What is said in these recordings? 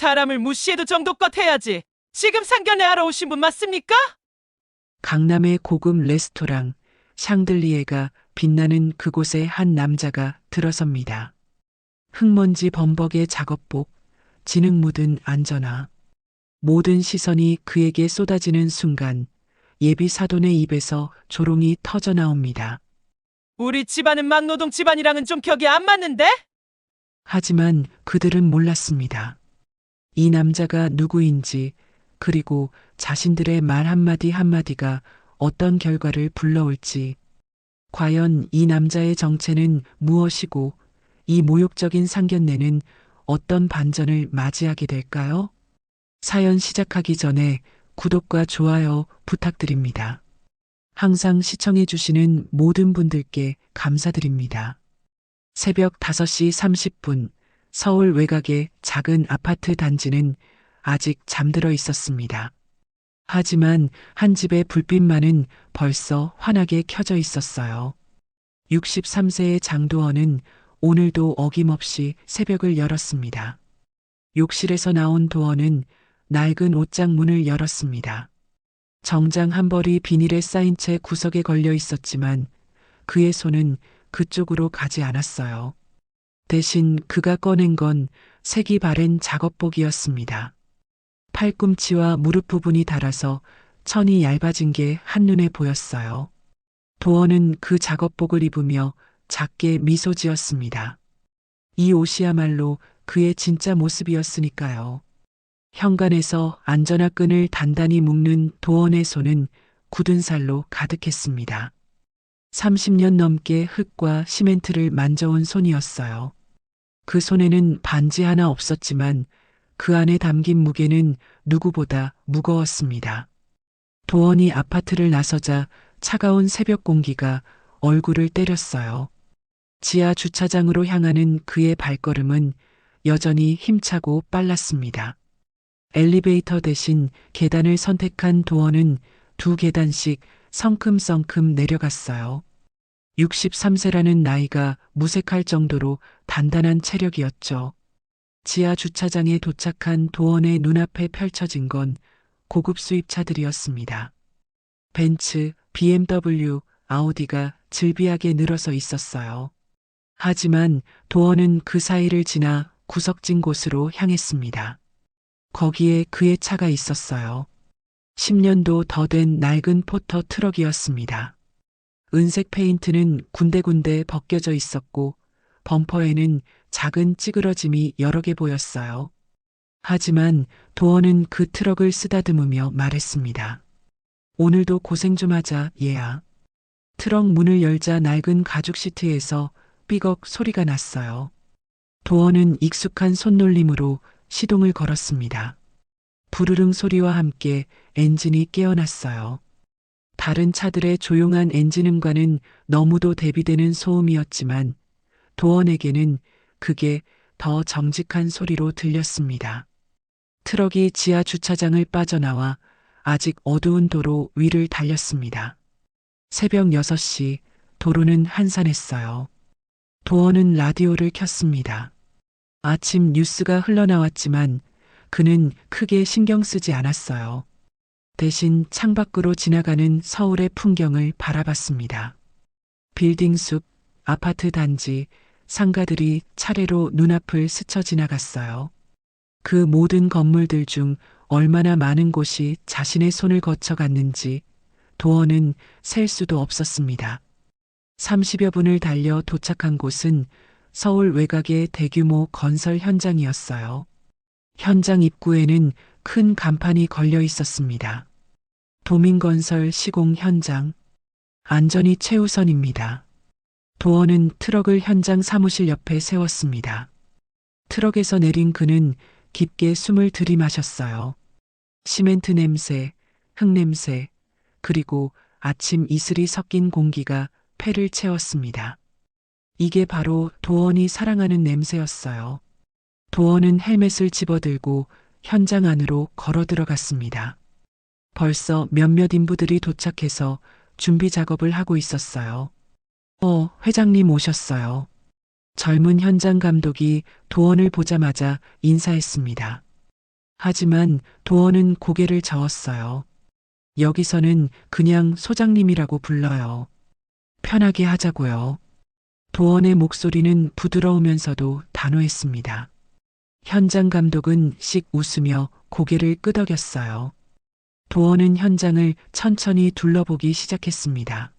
사람을 무시해도 정도껏 해야지. 지금 상견례 하러 오신 분 맞습니까? 강남의 고급 레스토랑 샹들리에가 빛나는 그곳에 한 남자가 들어섭니다. 흙먼지 범벅의 작업복, 진흙 묻은 안전화. 모든 시선이 그에게 쏟아지는 순간 예비 사돈의 입에서 조롱이 터져 나옵니다. 우리 집안은 막노동 집안이랑은 좀 격이 안 맞는데? 하지만 그들은 몰랐습니다. 이 남자가 누구인지, 그리고 자신들의 말 한마디 한마디가 어떤 결과를 불러올지, 과연 이 남자의 정체는 무엇이고 이 모욕적인 상견례는 어떤 반전을 맞이하게 될까요? 사연 시작하기 전에 구독과 좋아요 부탁드립니다. 항상 시청해주시는 모든 분들께 감사드립니다. 새벽 5시 30분 서울 외곽의 작은 아파트 단지는 아직 잠들어 있었습니다. 하지만 한 집의 불빛만은 벌써 환하게 켜져 있었어요. 63세의 장도원은 오늘도 어김없이 새벽을 열었습니다. 욕실에서 나온 도원은 낡은 옷장 문을 열었습니다. 정장 한 벌이 비닐에 쌓인 채 구석에 걸려 있었지만 그의 손은 그쪽으로 가지 않았어요. 대신 그가 꺼낸 건 색이 바랜 작업복이었습니다. 팔꿈치와 무릎 부분이 닳아서 천이 얇아진 게 한눈에 보였어요. 도어는 그 작업복을 입으며 작게 미소 지었습니다. 이 옷이야말로 그의 진짜 모습이었으니까요. 현관에서 안전화 끈을 단단히 묶는 도원의 손은 굳은 살로 가득했습니다. 30년 넘게 흙과 시멘트를 만져온 손이었어요. 그 손에는 반지 하나 없었지만 그 안에 담긴 무게는 누구보다 무거웠습니다. 도원이 아파트를 나서자 차가운 새벽 공기가 얼굴을 때렸어요. 지하 주차장으로 향하는 그의 발걸음은 여전히 힘차고 빨랐습니다. 엘리베이터 대신 계단을 선택한 도원은 2계단씩 성큼성큼 내려갔어요. 63세라는 나이가 무색할 정도로 단단한 체력이었죠. 지하 주차장에 도착한 도원의 눈앞에 펼쳐진 건 고급 수입차들이었습니다. 벤츠, BMW, 아우디가 즐비하게 늘어서 있었어요. 하지만 도원은 그 사이를 지나 구석진 곳으로 향했습니다. 거기에 그의 차가 있었어요. 10년도 더 된 낡은 포터 트럭이었습니다. 은색 페인트는 군데군데 벗겨져 있었고 범퍼에는 작은 찌그러짐이 여러 개 보였어요. 하지만 도어는 그 트럭을 쓰다듬으며 말했습니다. 오늘도 고생 좀 하자, 얘야. 트럭 문을 열자 낡은 가죽 시트에서 삐걱 소리가 났어요. 도어는 익숙한 손놀림으로 시동을 걸었습니다. 부르릉 소리와 함께 엔진이 깨어났어요. 다른 차들의 조용한 엔진음과는 너무도 대비되는 소음이었지만 도원에게는 그게 더 정직한 소리로 들렸습니다. 트럭이 지하 주차장을 빠져나와 아직 어두운 도로 위를 달렸습니다. 새벽 6시 도로는 한산했어요. 도원은 라디오를 켰습니다. 아침 뉴스가 흘러나왔지만 그는 크게 신경 쓰지 않았어요. 대신 창밖으로 지나가는 서울의 풍경을 바라봤습니다. 빌딩 숲, 아파트 단지, 상가들이 차례로 눈앞을 스쳐 지나갔어요. 그 모든 건물들 중 얼마나 많은 곳이 자신의 손을 거쳐갔는지 도어는 셀 수도 없었습니다. 30여 분을 달려 도착한 곳은 서울 외곽의 대규모 건설 현장이었어요. 현장 입구에는 큰 간판이 걸려 있었습니다. 도민건설 시공 현장. 안전이 최우선입니다. 도어는 트럭을 현장 사무실 옆에 세웠습니다. 트럭에서 내린 그는 깊게 숨을 들이마셨어요. 시멘트 냄새, 흙 냄새, 그리고 아침 이슬이 섞인 공기가 폐를 채웠습니다. 이게 바로 도원이 사랑하는 냄새였어요. 도원은 헬멧을 집어들고 현장 안으로 걸어 들어갔습니다. 벌써 몇몇 인부들이 도착해서 준비 작업을 하고 있었어요. 회장님 오셨어요. 젊은 현장 감독이 도원을 보자마자 인사했습니다. 하지만 도원은 고개를 저었어요. 여기서는 그냥 소장님이라고 불러요. 편하게 하자고요. 도원의 목소리는 부드러우면서도 단호했습니다. 현장 감독은 씩 웃으며 고개를 끄덕였어요. 도원은 현장을 천천히 둘러보기 시작했습니다.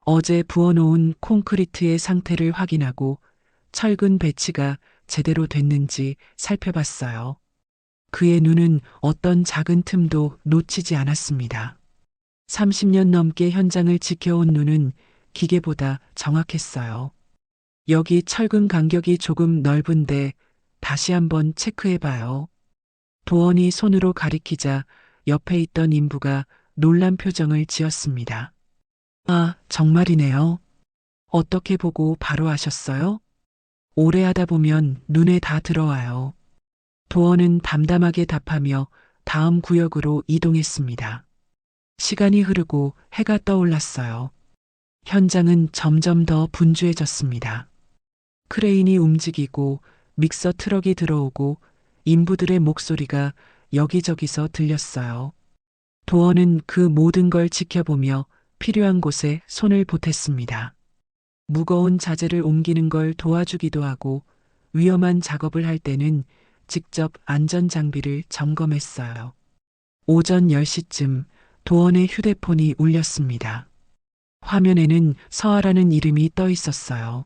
어제 부어놓은 콘크리트의 상태를 확인하고 철근 배치가 제대로 됐는지 살펴봤어요. 그의 눈은 어떤 작은 틈도 놓치지 않았습니다. 30년 넘게 현장을 지켜온 눈은 기계보다 정확했어요. 여기 철근 간격이 조금 넓은데 다시 한번 체크해봐요. 도원이 손으로 가리키자 옆에 있던 인부가 놀란 표정을 지었습니다. 아, 정말이네요. 어떻게 보고 바로 아셨어요? 오래 하다 보면 눈에 다 들어와요. 도원은 담담하게 답하며 다음 구역으로 이동했습니다. 시간이 흐르고 해가 떠올랐어요. 현장은 점점 더 분주해졌습니다. 크레인이 움직이고 믹서 트럭이 들어오고 인부들의 목소리가 여기저기서 들렸어요. 도원은 그 모든 걸 지켜보며 필요한 곳에 손을 보탰습니다. 무거운 자재를 옮기는 걸 도와주기도 하고 위험한 작업을 할 때는 직접 안전장비를 점검했어요. 오전 10시쯤 도원의 휴대폰이 울렸습니다. 화면에는 서아라는 이름이 떠 있었어요.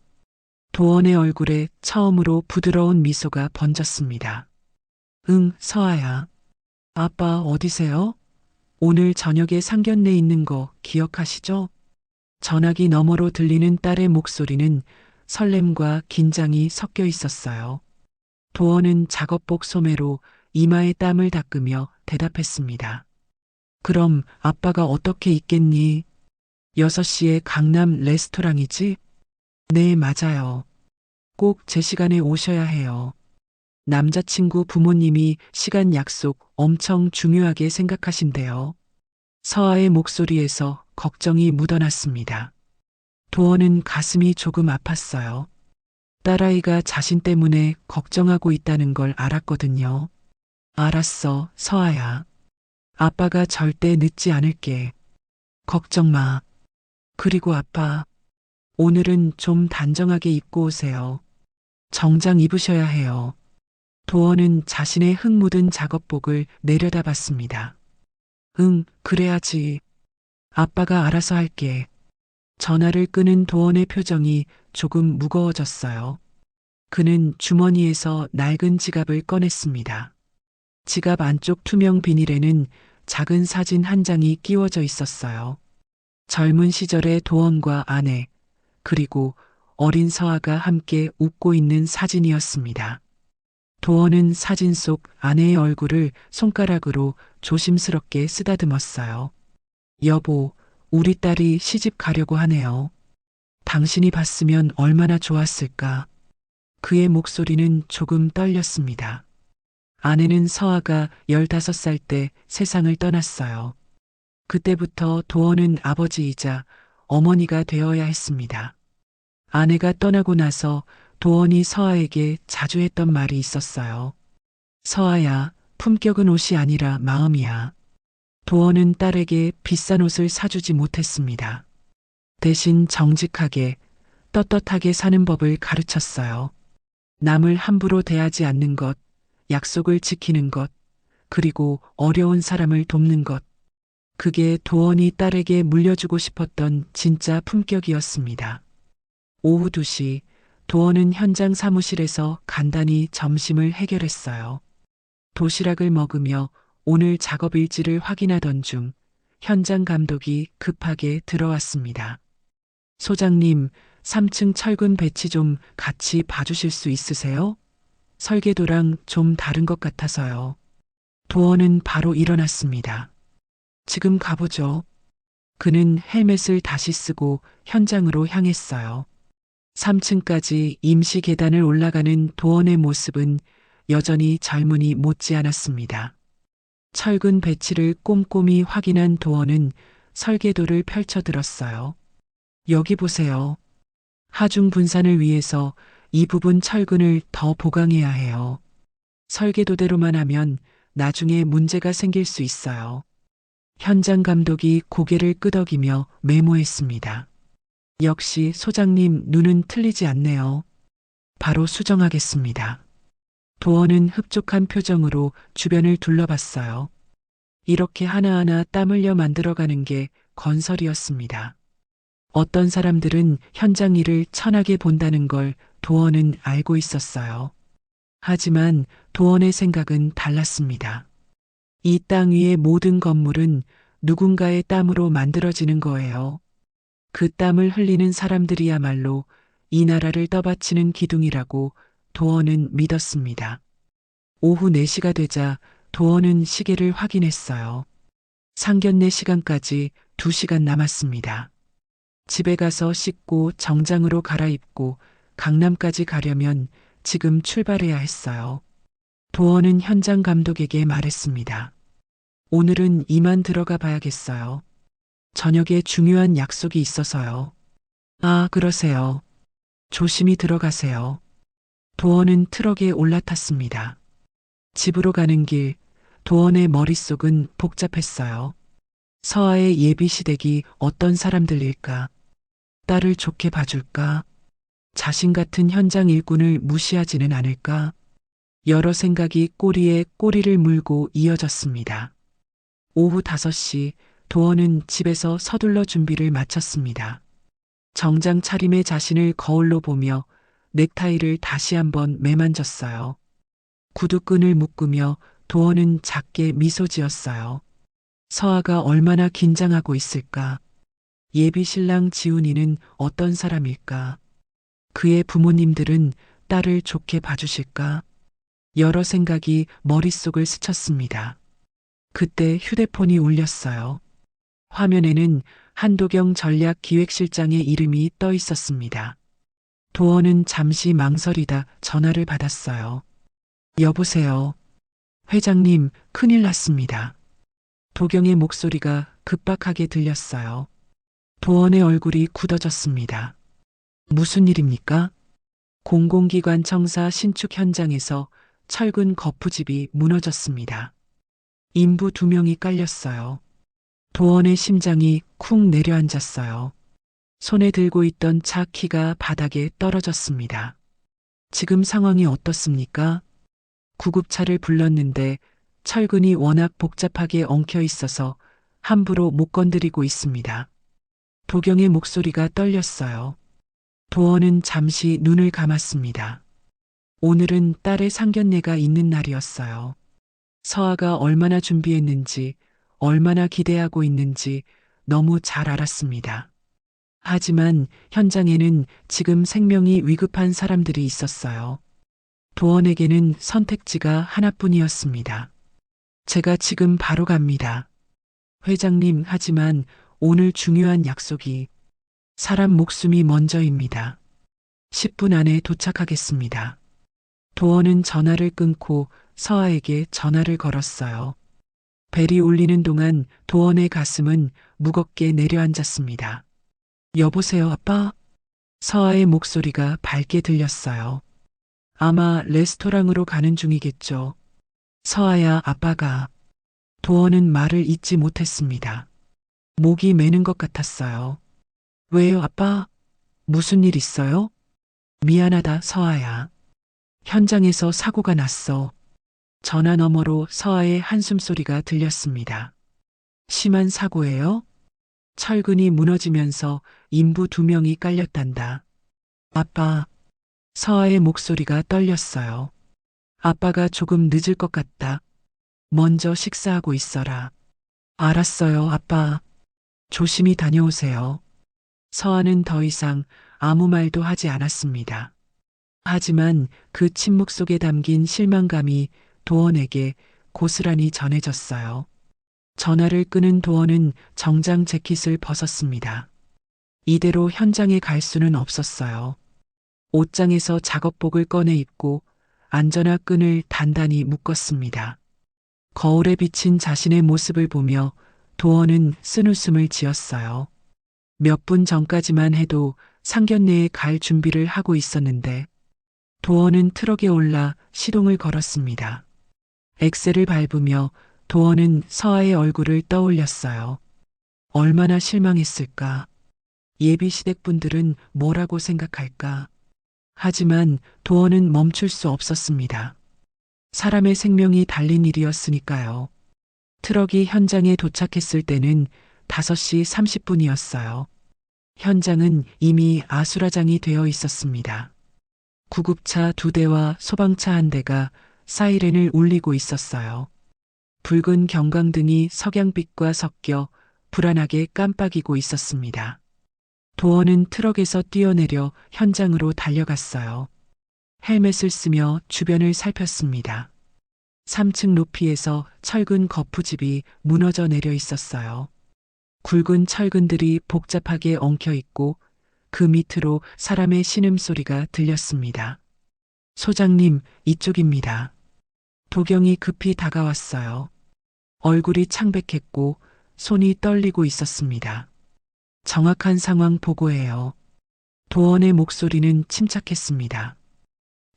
도원의 얼굴에 처음으로 부드러운 미소가 번졌습니다. 응, 서아야. 아빠 어디세요? 오늘 저녁에 상견례 있는 거 기억하시죠? 전화기 너머로 들리는 딸의 목소리는 설렘과 긴장이 섞여 있었어요. 도원은 작업복 소매로 이마에 땀을 닦으며 대답했습니다. 그럼 아빠가 어떻게 있겠니? 6시에 강남 레스토랑이지? 네, 맞아요. 꼭 제 시간에 오셔야 해요. 남자친구 부모님이 시간 약속 엄청 중요하게 생각하신대요. 서아의 목소리에서 걱정이 묻어났습니다. 도원은 가슴이 조금 아팠어요. 딸아이가 자신 때문에 걱정하고 있다는 걸 알았거든요. 알았어, 서아야. 아빠가 절대 늦지 않을게. 걱정 마. 그리고 아빠, 오늘은 좀 단정하게 입고 오세요. 정장 입으셔야 해요. 도원은 자신의 흙 묻은 작업복을 내려다봤습니다. 응, 그래야지. 아빠가 알아서 할게. 전화를 끄는 도원의 표정이 조금 무거워졌어요. 그는 주머니에서 낡은 지갑을 꺼냈습니다. 지갑 안쪽 투명 비닐에는 작은 사진 한 장이 끼워져 있었어요. 젊은 시절의 도원과 아내, 그리고 어린 서아가 함께 웃고 있는 사진이었습니다. 도원은 사진 속 아내의 얼굴을 손가락으로 조심스럽게 쓰다듬었어요. 여보, 우리 딸이 시집 가려고 하네요. 당신이 봤으면 얼마나 좋았을까. 그의 목소리는 조금 떨렸습니다. 아내는 서아가 15살 때 세상을 떠났어요. 그때부터 도원은 아버지이자 어머니가 되어야 했습니다. 아내가 떠나고 나서 도원이 서아에게 자주 했던 말이 있었어요. 서아야, 품격은 옷이 아니라 마음이야. 도원은 딸에게 비싼 옷을 사주지 못했습니다. 대신 정직하게, 떳떳하게 사는 법을 가르쳤어요. 남을 함부로 대하지 않는 것, 약속을 지키는 것, 그리고 어려운 사람을 돕는 것. 그게 도원이 딸에게 물려주고 싶었던 진짜 품격이었습니다. 오후 2시, 도원은 현장 사무실에서 간단히 점심을 해결했어요. 도시락을 먹으며 오늘 작업 일지를 확인하던 중 현장 감독이 급하게 들어왔습니다. 소장님, 3층 철근 배치 좀 같이 봐주실 수 있으세요? 설계도랑 좀 다른 것 같아서요. 도원은 바로 일어났습니다. 지금 가보죠. 그는 헬멧을 다시 쓰고 현장으로 향했어요. 3층까지 임시 계단을 올라가는 도원의 모습은 여전히 젊은이 못지않았습니다. 철근 배치를 꼼꼼히 확인한 도원은 설계도를 펼쳐들었어요. 여기 보세요. 하중 분산을 위해서 이 부분 철근을 더 보강해야 해요. 설계도대로만 하면 나중에 문제가 생길 수 있어요. 현장 감독이 고개를 끄덕이며 메모했습니다. 역시 소장님 눈은 틀리지 않네요. 바로 수정하겠습니다. 도원은 흡족한 표정으로 주변을 둘러봤어요. 이렇게 하나하나 땀 흘려 만들어가는 게 건설이었습니다. 어떤 사람들은 현장 일을 천하게 본다는 걸 도원은 알고 있었어요. 하지만 도원의 생각은 달랐습니다. 이 땅 위의 모든 건물은 누군가의 땀으로 만들어지는 거예요. 그 땀을 흘리는 사람들이야말로 이 나라를 떠받치는 기둥이라고 도원은 믿었습니다. 오후 4시가 되자 도원은 시계를 확인했어요. 상견례 시간까지 2시간 남았습니다. 집에 가서 씻고 정장으로 갈아입고 강남까지 가려면 지금 출발해야 했어요. 도원은 현장 감독에게 말했습니다. 오늘은 이만 들어가 봐야겠어요. 저녁에 중요한 약속이 있어서요. 아, 그러세요. 조심히 들어가세요. 도원은 트럭에 올라탔습니다. 집으로 가는 길, 도원의 머릿속은 복잡했어요. 서아의 예비 시댁이 어떤 사람들일까? 딸을 좋게 봐줄까? 자신 같은 현장 일꾼을 무시하지는 않을까? 여러 생각이 꼬리에 꼬리를 물고 이어졌습니다. 오후 5시 도원은 집에서 서둘러 준비를 마쳤습니다. 정장 차림의 자신을 거울로 보며 넥타이를 다시 한번 매만졌어요. 구두끈을 묶으며 도원은 작게 미소 지었어요. 서아가 얼마나 긴장하고 있을까? 예비 신랑 지훈이는 어떤 사람일까? 그의 부모님들은 딸을 좋게 봐주실까? 여러 생각이 머릿속을 스쳤습니다. 그때 휴대폰이 울렸어요. 화면에는 한도경 전략기획실장의 이름이 떠 있었습니다. 도원은 잠시 망설이다 전화를 받았어요. 여보세요. 회장님, 큰일 났습니다. 도경의 목소리가 급박하게 들렸어요. 도원의 얼굴이 굳어졌습니다. 무슨 일입니까? 공공기관 청사 신축 현장에서 철근 거푸집이 무너졌습니다. 인부 2명이 깔렸어요. 도원의 심장이 쿵 내려앉았어요. 손에 들고 있던 차 키가 바닥에 떨어졌습니다. 지금 상황이 어떻습니까? 구급차를 불렀는데 철근이 워낙 복잡하게 엉켜 있어서 함부로 못 건드리고 있습니다. 도경의 목소리가 떨렸어요. 도원은 잠시 눈을 감았습니다. 오늘은 딸의 상견례가 있는 날이었어요. 서아가 얼마나 준비했는지, 얼마나 기대하고 있는지 너무 잘 알았습니다. 하지만 현장에는 지금 생명이 위급한 사람들이 있었어요. 도원에게는 선택지가 하나뿐이었습니다. 제가 지금 바로 갑니다. 회장님, 하지만 오늘 중요한 약속이 사람 목숨이 먼저입니다. 10분 안에 도착하겠습니다. 도원은 전화를 끊고 서아에게 전화를 걸었어요. 벨이 울리는 동안 도원의 가슴은 무겁게 내려앉았습니다. 여보세요, 아빠? 서아의 목소리가 밝게 들렸어요. 아마 레스토랑으로 가는 중이겠죠. 서아야, 아빠가. 도원은 말을 잇지 못했습니다. 목이 메는 것 같았어요. 왜요, 아빠? 무슨 일 있어요? 미안하다, 서아야. 현장에서 사고가 났어. 전화 너머로 서아의 한숨소리가 들렸습니다. 심한 사고예요? 철근이 무너지면서 인부 2명이 깔렸단다. 아빠. 서아의 목소리가 떨렸어요. 아빠가 조금 늦을 것 같다. 먼저 식사하고 있어라. 알았어요, 아빠. 조심히 다녀오세요. 서아는 더 이상 아무 말도 하지 않았습니다. 하지만 그 침묵 속에 담긴 실망감이 도원에게 고스란히 전해졌어요. 전화를 끊은 도원은 정장 재킷을 벗었습니다. 이대로 현장에 갈 수는 없었어요. 옷장에서 작업복을 꺼내 입고 안전화 끈을 단단히 묶었습니다. 거울에 비친 자신의 모습을 보며 도원은 쓴웃음을 지었어요. 몇 분 전까지만 해도 상견례에 갈 준비를 하고 있었는데 도원은 트럭에 올라 시동을 걸었습니다. 엑셀을 밟으며 도원은 서아의 얼굴을 떠올렸어요. 얼마나 실망했을까? 예비 시댁분들은 뭐라고 생각할까? 하지만 도원은 멈출 수 없었습니다. 사람의 생명이 달린 일이었으니까요. 트럭이 현장에 도착했을 때는 5시 30분이었어요. 현장은 이미 아수라장이 되어 있었습니다. 구급차 2대와 소방차 1대가 사이렌을 울리고 있었어요. 붉은 경광등이 석양빛과 섞여 불안하게 깜빡이고 있었습니다. 도원은 트럭에서 뛰어내려 현장으로 달려갔어요. 헬멧을 쓰며 주변을 살폈습니다. 3층 높이에서 철근 거푸집이 무너져 내려 있었어요. 굵은 철근들이 복잡하게 엉켜 있고 그 밑으로 사람의 신음소리가 들렸습니다. 소장님, 이쪽입니다. 도경이 급히 다가왔어요. 얼굴이 창백했고 손이 떨리고 있었습니다. 정확한 상황 보고해요. 도원의 목소리는 침착했습니다.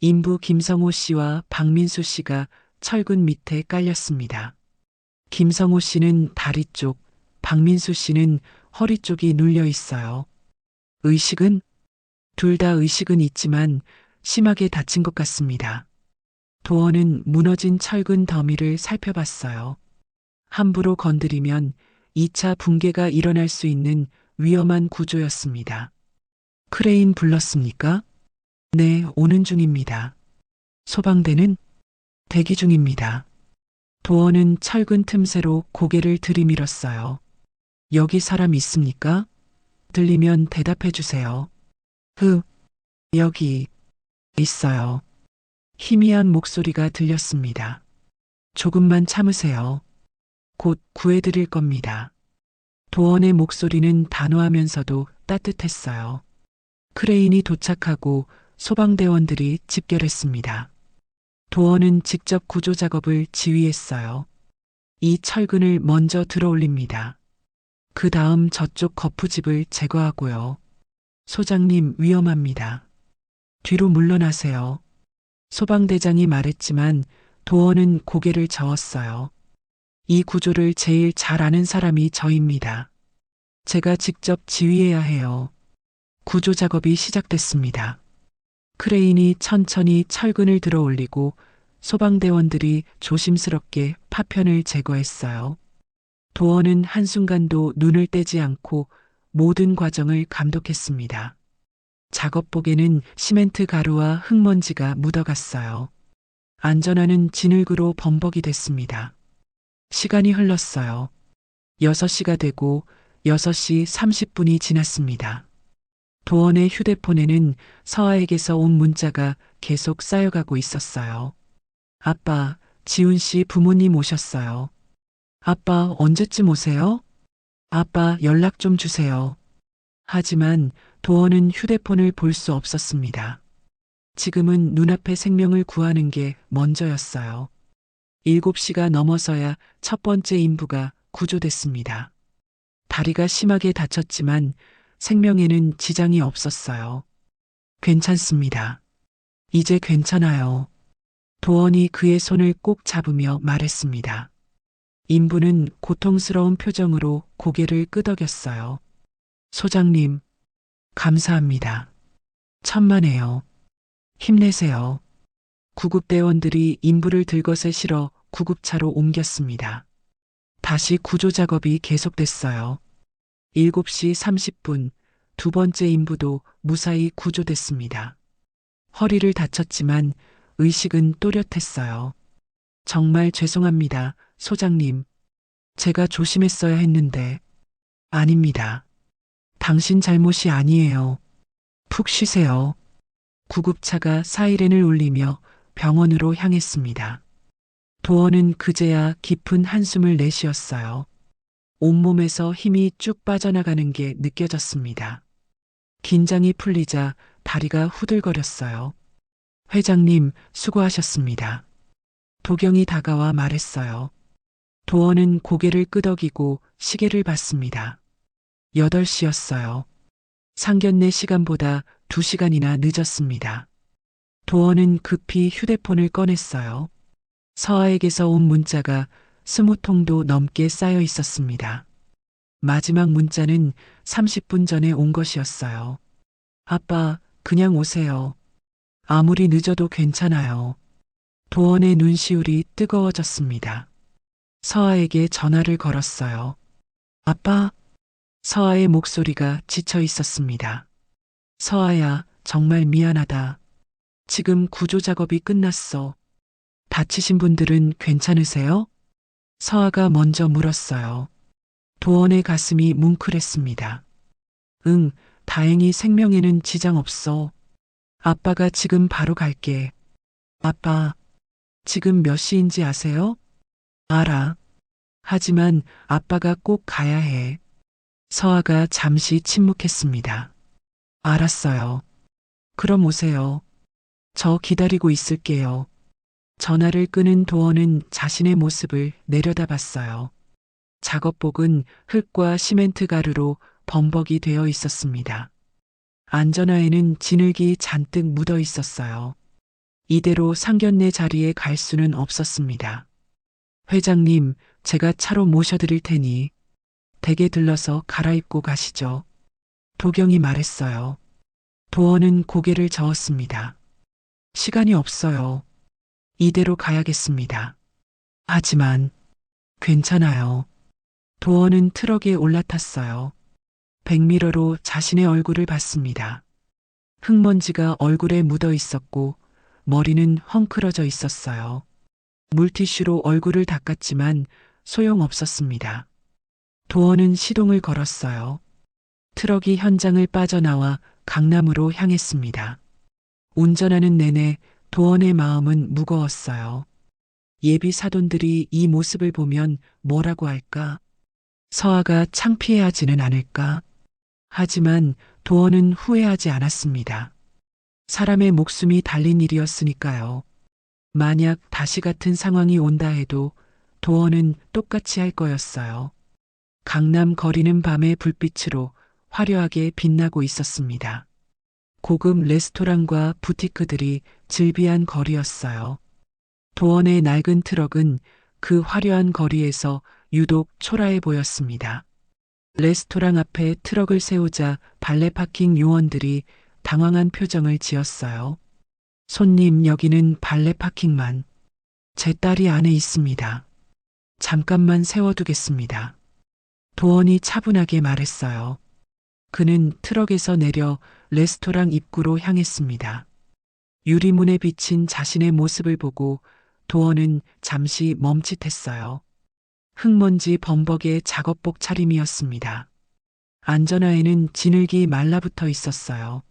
인부 김성호 씨와 박민수 씨가 철근 밑에 깔렸습니다. 김성호 씨는 다리 쪽, 박민수 씨는 허리 쪽이 눌려 있어요. 의식은? 둘 다 의식은 있지만 심하게 다친 것 같습니다. 도원은 무너진 철근 더미를 살펴봤어요. 함부로 건드리면 2차 붕괴가 일어날 수 있는 위험한 구조였습니다. 크레인 불렀습니까? 네, 오는 중입니다. 소방대는? 대기 중입니다. 도원은 철근 틈새로 고개를 들이밀었어요. 여기 사람 있습니까? 들리면 대답해 주세요. 여기 있어요. 희미한 목소리가 들렸습니다. 조금만 참으세요. 곧 구해드릴 겁니다. 도원의 목소리는 단호하면서도 따뜻했어요. 크레인이 도착하고 소방대원들이 집결했습니다. 도원은 직접 구조 작업을 지휘했어요. 이 철근을 먼저 들어올립니다. 그 다음 저쪽 거푸집을 제거하고요. 소장님, 위험합니다. 뒤로 물러나세요. 소방대장이 말했지만 도원은 고개를 저었어요. 이 구조를 제일 잘 아는 사람이 저입니다. 제가 직접 지휘해야 해요. 구조 작업이 시작됐습니다. 크레인이 천천히 철근을 들어 올리고 소방대원들이 조심스럽게 파편을 제거했어요. 도원은 한순간도 눈을 떼지 않고 모든 과정을 감독했습니다. 작업복에는 시멘트 가루와 흙먼지가 묻어갔어요. 안전하는 진흙으로 범벅이 됐습니다. 시간이 흘렀어요. 6시가 되고 6시 30분이 지났습니다. 도원의 휴대폰에는 서아에게서 온 문자가 계속 쌓여가고 있었어요. 아빠, 지훈 씨 부모님 오셨어요. 아빠, 언제쯤 오세요? 아빠, 연락 좀 주세요. 하지만 도원은 휴대폰을 볼 수 없었습니다. 지금은 눈앞의 생명을 구하는 게 먼저였어요. 7시가 넘어서야 첫 번째 인부가 구조됐습니다. 다리가 심하게 다쳤지만 생명에는 지장이 없었어요. 괜찮습니다. 이제 괜찮아요. 도원이 그의 손을 꼭 잡으며 말했습니다. 인부는 고통스러운 표정으로 고개를 끄덕였어요. 소장님, 감사합니다. 천만에요. 힘내세요. 구급대원들이 인부를 들것에 실어 구급차로 옮겼습니다. 다시 구조 작업이 계속됐어요. 7시 30분, 두 번째 인부도 무사히 구조됐습니다. 허리를 다쳤지만 의식은 또렷했어요. 정말 죄송합니다, 소장님. 제가 조심했어야 했는데. 아닙니다. 당신 잘못이 아니에요. 푹 쉬세요. 구급차가 사이렌을 울리며 병원으로 향했습니다. 도원은 그제야 깊은 한숨을 내쉬었어요. 온몸에서 힘이 쭉 빠져나가는 게 느껴졌습니다. 긴장이 풀리자 다리가 후들거렸어요. 회장님, 수고하셨습니다. 도경이 다가와 말했어요. 도원은 고개를 끄덕이고 시계를 봤습니다. 8시였어요. 상견례 시간보다 2시간이나 늦었습니다. 도원은 급히 휴대폰을 꺼냈어요. 서아에게서 온 문자가 20통도 넘게 쌓여 있었습니다. 마지막 문자는 30분 전에 온 것이었어요. 아빠, 그냥 오세요. 아무리 늦어도 괜찮아요. 도원의 눈시울이 뜨거워졌습니다. 서아에게 전화를 걸었어요. 아빠, 서아의 목소리가 지쳐 있었습니다. 서아야, 정말 미안하다. 지금 구조 작업이 끝났어. 다치신 분들은 괜찮으세요? 서아가 먼저 물었어요. 도원의 가슴이 뭉클했습니다. 응, 다행히 생명에는 지장 없어. 아빠가 지금 바로 갈게. 아빠, 지금 몇 시인지 아세요? 알아. 하지만 아빠가 꼭 가야 해. 서아가 잠시 침묵했습니다. 알았어요. 그럼 오세요. 저 기다리고 있을게요. 전화를 끊은 도원은 자신의 모습을 내려다봤어요. 작업복은 흙과 시멘트 가루로 범벅이 되어 있었습니다. 안전화에는 진흙이 잔뜩 묻어 있었어요. 이대로 상견례 자리에 갈 수는 없었습니다. 회장님, 제가 차로 모셔드릴 테니 댁에 들러서 갈아입고 가시죠. 도경이 말했어요. 도원은 고개를 저었습니다. 시간이 없어요. 이대로 가야겠습니다. 하지만 괜찮아요. 도원은 트럭에 올라탔어요. 백미러로 자신의 얼굴을 봤습니다. 흙먼지가 얼굴에 묻어 있었고 머리는 헝클어져 있었어요. 물티슈로 얼굴을 닦았지만 소용없었습니다. 도원은 시동을 걸었어요. 트럭이 현장을 빠져나와 강남으로 향했습니다. 운전하는 내내 도원의 마음은 무거웠어요. 예비 사돈들이 이 모습을 보면 뭐라고 할까? 서아가 창피해하지는 않을까? 하지만 도원은 후회하지 않았습니다. 사람의 목숨이 달린 일이었으니까요. 만약 다시 같은 상황이 온다 해도 도원은 똑같이 할 거였어요. 강남 거리는 밤의 불빛으로 화려하게 빛나고 있었습니다. 고급 레스토랑과 부티크들이 즐비한 거리였어요. 도원의 낡은 트럭은 그 화려한 거리에서 유독 초라해 보였습니다. 레스토랑 앞에 트럭을 세우자 발레 파킹 요원들이 당황한 표정을 지었어요. 손님, 여기는 발레 파킹만. 제 딸이 안에 있습니다. 잠깐만 세워두겠습니다. 도원이 차분하게 말했어요. 그는 트럭에서 내려 레스토랑 입구로 향했습니다. 유리문에 비친 자신의 모습을 보고 도원은 잠시 멈칫했어요. 흙먼지 범벅의 작업복 차림이었습니다. 안전화에는 진흙이 말라붙어 있었어요.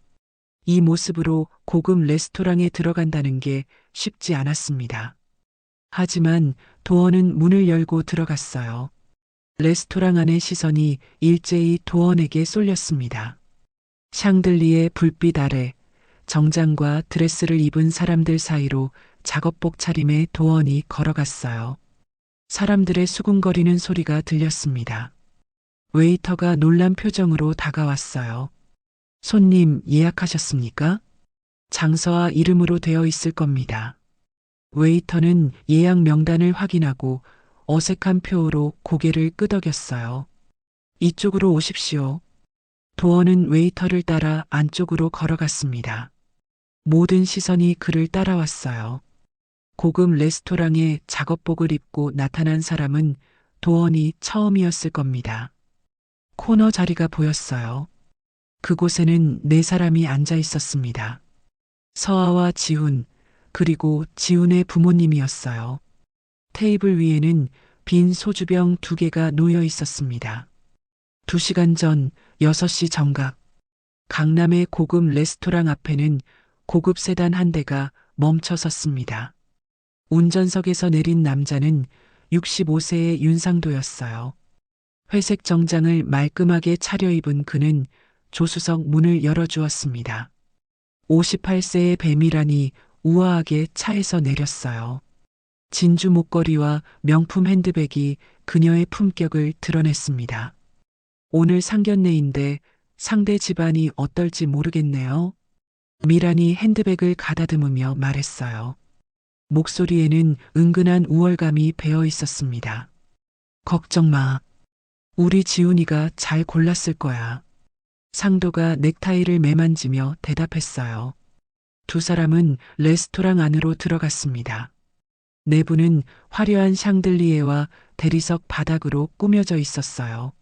이 모습으로 고급 레스토랑에 들어간다는 게 쉽지 않았습니다. 하지만 도원은 문을 열고 들어갔어요. 레스토랑 안의 시선이 일제히 도원에게 쏠렸습니다. 샹들리의 불빛 아래 정장과 드레스를 입은 사람들 사이로 작업복 차림의 도원이 걸어갔어요. 사람들의 수군거리는 소리가 들렸습니다. 웨이터가 놀란 표정으로 다가왔어요. 손님 예약하셨습니까? 장소와 이름으로 되어 있을 겁니다. 웨이터는 예약 명단을 확인하고 어색한 표로 고개를 끄덕였어요. 이쪽으로 오십시오. 도원은 웨이터를 따라 안쪽으로 걸어갔습니다. 모든 시선이 그를 따라왔어요. 고급 레스토랑에 작업복을 입고 나타난 사람은 도원이 처음이었을 겁니다. 코너 자리가 보였어요. 그곳에는 네 사람이 앉아 있었습니다. 서아와 지훈, 그리고 지훈의 부모님이었어요. 테이블 위에는 빈 소주병 2개가 놓여 있었습니다. 2시간 전 6시 정각, 강남의 고급 레스토랑 앞에는 고급 세단 한 대가 멈춰 섰습니다. 운전석에서 내린 남자는 65세의 윤상도였어요. 회색 정장을 말끔하게 차려입은 그는 조수석 문을 열어주었습니다. 58세의 뱀이라니 우아하게 차에서 내렸어요. 진주 목걸이와 명품 핸드백이 그녀의 품격을 드러냈습니다. 오늘 상견례인데 상대 집안이 어떨지 모르겠네요. 미란이 핸드백을 가다듬으며 말했어요. 목소리에는 은근한 우월감이 배어 있었습니다. 걱정 마. 우리 지훈이가 잘 골랐을 거야. 상도가 넥타이를 매만지며 대답했어요. 두 사람은 레스토랑 안으로 들어갔습니다. 내부는 화려한 샹들리에와 대리석 바닥으로 꾸며져 있었어요.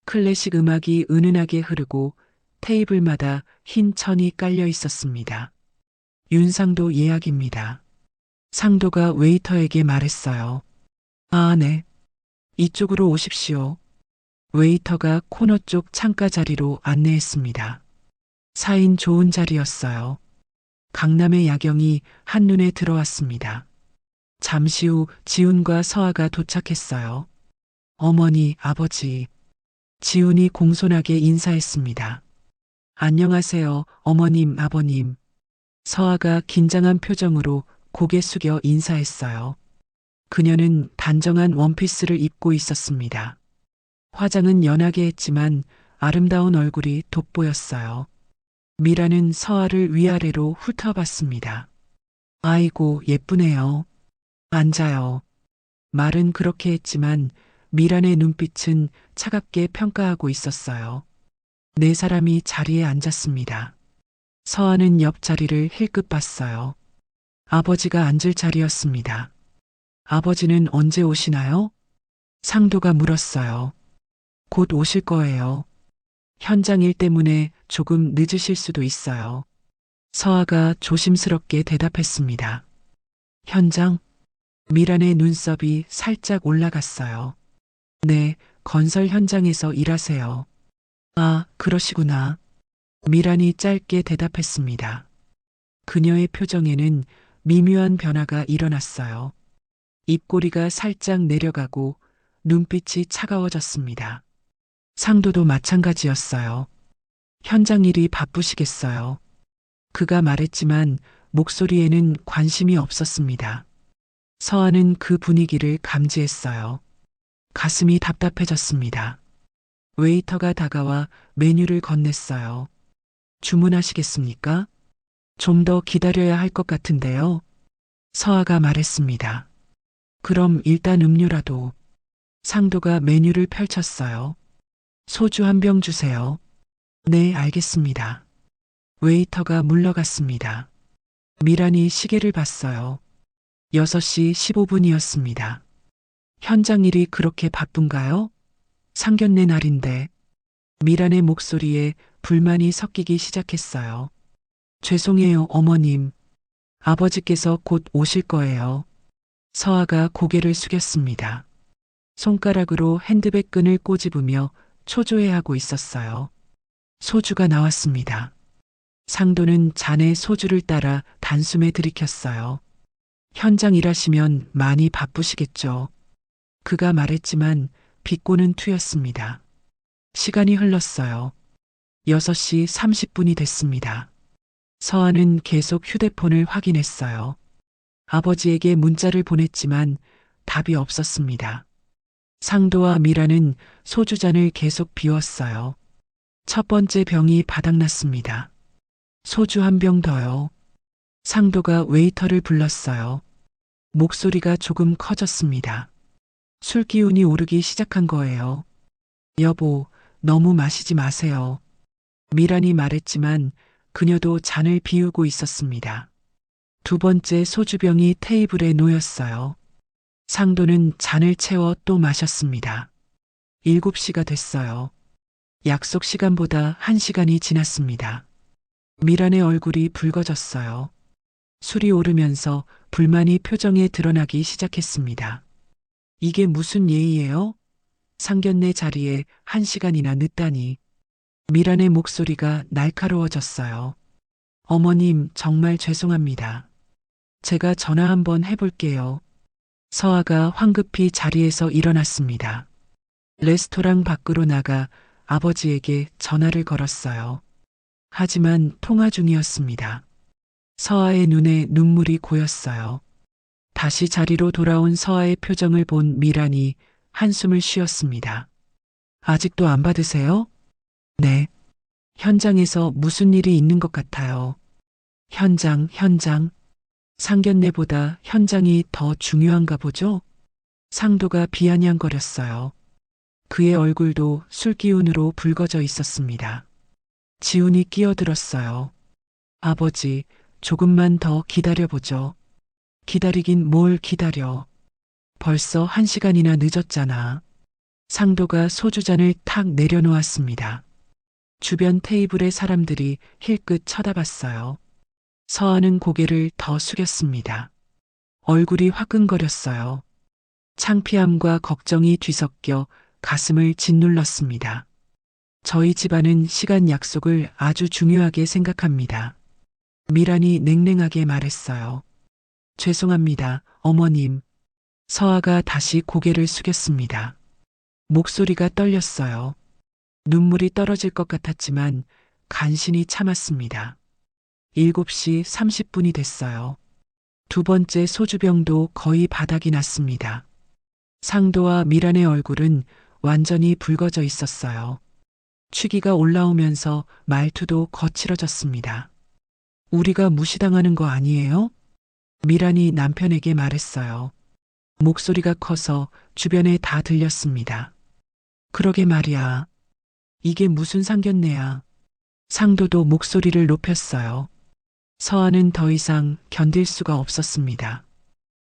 클래식 음악이 은은하게 흐르고 테이블마다 흰 천이 깔려 있었습니다. 윤상도 예약입니다. 상도가 웨이터에게 말했어요. 아, 네. 이쪽으로 오십시오. 웨이터가 코너 쪽 창가 자리로 안내했습니다. 4인 좋은 자리였어요. 강남의 야경이 한눈에 들어왔습니다. 잠시 후 지훈과 서아가 도착했어요. 어머니, 아버지. 지훈이 공손하게 인사했습니다. 안녕하세요, 어머님, 아버님. 서아가 긴장한 표정으로 고개 숙여 인사했어요. 그녀는 단정한 원피스를 입고 있었습니다. 화장은 연하게 했지만 아름다운 얼굴이 돋보였어요. 미라는 서아를 위아래로 훑어봤습니다. 아이고, 예쁘네요. 앉아요. 말은 그렇게 했지만 미란의 눈빛은 차갑게 평가하고 있었어요. 네 사람이 자리에 앉았습니다. 서아는 옆자리를 힐끗 봤어요. 아버지가 앉을 자리였습니다. 아버지는 언제 오시나요? 상도가 물었어요. 곧 오실 거예요. 현장 일 때문에 조금 늦으실 수도 있어요. 서아가 조심스럽게 대답했습니다. 현장? 미란의 눈썹이 살짝 올라갔어요. 네, 건설 현장에서 일하세요. 아, 그러시구나. 미란이 짧게 대답했습니다. 그녀의 표정에는 미묘한 변화가 일어났어요. 입꼬리가 살짝 내려가고 눈빛이 차가워졌습니다. 상도도 마찬가지였어요. 현장 일이 바쁘시겠어요. 그가 말했지만 목소리에는 관심이 없었습니다. 서아는 그 분위기를 감지했어요. 가슴이 답답해졌습니다. 웨이터가 다가와 메뉴를 건넸어요. 주문하시겠습니까? 좀 더 기다려야 할 것 같은데요. 서아가 말했습니다. 그럼 일단 음료라도. 상도가 메뉴를 펼쳤어요. 소주 한 병 주세요. 네, 알겠습니다. 웨이터가 물러갔습니다. 미란이 시계를 봤어요. 6시 15분이었습니다. 현장 일이 그렇게 바쁜가요? 상견례 날인데. 미란의 목소리에 불만이 섞이기 시작했어요. 죄송해요, 어머님. 아버지께서 곧 오실 거예요. 서아가 고개를 숙였습니다. 손가락으로 핸드백 끈을 꼬집으며 초조해하고 있었어요. 소주가 나왔습니다. 상도는 잔에 소주를 따라 단숨에 들이켰어요. 현장 일하시면 많이 바쁘시겠죠. 그가 말했지만 비꼬는 투였습니다. 시간이 흘렀어요. 6시 30분이 됐습니다. 서아는 계속 휴대폰을 확인했어요. 아버지에게 문자를 보냈지만 답이 없었습니다. 상도와 미라는 소주잔을 계속 비웠어요. 첫 번째 병이 바닥났습니다. 소주 한 병 더요. 상도가 웨이터를 불렀어요. 목소리가 조금 커졌습니다. 술 기운이 오르기 시작한 거예요. 여보, 너무 마시지 마세요. 미란이 말했지만 그녀도 잔을 비우고 있었습니다. 두 번째 소주병이 테이블에 놓였어요. 상도는 잔을 채워 또 마셨습니다. 7시가 됐어요. 약속 시간보다 1시간이 지났습니다. 미란의 얼굴이 붉어졌어요. 술이 오르면서 불만이 표정에 드러나기 시작했습니다. 이게 무슨 예의예요? 상견례 자리에 1시간이나 늦다니. 미란의 목소리가 날카로워졌어요. 어머님, 정말 죄송합니다. 제가 전화 한번 해볼게요. 서아가 황급히 자리에서 일어났습니다. 레스토랑 밖으로 나가 아버지에게 전화를 걸었어요. 하지만 통화 중이었습니다. 서아의 눈에 눈물이 고였어요. 다시 자리로 돌아온 서아의 표정을 본 미란이 한숨을 쉬었습니다. 아직도 안 받으세요? 네. 현장에서 무슨 일이 있는 것 같아요. 현장. 상견례보다 현장이 더 중요한가 보죠? 상도가 비아냥거렸어요. 그의 얼굴도 술기운으로 붉어져 있었습니다. 지훈이 끼어들었어요. 아버지, 조금만 더 기다려보죠. 기다리긴 뭘 기다려. 벌써 1시간이나 늦었잖아. 상도가 소주잔을 탁 내려놓았습니다. 주변 테이블의 사람들이 힐끗 쳐다봤어요. 서아는 고개를 더 숙였습니다. 얼굴이 화끈거렸어요. 창피함과 걱정이 뒤섞여 가슴을 짓눌렀습니다. 저희 집안은 시간 약속을 아주 중요하게 생각합니다. 미란이 냉랭하게 말했어요. 죄송합니다, 어머님. 서아가 다시 고개를 숙였습니다. 목소리가 떨렸어요. 눈물이 떨어질 것 같았지만 간신히 참았습니다. 7시 30분이 됐어요. 두 번째 소주병도 거의 바닥이 났습니다. 상도와 미란의 얼굴은 완전히 붉어져 있었어요. 취기가 올라오면서 말투도 거칠어졌습니다. 우리가 무시당하는 거 아니에요? 미란이 남편에게 말했어요. 목소리가 커서 주변에 다 들렸습니다. 그러게 말이야. 이게 무슨 상견례야. 상도도 목소리를 높였어요. 서아는 더 이상 견딜 수가 없었습니다.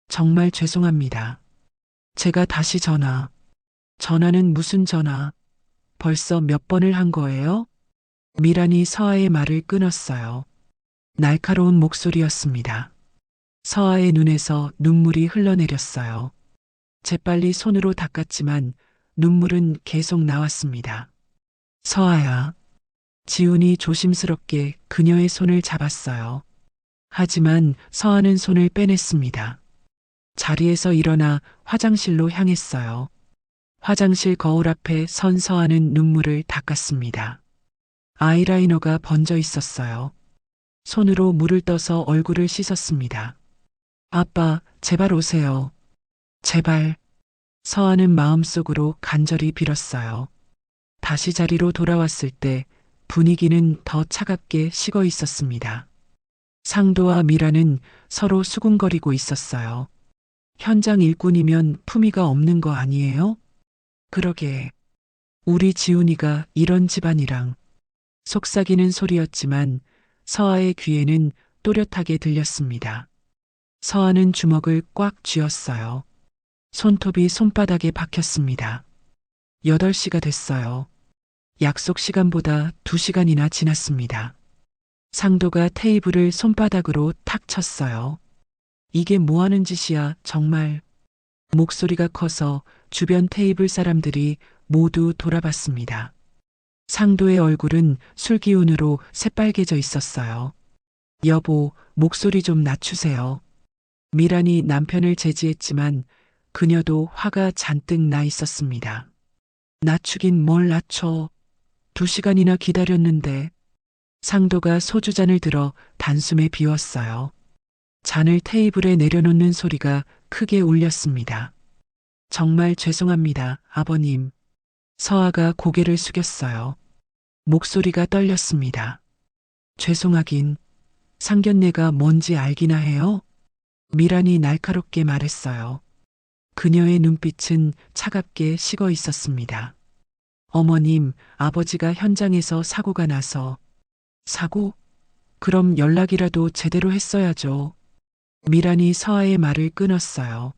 정말 죄송합니다. 제가 다시 전화는 무슨 전화? 벌써 몇 번을 한 거예요? 미란이 서아의 말을 끊었어요. 날카로운 목소리였습니다. 서아의 눈에서 눈물이 흘러내렸어요. 재빨리 손으로 닦았지만 눈물은 계속 나왔습니다. 서아야. 지훈이 조심스럽게 그녀의 손을 잡았어요. 하지만 서아는 손을 빼냈습니다. 자리에서 일어나 화장실로 향했어요. 화장실 거울 앞에 선 서아는 눈물을 닦았습니다. 아이라이너가 번져 있었어요. 손으로 물을 떠서 얼굴을 씻었습니다. 아빠, 제발 오세요. 제발. 서아는 마음속으로 간절히 빌었어요. 다시 자리로 돌아왔을 때 분위기는 더 차갑게 식어 있었습니다. 상도와 미라는 서로 수군거리고 있었어요. 현장 일꾼이면 품위가 없는 거 아니에요? 그러게. 우리 지훈이가 이런 집안이랑. 속삭이는 소리였지만 서아의 귀에는 또렷하게 들렸습니다. 서아는 주먹을 꽉 쥐었어요. 손톱이 손바닥에 박혔습니다. 8시가 됐어요. 약속 시간보다 2시간이나 지났습니다. 상도가 테이블을 손바닥으로 탁 쳤어요. 이게 뭐 하는 짓이야, 정말. 목소리가 커서 주변 테이블 사람들이 모두 돌아봤습니다. 상도의 얼굴은 술기운으로 새빨개져 있었어요. 여보, 목소리 좀 낮추세요. 미란이 남편을 제지했지만 그녀도 화가 잔뜩 나 있었습니다. 낮추긴 뭘 낮춰. 2시간이나 기다렸는데. 상도가 소주잔을 들어 단숨에 비웠어요. 잔을 테이블에 내려놓는 소리가 크게 울렸습니다. 정말 죄송합니다, 아버님. 서아가 고개를 숙였어요. 목소리가 떨렸습니다. 죄송하긴. 상견례가 뭔지 알기나 해요? 미란이 날카롭게 말했어요. 그녀의 눈빛은 차갑게 식어 있었습니다. 어머님, 아버지가 현장에서 사고가 나서. 사고? 그럼 연락이라도 제대로 했어야죠. 미란이 서아의 말을 끊었어요.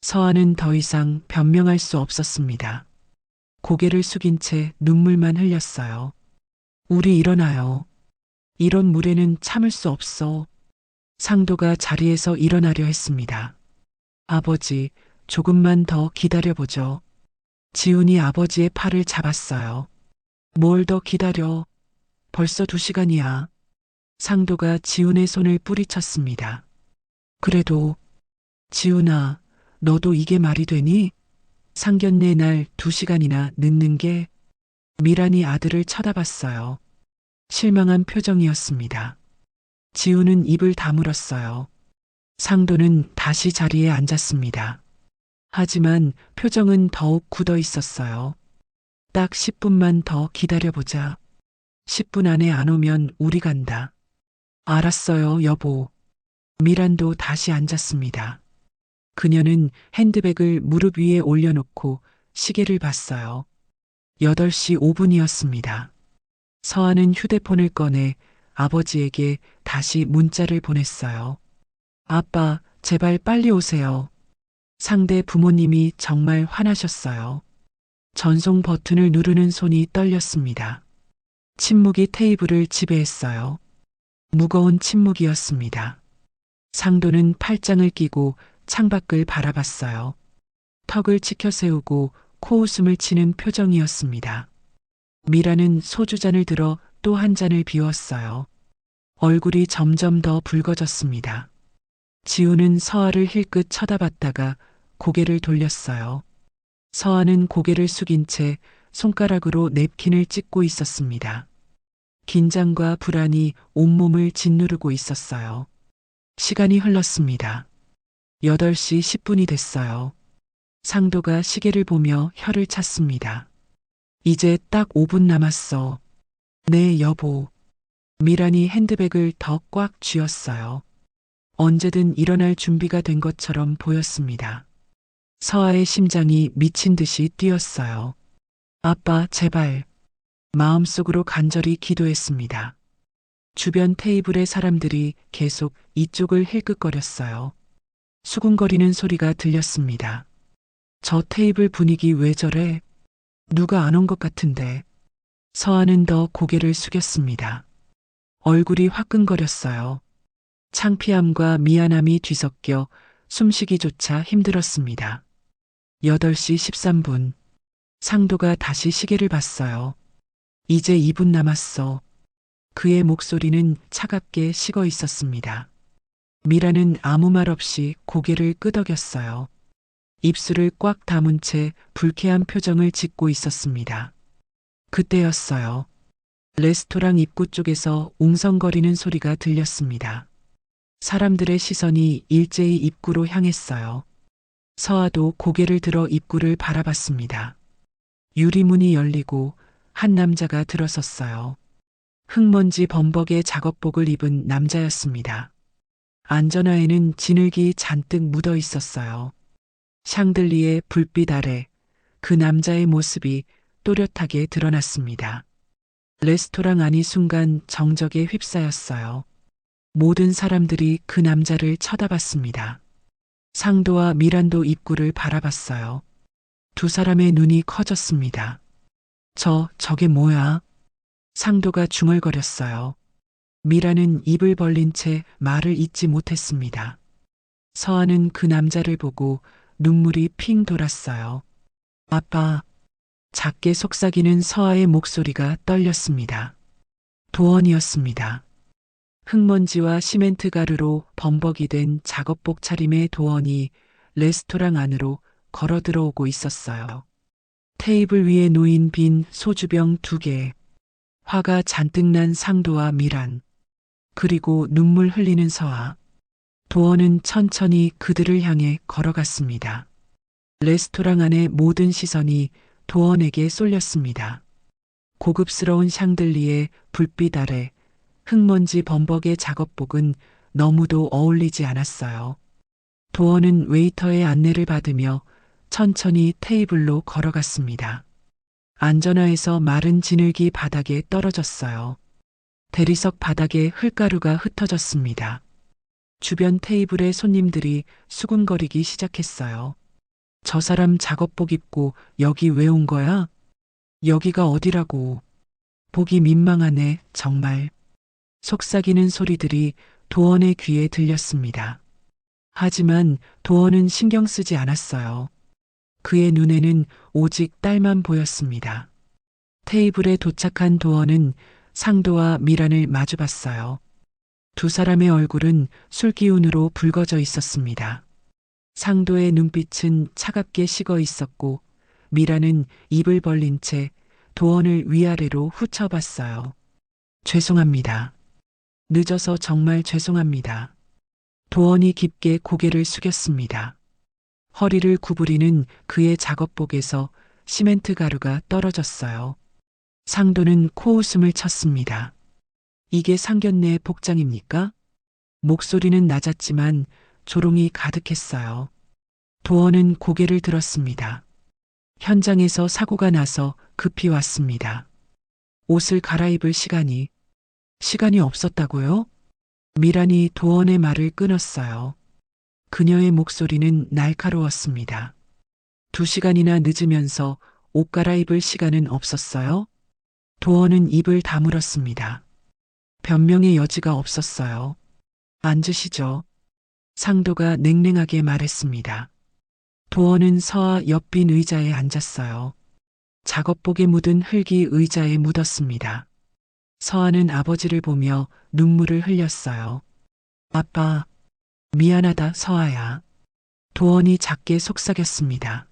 서아는 더 이상 변명할 수 없었습니다. 고개를 숙인 채 눈물만 흘렸어요. 우리 일어나요. 이런 물에는 참을 수 없어. 상도가 자리에서 일어나려 했습니다. 아버지, 조금만 더 기다려보죠. 지훈이 아버지의 팔을 잡았어요. 뭘 더 기다려. 벌써 2시간이야. 상도가 지훈의 손을 뿌리쳤습니다. 그래도, 지훈아, 너도 이게 말이 되니? 상견례 날 2시간이나 늦는 게. 미란이 아들을 쳐다봤어요. 실망한 표정이었습니다. 지훈은 입을 다물었어요. 상도는 다시 자리에 앉았습니다. 하지만 표정은 더욱 굳어 있었어요. 딱 10분만 더 기다려보자. 10분 안에 안 오면 우리 간다. 알았어요, 여보. 미란도 다시 앉았습니다. 그녀는 핸드백을 무릎 위에 올려놓고 시계를 봤어요. 8시 5분이었습니다. 서한은 휴대폰을 꺼내 아버지에게 다시 문자를 보냈어요. 아빠, 제발 빨리 오세요. 상대 부모님이 정말 화나셨어요. 전송 버튼을 누르는 손이 떨렸습니다. 침묵이 테이블을 지배했어요. 무거운 침묵이었습니다. 상도는 팔짱을 끼고 창밖을 바라봤어요. 턱을 치켜 세우고 코웃음을 치는 표정이었습니다. 미라는 소주잔을 들어 또 한 잔을 비웠어요. 얼굴이 점점 더 붉어졌습니다. 지우는 서아를 힐끗 쳐다봤다가 고개를 돌렸어요. 서아는 고개를 숙인 채 손가락으로 냅킨을 찍고 있었습니다. 긴장과 불안이 온몸을 짓누르고 있었어요. 시간이 흘렀습니다. 8시 10분이 됐어요. 상도가 시계를 보며 혀를 찼습니다. 이제 딱 5분 남았어. 네, 여보. 미란이 핸드백을 더 꽉 쥐었어요. 언제든 일어날 준비가 된 것처럼 보였습니다. 서아의 심장이 미친 듯이 뛰었어요. 아빠, 제발. 마음속으로 간절히 기도했습니다. 주변 테이블의 사람들이 계속 이쪽을 힐끗거렸어요. 수군거리는 소리가 들렸습니다. 저 테이블 분위기 왜 저래? 누가 안 온 것 같은데. 서아는 더 고개를 숙였습니다. 얼굴이 화끈거렸어요. 창피함과 미안함이 뒤섞여 숨쉬기조차 힘들었습니다. 8시 13분. 상도가 다시 시계를 봤어요. 이제 2분 남았어. 그의 목소리는 차갑게 식어 있었습니다. 미라는 아무 말 없이 고개를 끄덕였어요. 입술을 꽉 다문 채 불쾌한 표정을 짓고 있었습니다. 그때였어요. 레스토랑 입구 쪽에서 웅성거리는 소리가 들렸습니다. 사람들의 시선이 일제히 입구로 향했어요. 서아도 고개를 들어 입구를 바라봤습니다. 유리문이 열리고 한 남자가 들어섰어요. 흙먼지 범벅의 작업복을 입은 남자였습니다. 안전화에는 진흙이 잔뜩 묻어 있었어요. 샹들리의 불빛 아래 그 남자의 모습이 또렷하게 드러났습니다. 레스토랑 안이 순간 정적에 휩싸였어요. 모든 사람들이 그 남자를 쳐다봤습니다. 상도와 미란도 입구를 바라봤어요. 두 사람의 눈이 커졌습니다. 저게 뭐야? 상도가 중얼거렸어요. 미라는 입을 벌린 채 말을 잇지 못했습니다. 서아는 그 남자를 보고 눈물이 핑 돌았어요. 아빠. 작게 속삭이는 서아의 목소리가 떨렸습니다. 도원이었습니다. 흙먼지와 시멘트 가루로 범벅이 된 작업복 차림의 도원이 레스토랑 안으로 걸어 들어오고 있었어요. 테이블 위에 놓인 빈 소주병 2개, 화가 잔뜩 난 상도와 미란, 그리고 눈물 흘리는 서아. 도원은 천천히 그들을 향해 걸어갔습니다. 레스토랑 안의 모든 시선이 도원에게 쏠렸습니다. 고급스러운 샹들리의 불빛 아래 흙먼지 범벅의 작업복은 너무도 어울리지 않았어요. 도원은 웨이터의 안내를 받으며 천천히 테이블로 걸어갔습니다. 안전화에서 마른 진흙이 바닥에 떨어졌어요. 대리석 바닥에 흙가루가 흩어졌습니다. 주변 테이블의 손님들이 수군거리기 시작했어요. 저 사람 작업복 입고 여기 왜 온 거야? 여기가 어디라고. 보기 민망하네, 정말. 속삭이는 소리들이 도원의 귀에 들렸습니다. 하지만 도원은 신경 쓰지 않았어요. 그의 눈에는 오직 딸만 보였습니다. 테이블에 도착한 도원은 상도와 미란을 마주봤어요. 두 사람의 얼굴은 술기운으로 붉어져 있었습니다. 상도의 눈빛은 차갑게 식어 있었고 미라는 입을 벌린 채 도원을 위아래로 훑어봤어요. 죄송합니다. 늦어서 정말 죄송합니다. 도원이 깊게 고개를 숙였습니다. 허리를 구부리는 그의 작업복에서 시멘트 가루가 떨어졌어요. 상도는 코웃음을 쳤습니다. 이게 상견례 복장입니까? 목소리는 낮았지만 조롱이 가득했어요. 도원은 고개를 들었습니다. 현장에서 사고가 나서 급히 왔습니다. 옷을 갈아입을 시간이 없었다고요? 미란이 도원의 말을 끊었어요. 그녀의 목소리는 날카로웠습니다. 2시간이나 늦으면서 옷 갈아입을 시간은 없었어요? 도원은 입을 다물었습니다. 변명의 여지가 없었어요. 앉으시죠. 상도가 냉랭하게 말했습니다. 도원은 서아 옆 빈 의자에 앉았어요. 작업복에 묻은 흙이 의자에 묻었습니다. 서아는 아버지를 보며 눈물을 흘렸어요. 아빠, 미안하다, 서아야. 도원이 작게 속삭였습니다.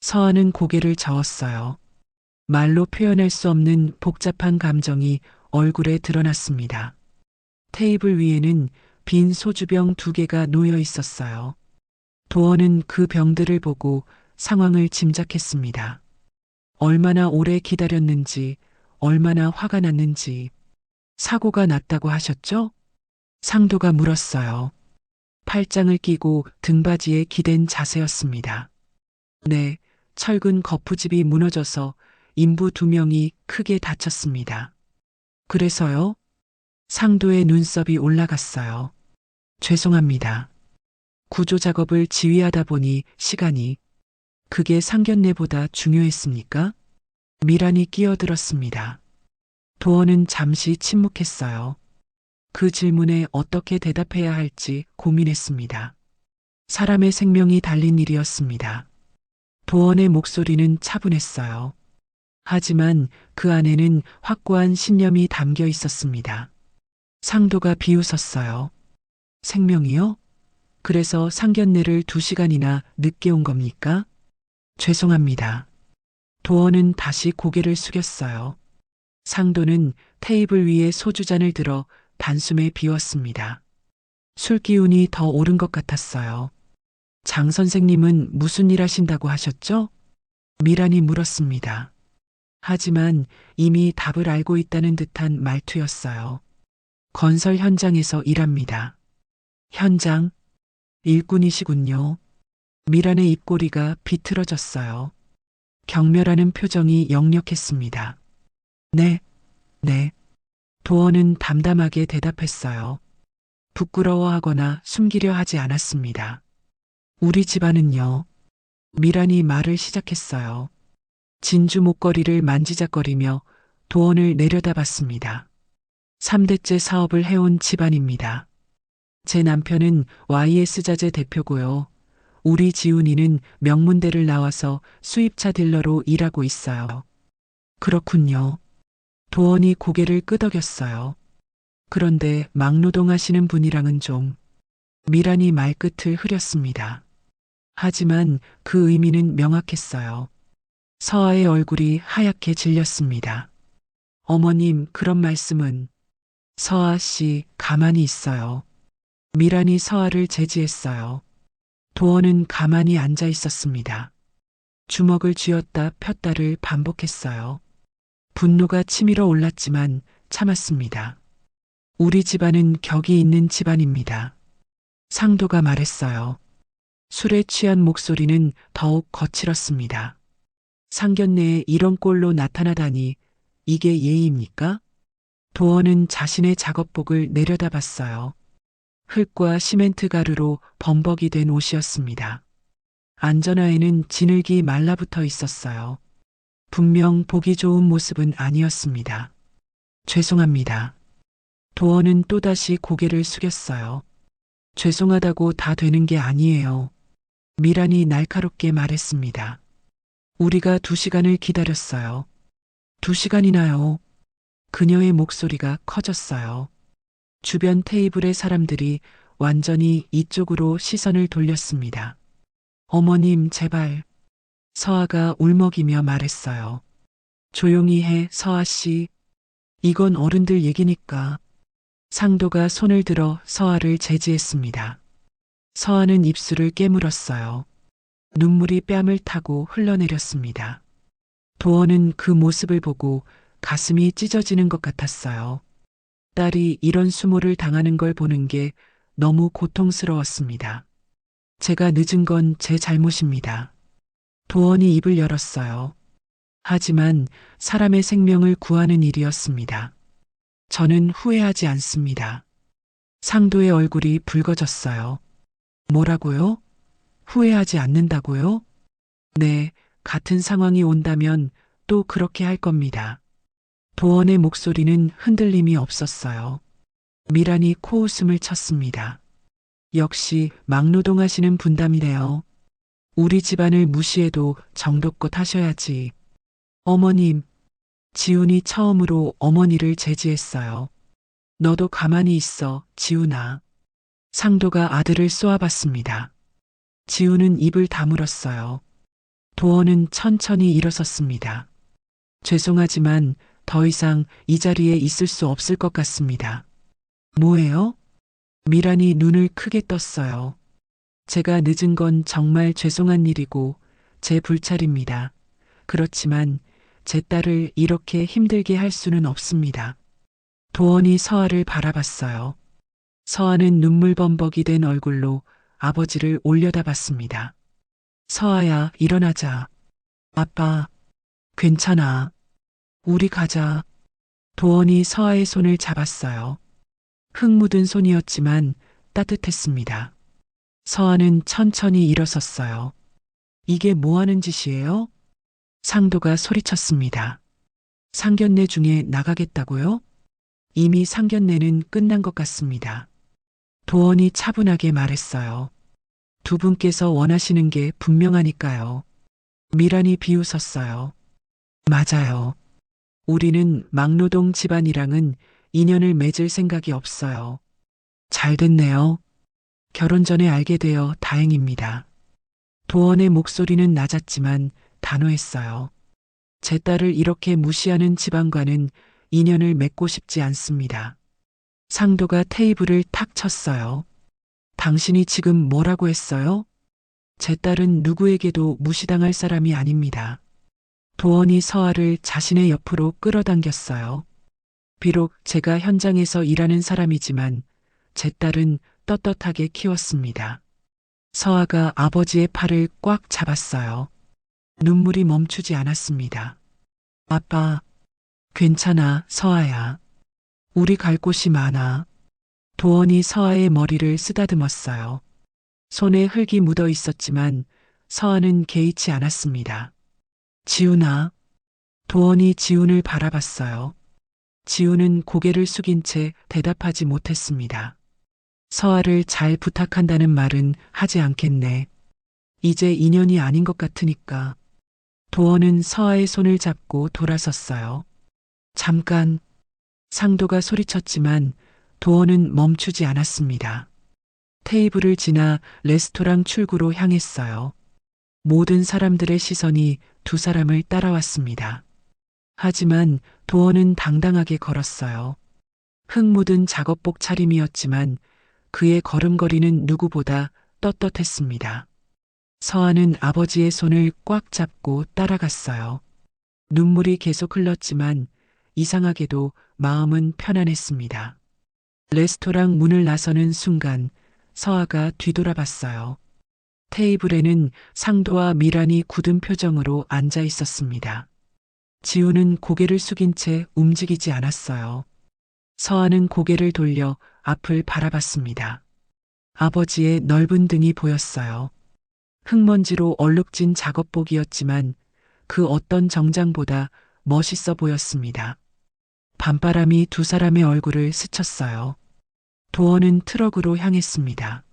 서아는 고개를 저었어요. 말로 표현할 수 없는 복잡한 감정이 얼굴에 드러났습니다. 테이블 위에는 빈 소주병 2개가 놓여 있었어요. 도원은 그 병들을 보고 상황을 짐작했습니다. 얼마나 오래 기다렸는지, 얼마나 화가 났는지. 사고가 났다고 하셨죠? 상도가 물었어요. 팔짱을 끼고 등받이에 기댄 자세였습니다. 네, 철근 거푸집이 무너져서 인부 2명이 크게 다쳤습니다. 그래서요? 상도의 눈썹이 올라갔어요. 죄송합니다. 구조 작업을 지휘하다 보니 그게 상견례보다 중요했습니까? 미란이 끼어들었습니다. 도원은 잠시 침묵했어요. 그 질문에 어떻게 대답해야 할지 고민했습니다. 사람의 생명이 달린 일이었습니다. 도원의 목소리는 차분했어요. 하지만 그 안에는 확고한 신념이 담겨 있었습니다. 상도가 비웃었어요. 생명이요? 그래서 상견례를 2시간이나 늦게 온 겁니까? 죄송합니다. 도원은 다시 고개를 숙였어요. 상도는 테이블 위에 소주잔을 들어 단숨에 비웠습니다. 술 기운이 더 오른 것 같았어요. 장 선생님은 무슨 일 하신다고 하셨죠? 미란이 물었습니다. 하지만 이미 답을 알고 있다는 듯한 말투였어요. 건설 현장에서 일합니다. 현장? 일꾼이시군요. 미란의 입꼬리가 비틀어졌어요. 경멸하는 표정이 역력했습니다. 네. 도원은 담담하게 대답했어요. 부끄러워하거나 숨기려 하지 않았습니다. 우리 집안은요. 미란이 말을 시작했어요. 진주 목걸이를 만지작거리며 도원을 내려다봤습니다. 3대째 사업을 해온 집안입니다. 제 남편은 YS자재 대표고요. 우리 지훈이는 명문대를 나와서 수입차 딜러로 일하고 있어요. 그렇군요. 도원이 고개를 끄덕였어요. 그런데 막노동하시는 분이랑은 좀. 미란이 말끝을 흐렸습니다. 하지만 그 의미는 명확했어요. 서아의 얼굴이 하얗게 질렸습니다. 어머님, 그런 말씀은. 서아 씨, 가만히 있어요. 미란이 서아를 제지했어요. 도원은 가만히 앉아 있었습니다. 주먹을 쥐었다 폈다를 반복했어요. 분노가 치밀어 올랐지만 참았습니다. 우리 집안은 격이 있는 집안입니다. 상도가 말했어요. 술에 취한 목소리는 더욱 거칠었습니다. 상견례에 이런 꼴로 나타나다니 이게 예의입니까? 도원은 자신의 작업복을 내려다봤어요. 흙과 시멘트 가루로 범벅이 된 옷이었습니다. 안전화에는 진흙이 말라붙어 있었어요. 분명 보기 좋은 모습은 아니었습니다. 죄송합니다. 도원은 또다시 고개를 숙였어요. 죄송하다고 다 되는 게 아니에요. 미란이 날카롭게 말했습니다. 우리가 2시간을 기다렸어요. 2시간이나요? 그녀의 목소리가 커졌어요. 주변 테이블의 사람들이 완전히 이쪽으로 시선을 돌렸습니다. 어머님, 제발. 서아가 울먹이며 말했어요. 조용히 해, 서아 씨. 이건 어른들 얘기니까. 상도가 손을 들어 서아를 제지했습니다. 서아는 입술을 깨물었어요. 눈물이 뺨을 타고 흘러내렸습니다. 도원은 그 모습을 보고 가슴이 찢어지는 것 같았어요. 딸이 이런 수모를 당하는 걸 보는 게 너무 고통스러웠습니다. 제가 늦은 건 제 잘못입니다. 도원이 입을 열었어요. 하지만 사람의 생명을 구하는 일이었습니다. 저는 후회하지 않습니다. 상도의 얼굴이 붉어졌어요. 뭐라고요? 후회하지 않는다고요? 네, 같은 상황이 온다면 또 그렇게 할 겁니다. 도원의 목소리는 흔들림이 없었어요. 미란이 코웃음을 쳤습니다. 역시 막노동하시는 분담이네요. 우리 집안을 무시해도 정도껏 하셔야지. 어머님, 지훈이 처음으로 어머니를 제지했어요. 너도 가만히 있어, 지훈아. 상도가 아들을 쏘아봤습니다. 지훈은 입을 다물었어요. 도원은 천천히 일어섰습니다. 죄송하지만 더 이상 이 자리에 있을 수 없을 것 같습니다. 뭐예요? 미란이 눈을 크게 떴어요. 제가 늦은 건 정말 죄송한 일이고 제 불찰입니다. 그렇지만 제 딸을 이렇게 힘들게 할 수는 없습니다. 도원이 서아를 바라봤어요. 서아는 눈물범벅이 된 얼굴로 아버지를 올려다봤습니다. 서아야, 일어나자. 아빠, 괜찮아. 우리 가자. 도원이 서아의 손을 잡았어요. 흙 묻은 손이었지만 따뜻했습니다. 서아는 천천히 일어섰어요. 이게 뭐 하는 짓이에요? 상도가 소리쳤습니다. 상견례 중에 나가겠다고요? 이미 상견례는 끝난 것 같습니다. 도원이 차분하게 말했어요. 두 분께서 원하시는 게 분명하니까요. 미란이 비웃었어요. 맞아요. 우리는 막노동 집안이랑은 인연을 맺을 생각이 없어요. 잘 됐네요. 결혼 전에 알게 되어 다행입니다. 도원의 목소리는 낮았지만 단호했어요. 제 딸을 이렇게 무시하는 집안과는 인연을 맺고 싶지 않습니다. 상도가 테이블을 탁 쳤어요. 당신이 지금 뭐라고 했어요? 제 딸은 누구에게도 무시당할 사람이 아닙니다. 도원이 서아를 자신의 옆으로 끌어당겼어요. 비록 제가 현장에서 일하는 사람이지만 제 딸은 떳떳하게 키웠습니다. 서아가 아버지의 팔을 꽉 잡았어요. 눈물이 멈추지 않았습니다. 아빠, 괜찮아, 서아야. 우리 갈 곳이 많아. 도원이 서아의 머리를 쓰다듬었어요. 손에 흙이 묻어 있었지만 서아는 개의치 않았습니다. 지훈아. 도원이 지훈을 바라봤어요. 지훈은 고개를 숙인 채 대답하지 못했습니다. 서아를 잘 부탁한다는 말은 하지 않겠네. 이제 인연이 아닌 것 같으니까. 도원은 서아의 손을 잡고 돌아섰어요. 잠깐. 상도가 소리쳤지만 도원은 멈추지 않았습니다. 테이블을 지나 레스토랑 출구로 향했어요. 모든 사람들의 시선이 두 사람을 따라왔습니다. 하지만 도원은 당당하게 걸었어요. 흙 묻은 작업복 차림이었지만 그의 걸음걸이는 누구보다 떳떳했습니다. 서아는 아버지의 손을 꽉 잡고 따라갔어요. 눈물이 계속 흘렀지만 이상하게도 마음은 편안했습니다. 레스토랑 문을 나서는 순간 서아가 뒤돌아봤어요. 테이블에는 상도와 미란이 굳은 표정으로 앉아 있었습니다. 지우는 고개를 숙인 채 움직이지 않았어요. 서아는 고개를 돌려 앞을 바라봤습니다. 아버지의 넓은 등이 보였어요. 흙먼지로 얼룩진 작업복이었지만 그 어떤 정장보다 멋있어 보였습니다. 밤바람이 두 사람의 얼굴을 스쳤어요. 도원은 트럭으로 향했습니다.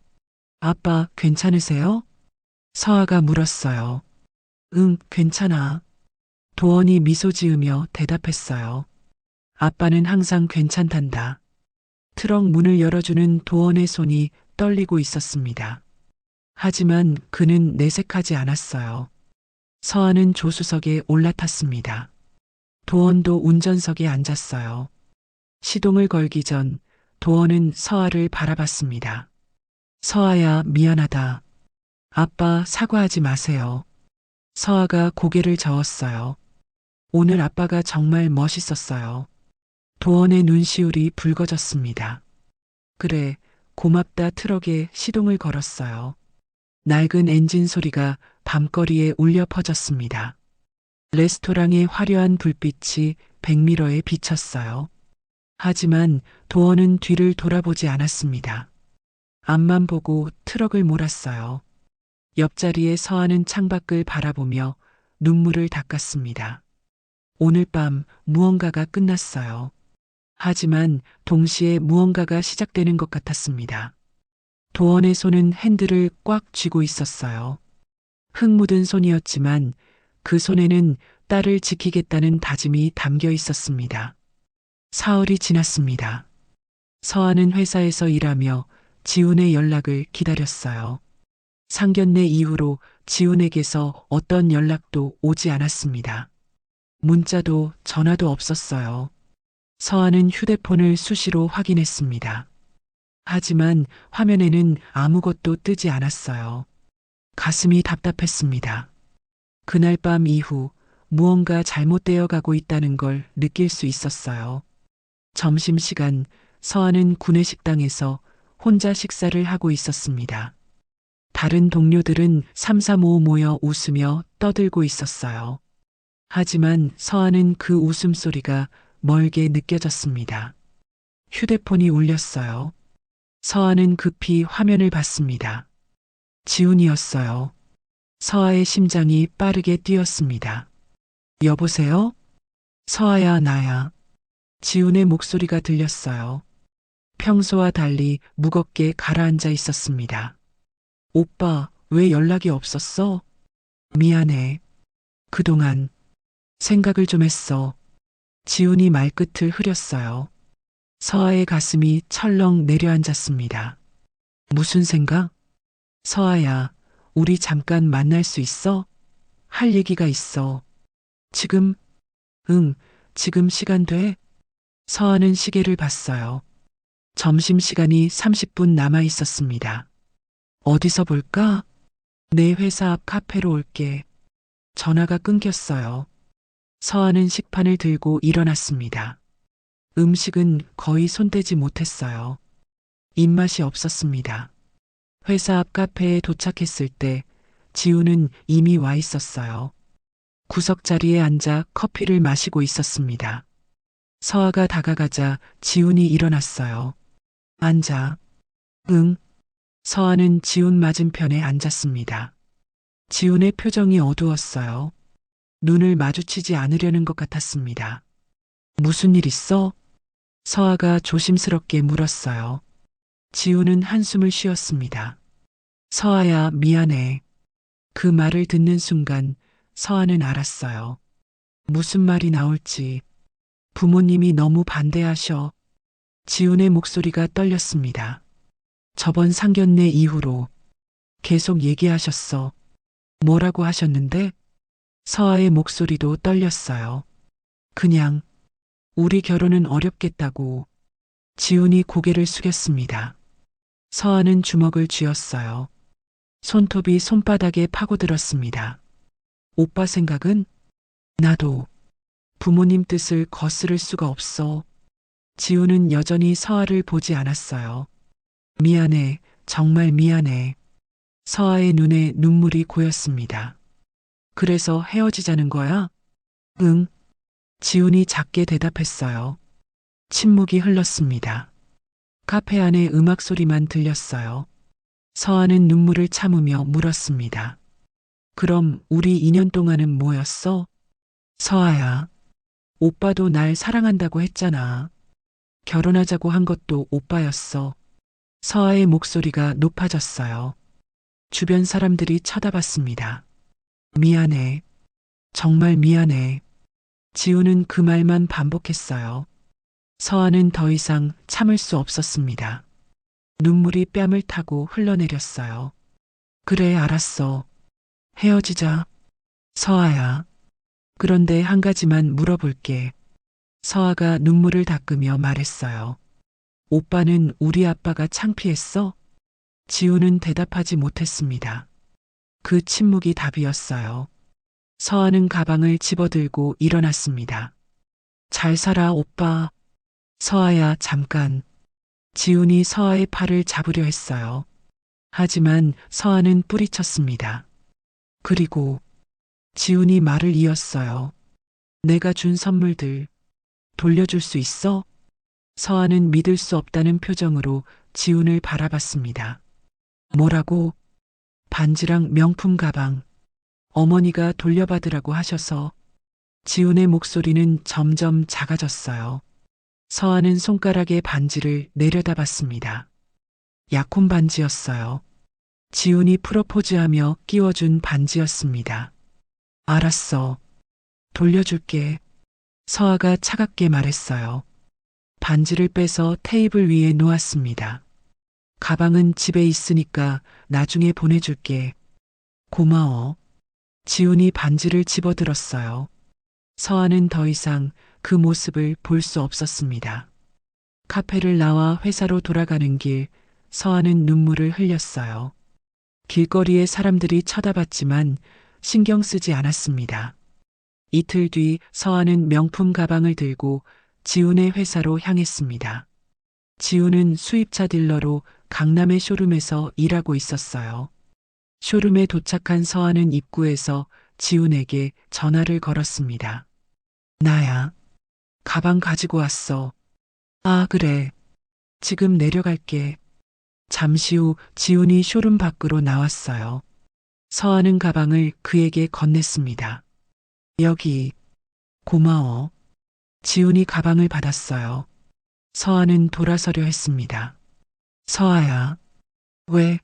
아빠, 괜찮으세요? 서아가 물었어요. 응, 괜찮아. 도원이 미소 지으며 대답했어요. 아빠는 항상 괜찮단다. 트럭 문을 열어주는 도원의 손이 떨리고 있었습니다. 하지만 그는 내색하지 않았어요. 서아는 조수석에 올라탔습니다. 도원도 운전석에 앉았어요. 시동을 걸기 전 도원은 서아를 바라봤습니다. 서아야, 미안하다. 아빠, 사과하지 마세요. 서아가 고개를 저었어요. 오늘 아빠가 정말 멋있었어요. 도원의 눈시울이 붉어졌습니다. 그래, 고맙다. 트럭에 시동을 걸었어요. 낡은 엔진 소리가 밤거리에 울려 퍼졌습니다. 레스토랑의 화려한 불빛이 백미러에 비쳤어요. 하지만 도원은 뒤를 돌아보지 않았습니다. 앞만 보고 트럭을 몰았어요. 옆자리에 서하는 창밖을 바라보며 눈물을 닦았습니다. 오늘 밤 무언가가 끝났어요. 하지만 동시에 무언가가 시작되는 것 같았습니다. 도원의 손은 핸들을 꽉 쥐고 있었어요. 흙 묻은 손이었지만 그 손에는 딸을 지키겠다는 다짐이 담겨 있었습니다. 사흘이 지났습니다. 서하는 회사에서 일하며 지훈의 연락을 기다렸어요. 상견례 이후로 지훈에게서 어떤 연락도 오지 않았습니다. 문자도 전화도 없었어요. 서하는 휴대폰을 수시로 확인했습니다. 하지만 화면에는 아무것도 뜨지 않았어요. 가슴이 답답했습니다. 그날 밤 이후 무언가 잘못되어 가고 있다는 걸 느낄 수 있었어요. 점심시간 서하는 구내식당에서 혼자 식사를 하고 있었습니다. 다른 동료들은 삼삼오오 모여 웃으며 떠들고 있었어요. 하지만 서하는 그 웃음소리가 멀게 느껴졌습니다. 휴대폰이 울렸어요. 서하는 급히 화면을 봤습니다. 지훈이었어요. 서하의 심장이 빠르게 뛰었습니다. 여보세요? 서하야, 나야. 지훈의 목소리가 들렸어요. 평소와 달리 무겁게 가라앉아 있었습니다. 오빠, 왜 연락이 없었어? 미안해. 그동안 생각을 좀 했어. 지훈이 말끝을 흐렸어요. 서하의 가슴이 철렁 내려앉았습니다. 무슨 생각? 서하야, 우리 잠깐 만날 수 있어? 할 얘기가 있어. 지금? 응, 지금 시간 돼? 서하는 시계를 봤어요. 점심시간이 30분 남아 있었습니다. 어디서 볼까? 내 회사 앞 카페로 올게. 전화가 끊겼어요. 서하는 식판을 들고 일어났습니다. 음식은 거의 손대지 못했어요. 입맛이 없었습니다. 회사 앞 카페에 도착했을 때 지훈은 이미 와 있었어요. 구석자리에 앉아 커피를 마시고 있었습니다. 서하가 다가가자 지훈이 일어났어요. 앉아. 응. 서하는 지훈 맞은편에 앉았습니다. 지훈의 표정이 어두웠어요. 눈을 마주치지 않으려는 것 같았습니다. 무슨 일 있어? 서하가 조심스럽게 물었어요. 지훈은 한숨을 쉬었습니다. 서하야, 미안해. 그 말을 듣는 순간 서하는 알았어요. 무슨 말이 나올지. 부모님이 너무 반대하셔. 지훈의 목소리가 떨렸습니다. 저번 상견례 이후로 계속 얘기하셨어. 뭐라고 하셨는데? 서하의 목소리도 떨렸어요. 그냥 우리 결혼은 어렵겠다고. 지훈이 고개를 숙였습니다. 서하는 주먹을 쥐었어요. 손톱이 손바닥에 파고들었습니다. 오빠 생각은? 나도 부모님 뜻을 거스를 수가 없어. 지훈은 여전히 서하를 보지 않았어요. 미안해, 정말 미안해. 서하의 눈에 눈물이 고였습니다. 그래서 헤어지자는 거야? 응. 지훈이 작게 대답했어요. 침묵이 흘렀습니다. 카페 안에 음악 소리만 들렸어요. 서하는 눈물을 참으며 물었습니다. 그럼 우리 2년 동안은 뭐였어? 서하야, 오빠도 날 사랑한다고 했잖아. 결혼하자고 한 것도 오빠였어. 서하의 목소리가 높아졌어요. 주변 사람들이 쳐다봤습니다. 미안해. 정말 미안해. 지훈은 그 말만 반복했어요. 서하는 더 이상 참을 수 없었습니다. 눈물이 뺨을 타고 흘러내렸어요. 그래, 알았어. 헤어지자. 서하야. 그런데 한 가지만 물어볼게. 서하가 눈물을 닦으며 말했어요. 오빠는 우리 아빠가 창피했어? 지훈은 대답하지 못했습니다. 그 침묵이 답이었어요. 서하는 가방을 집어들고 일어났습니다. 잘 살아, 오빠. 서아야, 잠깐. 지훈이 서아의 팔을 잡으려 했어요. 하지만 서아는 뿌리쳤습니다. 그리고 지훈이 말을 이었어요. 내가 준 선물들 돌려줄 수 있어? 서아는 믿을 수 없다는 표정으로 지훈을 바라봤습니다. 뭐라고? 반지랑 명품 가방. 어머니가 돌려받으라고 하셔서. 지훈의 목소리는 점점 작아졌어요. 서아는 손가락에 반지를 내려다봤습니다. 약혼 반지였어요. 지훈이 프로포즈하며 끼워준 반지였습니다. 알았어. 돌려줄게. 서아가 차갑게 말했어요. 반지를 빼서 테이블 위에 놓았습니다. 가방은 집에 있으니까 나중에 보내줄게. 고마워. 지훈이 반지를 집어들었어요. 서아는 더 이상 그 모습을 볼 수 없었습니다. 카페를 나와 회사로 돌아가는 길, 서아는 눈물을 흘렸어요. 길거리에 사람들이 쳐다봤지만 신경 쓰지 않았습니다. 이틀 뒤 서아는 명품 가방을 들고 지훈의 회사로 향했습니다. 지훈은 수입차 딜러로 강남의 쇼룸에서 일하고 있었어요. 쇼룸에 도착한 서아는 입구에서 지훈에게 전화를 걸었습니다. 나야. 가방 가지고 왔어. 아, 그래. 지금 내려갈게. 잠시 후 지훈이 쇼룸 밖으로 나왔어요. 서아는 가방을 그에게 건넸습니다. 여기. 고마워. 지훈이 가방을 받았어요. 서아는 돌아서려 했습니다. 서아야. 왜?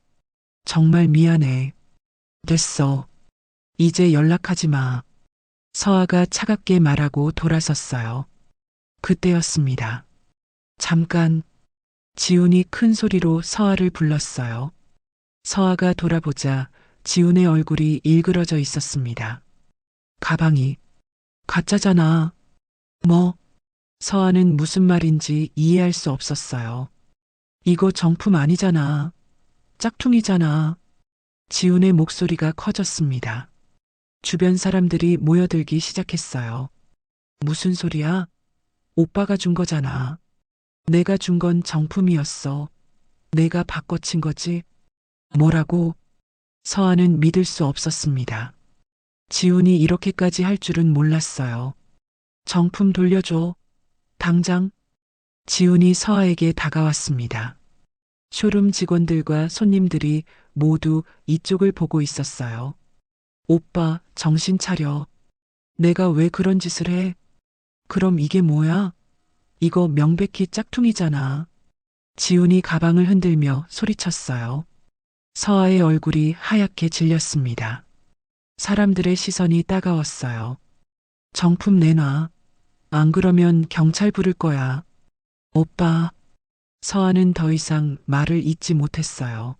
정말 미안해. 됐어. 이제 연락하지 마. 서아가 차갑게 말하고 돌아섰어요. 그때였습니다. 잠깐. 지훈이 큰 소리로 서아를 불렀어요. 서아가 돌아보자 지훈의 얼굴이 일그러져 있었습니다. 가방이 가짜잖아. 뭐? 서아는 무슨 말인지 이해할 수 없었어요. 이거 정품 아니잖아. 짝퉁이잖아. 지훈의 목소리가 커졌습니다. 주변 사람들이 모여들기 시작했어요. 무슨 소리야? 오빠가 준 거잖아. 내가 준 건 정품이었어. 내가 바꿔친 거지. 뭐라고? 서아는 믿을 수 없었습니다. 지훈이 이렇게까지 할 줄은 몰랐어요. 정품 돌려줘. 당장. 지훈이 서아에게 다가왔습니다. 쇼룸 직원들과 손님들이 모두 이쪽을 보고 있었어요. 오빠, 정신 차려. 내가 왜 그런 짓을 해? 그럼 이게 뭐야? 이거 명백히 짝퉁이잖아. 지훈이 가방을 흔들며 소리쳤어요. 서아의 얼굴이 하얗게 질렸습니다. 사람들의 시선이 따가웠어요. 정품 내놔. 안 그러면 경찰 부를 거야. 오빠. 서아는 더 이상 말을 잇지 못했어요.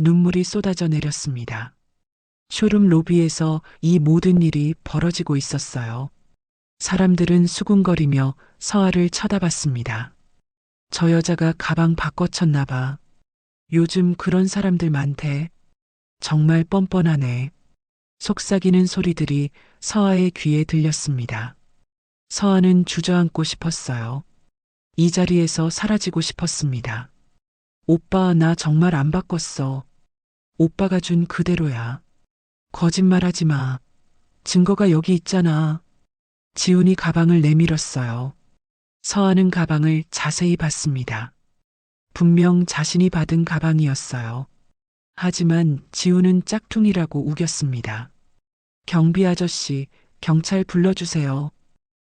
눈물이 쏟아져 내렸습니다. 쇼룸 로비에서 이 모든 일이 벌어지고 있었어요. 사람들은 수군거리며 서아를 쳐다봤습니다. 저 여자가 가방 바꿔쳤나 봐. 요즘 그런 사람들 많대. 정말 뻔뻔하네. 속삭이는 소리들이 서아의 귀에 들렸습니다. 서아는 주저앉고 싶었어요. 이 자리에서 사라지고 싶었습니다. 오빠, 나 정말 안 바꿨어. 오빠가 준 그대로야. 거짓말하지 마. 증거가 여기 있잖아. 지훈이 가방을 내밀었어요. 서아는 가방을 자세히 봤습니다. 분명 자신이 받은 가방이었어요. 하지만 지훈은 짝퉁이라고 우겼습니다. 경비 아저씨, 경찰 불러주세요.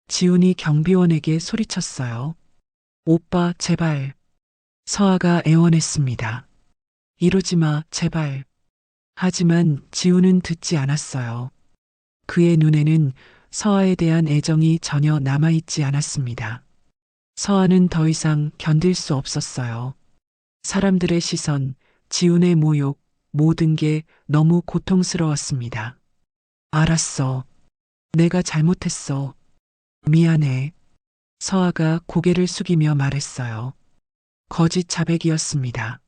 지훈이 경비원에게 소리쳤어요. 오빠, 제발. 서아가 애원했습니다. 이러지 마, 제발. 하지만 지훈은 듣지 않았어요. 그의 눈에는 서아에 대한 애정이 전혀 남아있지 않았습니다. 서아는 더 이상 견딜 수 없었어요. 사람들의 시선, 지훈의 모욕, 모든 게 너무 고통스러웠습니다. 알았어. 내가 잘못했어. 미안해. 서아가 고개를 숙이며 말했어요. 거짓 자백이었습니다.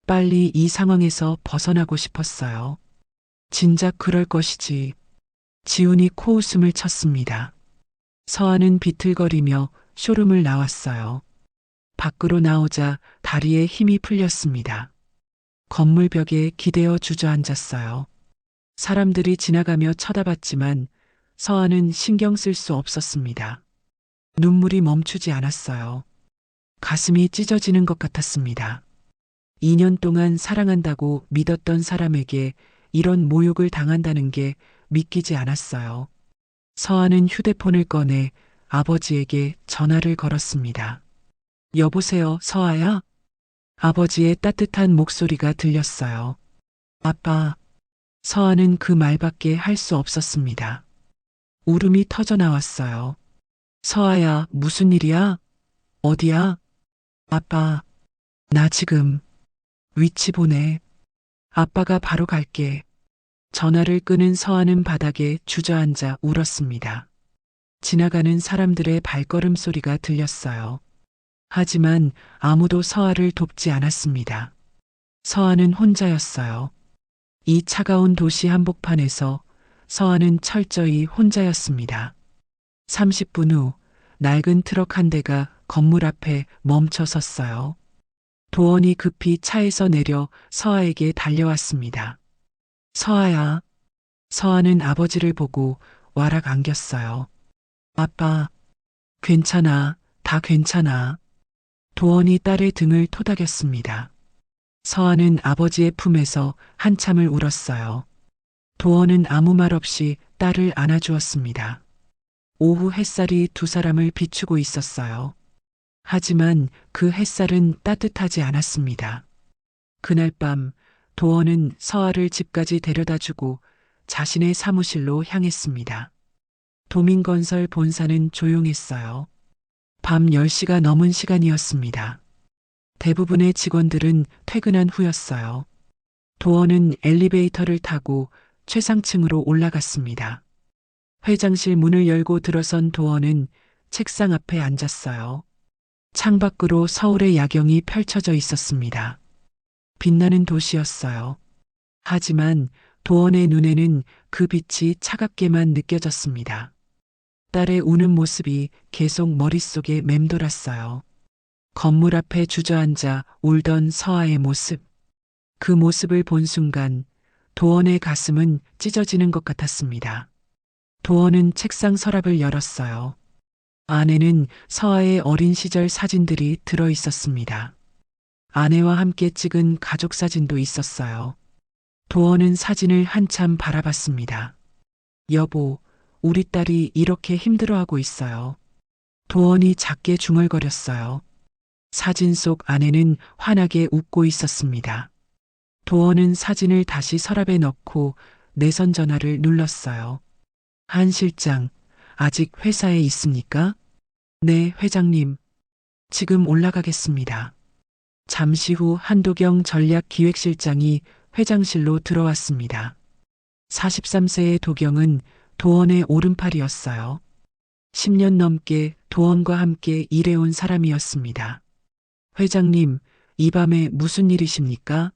빨리 이 상황에서 벗어나고 싶었어요. 진작 그럴 것이지. 지훈이 코웃음을 쳤습니다. 서아는 비틀거리며 쇼룸을 나왔어요. 밖으로 나오자 다리에 힘이 풀렸습니다. 건물 벽에 기대어 주저앉았어요. 사람들이 지나가며 쳐다봤지만 서아는 신경 쓸 수 없었습니다. 눈물이 멈추지 않았어요. 가슴이 찢어지는 것 같았습니다. 2년 동안 사랑한다고 믿었던 사람에게 이런 모욕을 당한다는 게 믿기지 않았어요. 서아는 휴대폰을 꺼내 아버지에게 전화를 걸었습니다. 여보세요, 서아야? 아버지의 따뜻한 목소리가 들렸어요. 아빠. 서아는 그 말밖에 할 수 없었습니다. 울음이 터져 나왔어요. 서아야, 무슨 일이야? 어디야? 아빠, 나 지금 위치 보내. 아빠가 바로 갈게. 전화를 끄는 서아는 바닥에 주저앉아 울었습니다. 지나가는 사람들의 발걸음 소리가 들렸어요. 하지만 아무도 서아를 돕지 않았습니다. 서아는 혼자였어요. 이 차가운 도시 한복판에서 서아는 철저히 혼자였습니다. 30분 후 낡은 트럭 한 대가 건물 앞에 멈춰 섰어요. 도원이 급히 차에서 내려 서아에게 달려왔습니다. 서아야. 서아는 아버지를 보고 와락 안겼어요. 아빠, 괜찮아, 다 괜찮아. 도원이 딸의 등을 토닥였습니다. 서아는 아버지의 품에서 한참을 울었어요. 도원은 아무 말 없이 딸을 안아주었습니다. 오후 햇살이 두 사람을 비추고 있었어요. 하지만 그 햇살은 따뜻하지 않았습니다. 그날 밤 도원은 서아를 집까지 데려다주고 자신의 사무실로 향했습니다. 도민건설 본사는 조용했어요. 밤 10시가 넘은 시간이었습니다. 대부분의 직원들은 퇴근한 후였어요. 도원은 엘리베이터를 타고 최상층으로 올라갔습니다. 회장실 문을 열고 들어선 도원은 책상 앞에 앉았어요. 창밖으로 서울의 야경이 펼쳐져 있었습니다. 빛나는 도시였어요. 하지만 도원의 눈에는 그 빛이 차갑게만 느껴졌습니다. 딸의 우는 모습이 계속 머릿속에 맴돌았어요. 건물 앞에 주저앉아 울던 서아의 모습. 그 모습을 본 순간 도원의 가슴은 찢어지는 것 같았습니다. 도원은 책상 서랍을 열었어요. 안에는 서아의 어린 시절 사진들이 들어 있었습니다. 아내와 함께 찍은 가족 사진도 있었어요. 도원은 사진을 한참 바라봤습니다. 여보, 우리 딸이 이렇게 힘들어하고 있어요. 도원이 작게 중얼거렸어요. 사진 속 아내는 환하게 웃고 있었습니다. 도원은 사진을 다시 서랍에 넣고 내선 전화를 눌렀어요. 한 실장, 아직 회사에 있습니까? 네, 회장님. 지금 올라가겠습니다. 잠시 후 한도경 전략기획실장이 회장실로 들어왔습니다. 43세의 도경은 도원의 오른팔이었어요. 10년 넘게 도원과 함께 일해온 사람이었습니다. 회장님, 이 밤에 무슨 일이십니까?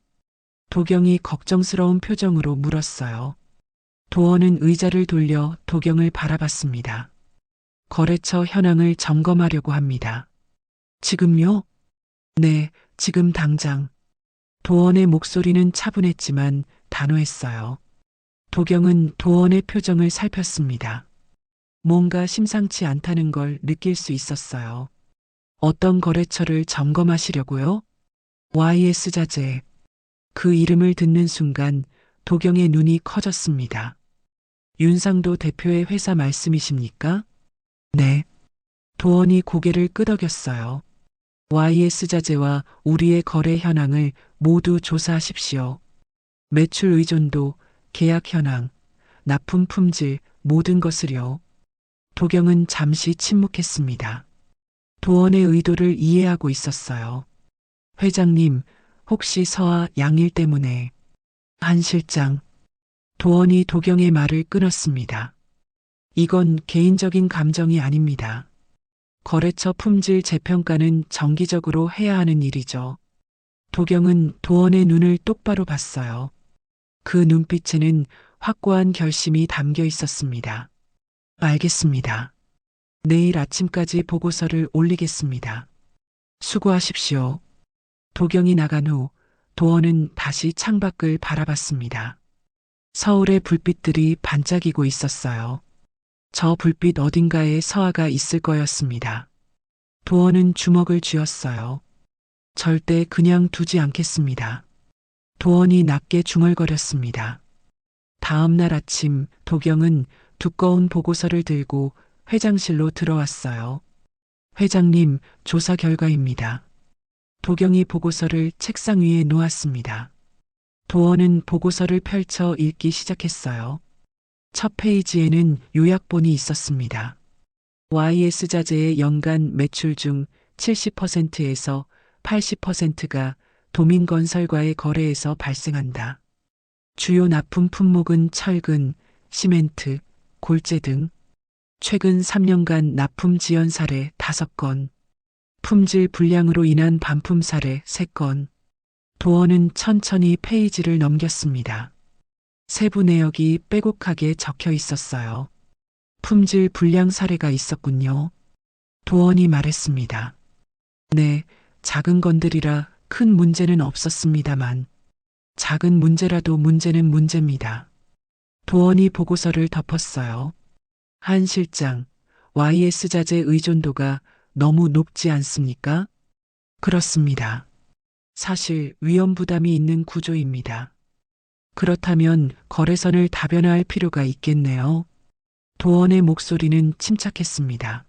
도경이 걱정스러운 표정으로 물었어요. 도원은 의자를 돌려 도경을 바라봤습니다. 거래처 현황을 점검하려고 합니다. 지금요? 네, 지금 당장. 도원의 목소리는 차분했지만 단호했어요. 도경은 도원의 표정을 살폈습니다. 뭔가 심상치 않다는 걸 느낄 수 있었어요. 어떤 거래처를 점검하시려고요? YS자재. 그 이름을 듣는 순간 도경의 눈이 커졌습니다. 윤상도 대표의 회사 말씀이십니까? 네. 도원이 고개를 끄덕였어요. YS자재와 우리의 거래 현황을 모두 조사하십시오. 매출 의존도, 계약 현황, 납품 품질, 모든 것을요. 도경은 잠시 침묵했습니다. 도원의 의도를 이해하고 있었어요. 회장님, 혹시 서아 양일 때문에. 한 실장. 도원이 도경의 말을 끊었습니다. 이건 개인적인 감정이 아닙니다. 거래처 품질 재평가는 정기적으로 해야 하는 일이죠. 도경은 도원의 눈을 똑바로 봤어요. 그 눈빛에는 확고한 결심이 담겨 있었습니다. 알겠습니다. 내일 아침까지 보고서를 올리겠습니다. 수고하십시오. 도경이 나간 후 도원은 다시 창밖을 바라봤습니다. 서울의 불빛들이 반짝이고 있었어요. 저 불빛 어딘가에 서아가 있을 거였습니다. 도원은 주먹을 쥐었어요. 절대 그냥 두지 않겠습니다. 도원이 낮게 중얼거렸습니다. 다음 날 아침 도경은 두꺼운 보고서를 들고 회장실로 들어왔어요. 회장님, 조사 결과입니다. 도경이 보고서를 책상 위에 놓았습니다. 도원은 보고서를 펼쳐 읽기 시작했어요. 첫 페이지에는 요약본이 있었습니다. YS자재의 연간 매출 중 70%에서 80%가 도민건설과의 거래에서 발생한다. 주요 납품 품목은 철근, 시멘트, 골재 등. 최근 3년간 납품 지연 사례 5건, 품질 불량으로 인한 반품 사례 3건. 도원은 천천히 페이지를 넘겼습니다. 세부 내역이 빼곡하게 적혀 있었어요. 품질 불량 사례가 있었군요. 도원이 말했습니다. 네, 작은 건들이라 큰 문제는 없었습니다만, 작은 문제라도 문제는 문제입니다. 도원이 보고서를 덮었어요. 한 실장, YS자재 의존도가 너무 높지 않습니까? 그렇습니다. 사실 위험 부담이 있는 구조입니다. 그렇다면 거래선을 다변화할 필요가 있겠네요. 도원의 목소리는 침착했습니다.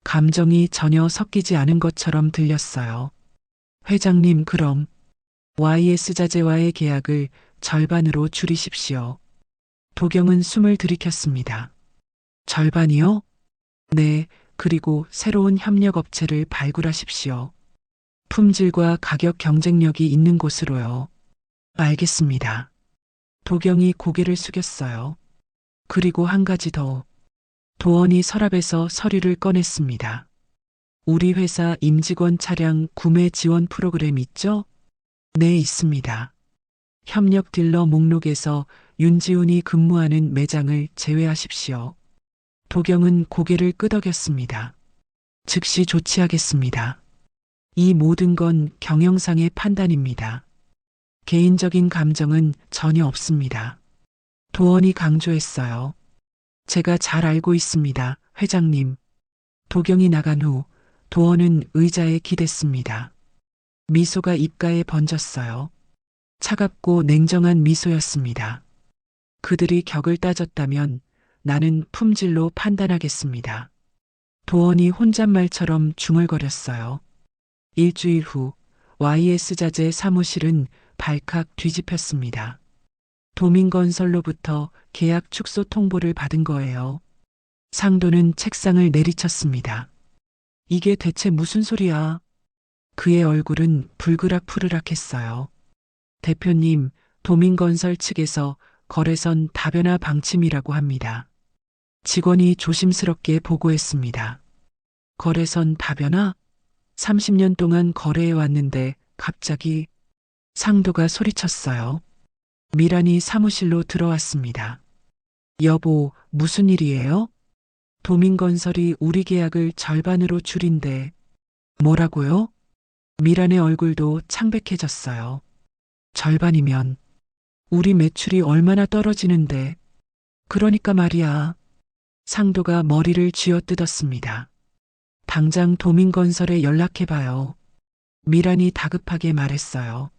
감정이 전혀 섞이지 않은 것처럼 들렸어요. 회장님, 그럼 YS자재와의 계약을 절반으로 줄이십시오. 도경은 숨을 들이켰습니다. 절반이요? 네, 그리고 새로운 협력업체를 발굴하십시오. 품질과 가격 경쟁력이 있는 곳으로요. 알겠습니다. 도경이 고개를 숙였어요. 그리고 한 가지 더. 도원이 서랍에서 서류를 꺼냈습니다. 우리 회사 임직원 차량 구매 지원 프로그램 있죠? 네, 있습니다. 협력 딜러 목록에서 윤지훈이 근무하는 매장을 제외하십시오. 도경은 고개를 끄덕였습니다. 즉시 조치하겠습니다. 이 모든 건 경영상의 판단입니다. 개인적인 감정은 전혀 없습니다. 도원이 강조했어요. 제가 잘 알고 있습니다, 회장님. 도경이 나간 후 도원은 의자에 기댔습니다. 미소가 입가에 번졌어요. 차갑고 냉정한 미소였습니다. 그들이 격을 따졌다면 나는 품질로 판단하겠습니다. 도원이 혼잣말처럼 중얼거렸어요. 일주일 후 YS자재 사무실은 발칵 뒤집혔습니다. 도민건설로부터 계약 축소 통보를 받은 거예요. 상도는 책상을 내리쳤습니다. 이게 대체 무슨 소리야? 그의 얼굴은 불그락푸르락했어요. 대표님, 도민건설 측에서 거래선 다변화 방침이라고 합니다. 직원이 조심스럽게 보고했습니다. 거래선 다변화? 30년 동안 거래해 왔는데 갑자기 상도가 소리쳤어요. 미란이 사무실로 들어왔습니다. 여보, 무슨 일이에요? 도민건설이 우리 계약을 절반으로 줄인대. 뭐라고요? 미란의 얼굴도 창백해졌어요. 절반이면 우리 매출이 얼마나 떨어지는데. 그러니까 말이야. 상도가 머리를 쥐어뜯었습니다. 당장 도민건설에 연락해봐요. 미란이 다급하게 말했어요.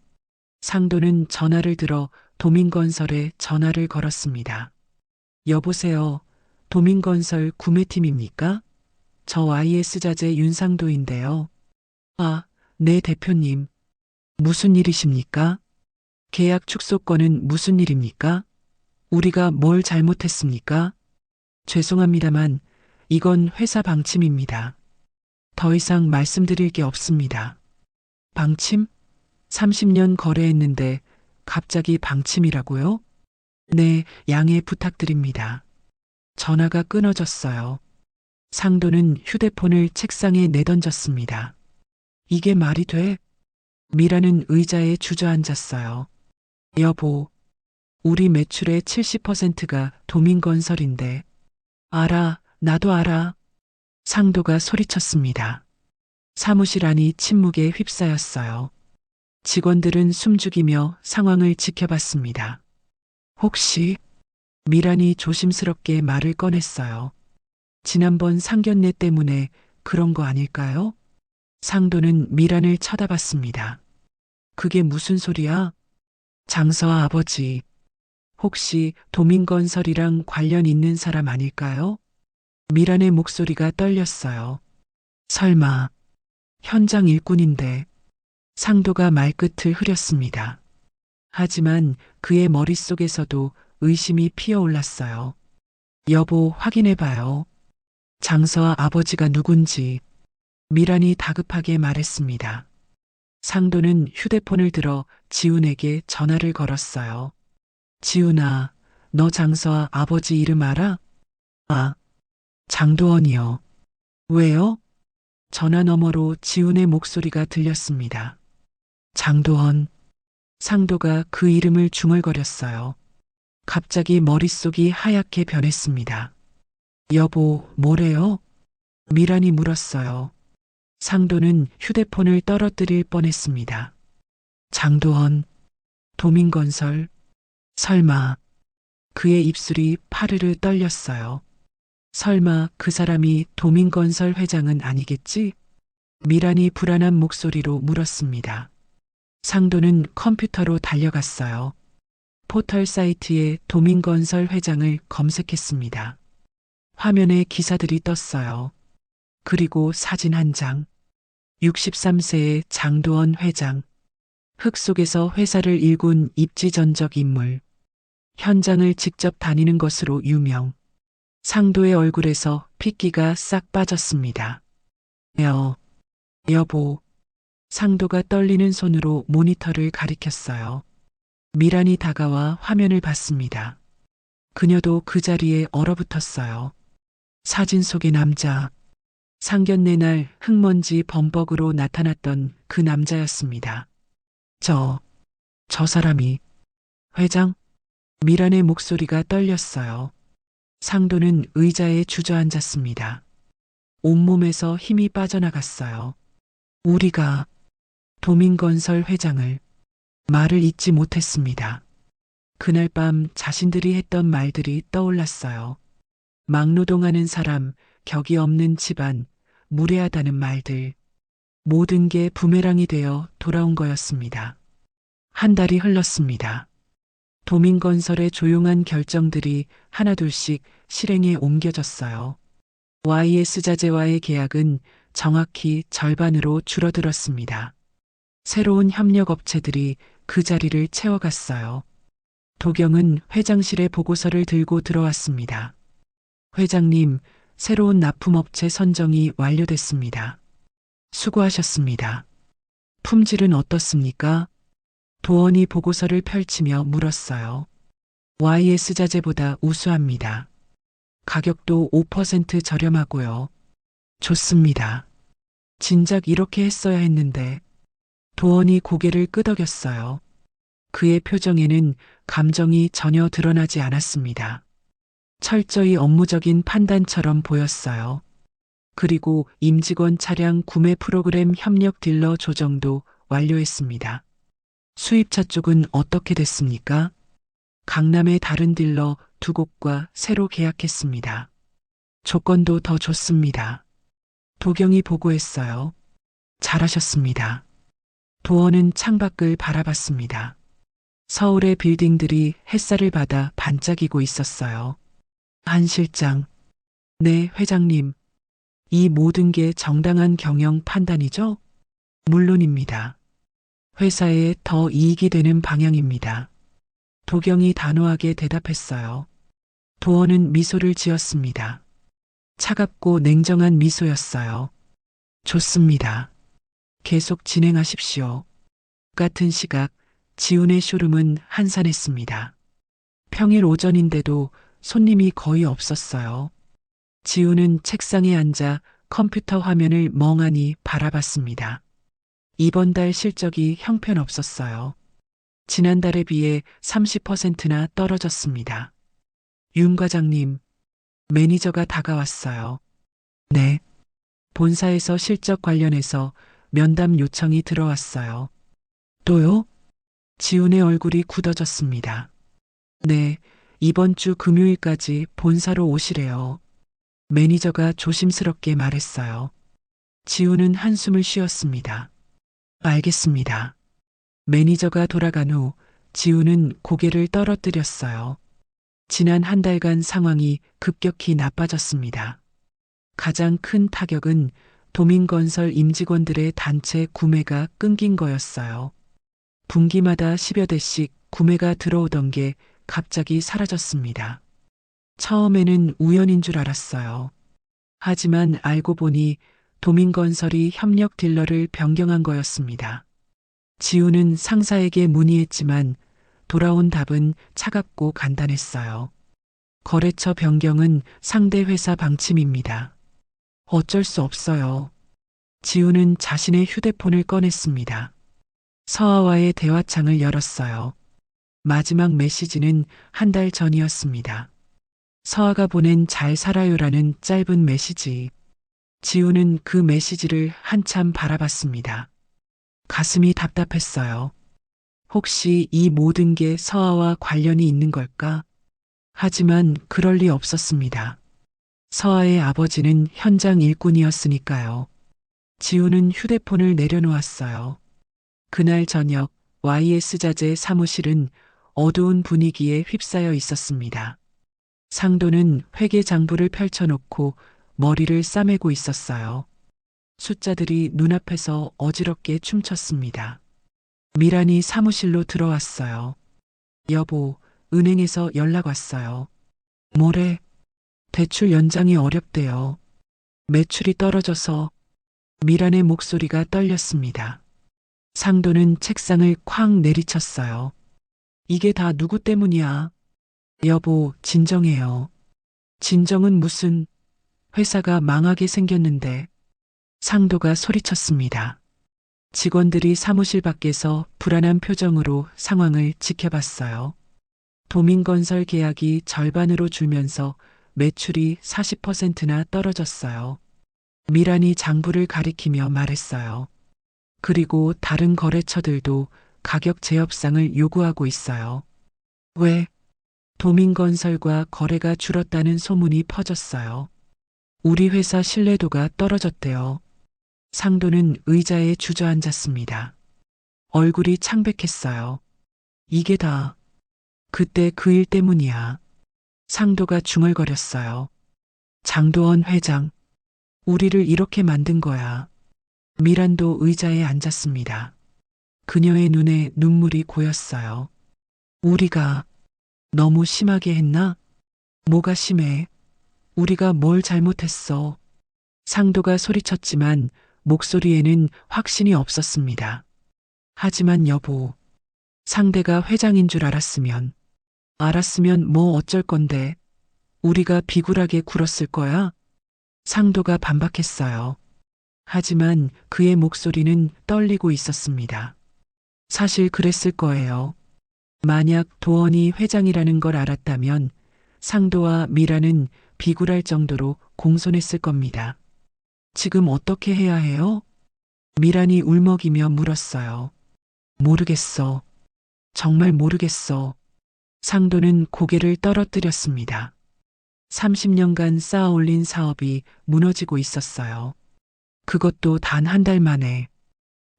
상도는 전화를 들어 도민건설에 전화를 걸었습니다. 여보세요. 도민건설 구매팀입니까? 저 YS자재 윤상도인데요. 아, 네 대표님. 무슨 일이십니까? 계약 축소건은 무슨 일입니까? 우리가 뭘 잘못했습니까? 죄송합니다만 이건 회사 방침입니다. 더 이상 말씀드릴 게 없습니다. 방침? 30년 거래했는데 갑자기 방침이라고요? 네, 양해 부탁드립니다. 전화가 끊어졌어요. 상도는 휴대폰을 책상에 내던졌습니다. 이게 말이 돼? 미라는 의자에 주저앉았어요. 여보, 우리 매출의 70%가 도민건설인데. 알아, 나도 알아. 상도가 소리쳤습니다. 사무실 안이 침묵에 휩싸였어요. 직원들은 숨죽이며 상황을 지켜봤습니다. 혹시 미란이 조심스럽게 말을 꺼냈어요. 지난번 상견례 때문에 그런 거 아닐까요? 상도는 미란을 쳐다봤습니다. 그게 무슨 소리야? 장서아 아버지, 혹시 도민건설이랑 관련 있는 사람 아닐까요? 미란의 목소리가 떨렸어요. 설마, 현장 일꾼인데. 상도가 말끝을 흐렸습니다. 하지만 그의 머릿속에서도 의심이 피어올랐어요. 여보, 확인해봐요. 장서아 아버지가 누군지. 미란이 다급하게 말했습니다. 상도는 휴대폰을 들어 지훈에게 전화를 걸었어요. 지훈아, 너 장서아 아버지 이름 알아? 아, 장도원이요. 왜요? 전화 너머로 지훈의 목소리가 들렸습니다. 장도원. 상도가 그 이름을 중얼거렸어요. 갑자기 머릿속이 하얗게 변했습니다. 여보, 뭐래요? 미란이 물었어요. 상도는 휴대폰을 떨어뜨릴 뻔했습니다. 장도원, 도민건설, 설마. 그의 입술이 파르르 떨렸어요. 설마 그 사람이 도민건설 회장은 아니겠지? 미란이 불안한 목소리로 물었습니다. 상도는 컴퓨터로 달려갔어요. 포털 사이트에 도민건설 회장을 검색했습니다. 화면에 기사들이 떴어요. 그리고 사진 한 장. 63세의 장도원 회장. 흙 속에서 회사를 일군 입지전적 인물. 현장을 직접 다니는 것으로 유명. 상도의 얼굴에서 핏기가 싹 빠졌습니다. 여보. 상도가 떨리는 손으로 모니터를 가리켰어요. 미란이 다가와 화면을 봤습니다. 그녀도 그 자리에 얼어붙었어요. 사진 속의 남자. 상견례 날 흙먼지 범벅으로 나타났던 그 남자였습니다. 저 사람이 회장? 미란의 목소리가 떨렸어요. 상도는 의자에 주저앉았습니다. 온몸에서 힘이 빠져나갔어요. 우리가 도민건설 회장을. 말을 잇지 못했습니다. 그날 밤 자신들이 했던 말들이 떠올랐어요. 막노동하는 사람, 격이 없는 집안, 무례하다는 말들. 모든 게 부메랑이 되어 돌아온 거였습니다. 한 달이 흘렀습니다. 도민건설의 조용한 결정들이 하나둘씩 실행에 옮겨졌어요. YS자재와의 계약은 정확히 절반으로 줄어들었습니다. 새로운 협력업체들이 그 자리를 채워갔어요. 도경은 회장실에 보고서를 들고 들어왔습니다. 회장님, 새로운 납품업체 선정이 완료됐습니다. 수고하셨습니다. 품질은 어떻습니까? 도원이 보고서를 펼치며 물었어요. YS자재보다 우수합니다. 가격도 5% 저렴하고요. 좋습니다. 진작 이렇게 했어야 했는데. 도원이 고개를 끄덕였어요. 그의 표정에는 감정이 전혀 드러나지 않았습니다. 철저히 업무적인 판단처럼 보였어요. 그리고 임직원 차량 구매 프로그램 협력 딜러 조정도 완료했습니다. 수입차 쪽은 어떻게 됐습니까? 강남의 다른 딜러 2곳과 새로 계약했습니다. 조건도 더 좋습니다. 도경이 보고했어요. 잘하셨습니다. 도원은 창밖을 바라봤습니다. 서울의 빌딩들이 햇살을 받아 반짝이고 있었어요. 한 실장. 네, 회장님. 이 모든 게 정당한 경영 판단이죠? 물론입니다. 회사에 더 이익이 되는 방향입니다. 도경이 단호하게 대답했어요. 도원은 미소를 지었습니다. 차갑고 냉정한 미소였어요. 좋습니다. 계속 진행하십시오. 같은 시각 지훈의 쇼룸은 한산했습니다. 평일 오전인데도 손님이 거의 없었어요. 지훈은 책상에 앉아 컴퓨터 화면을 멍하니 바라봤습니다. 이번 달 실적이 형편없었어요. 지난달에 비해 30%나 떨어졌습니다. 윤 과장님, 매니저가 다가왔어요. 네, 본사에서 실적 관련해서 면담 요청이 들어왔어요. 또요? 지훈의 얼굴이 굳어졌습니다. 네, 이번 주 금요일까지 본사로 오시래요. 매니저가 조심스럽게 말했어요. 지훈은 한숨을 쉬었습니다. 알겠습니다. 매니저가 돌아간 후 지훈은 고개를 떨어뜨렸어요. 지난 한 달간 상황이 급격히 나빠졌습니다. 가장 큰 타격은 도민건설 임직원들의 단체 구매가 끊긴 거였어요. 분기마다 10여 대씩 구매가 들어오던 게 갑자기 사라졌습니다. 처음에는 우연인 줄 알았어요. 하지만 알고 보니 도민건설이 협력 딜러를 변경한 거였습니다. 지우는 상사에게 문의했지만 돌아온 답은 차갑고 간단했어요. 거래처 변경은 상대 회사 방침입니다. 어쩔 수 없어요. 지우는 자신의 휴대폰을 꺼냈습니다. 서아와의 대화창을 열었어요. 마지막 메시지는 한 달 전이었습니다. 서아가 보낸 잘 살아요라는 짧은 메시지. 지우는 그 메시지를 한참 바라봤습니다. 가슴이 답답했어요. 혹시 이 모든 게 서아와 관련이 있는 걸까? 하지만 그럴 리 없었습니다. 서아의 아버지는 현장 일꾼이었으니까요. 지우는 휴대폰을 내려놓았어요. 그날 저녁 YS자재 사무실은 어두운 분위기에 휩싸여 있었습니다. 상도는 회계 장부를 펼쳐놓고 머리를 싸매고 있었어요. 숫자들이 눈앞에서 어지럽게 춤췄습니다. 미란이 사무실로 들어왔어요. 여보, 은행에서 연락 왔어요. 뭐래? 대출 연장이 어렵대요. 매출이 떨어져서. 미란의 목소리가 떨렸습니다. 상도는 책상을 쾅 내리쳤어요. 이게 다 누구 때문이야? 여보, 진정해요. 진정은 무슨, 회사가 망하게 생겼는데. 상도가 소리쳤습니다. 직원들이 사무실 밖에서 불안한 표정으로 상황을 지켜봤어요. 도민건설 계약이 절반으로 줄면서 매출이 40%나 떨어졌어요. 미란이 장부를 가리키며 말했어요. 그리고 다른 거래처들도 가격 재협상을 요구하고 있어요. 왜? 도민건설과 거래가 줄었다는 소문이 퍼졌어요. 우리 회사 신뢰도가 떨어졌대요. 상도는 의자에 주저앉았습니다. 얼굴이 창백했어요. 이게 다 그때 그 일 때문이야. 상도가 중얼거렸어요. 장도원 회장, 우리를 이렇게 만든 거야. 미란도 의자에 앉았습니다. 그녀의 눈에 눈물이 고였어요. 우리가 너무 심하게 했나? 뭐가 심해? 우리가 뭘 잘못했어? 상도가 소리쳤지만 목소리에는 확신이 없었습니다. 하지만 여보, 상대가 회장인 줄 알았으면 뭐 어쩔 건데? 우리가 비굴하게 굴었을 거야? 상도가 반박했어요. 하지만 그의 목소리는 떨리고 있었습니다. 사실 그랬을 거예요. 만약 도원이 회장이라는 걸 알았다면 상도와 미라는 비굴할 정도로 공손했을 겁니다. 지금 어떻게 해야 해요? 미란이 울먹이며 물었어요. 모르겠어. 정말 모르겠어. 상도는 고개를 떨어뜨렸습니다. 30년간 쌓아올린 사업이 무너지고 있었어요. 그것도 단 한 달 만에.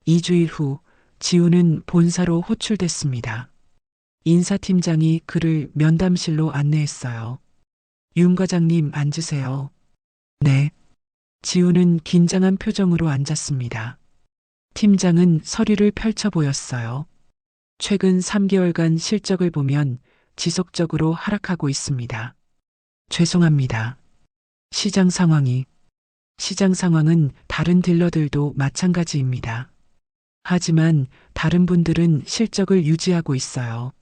2주일 후 지우는 본사로 호출됐습니다. 인사팀장이 그를 면담실로 안내했어요. 윤 과장님 앉으세요. 네. 지우는 긴장한 표정으로 앉았습니다. 팀장은 서류를 펼쳐 보였어요. 최근 3개월간 실적을 보면 지속적으로 하락하고 있습니다. 죄송합니다. 시장 상황은 다른 딜러들도 마찬가지입니다. 하지만 다른 분들은 실적을 유지하고 있어요.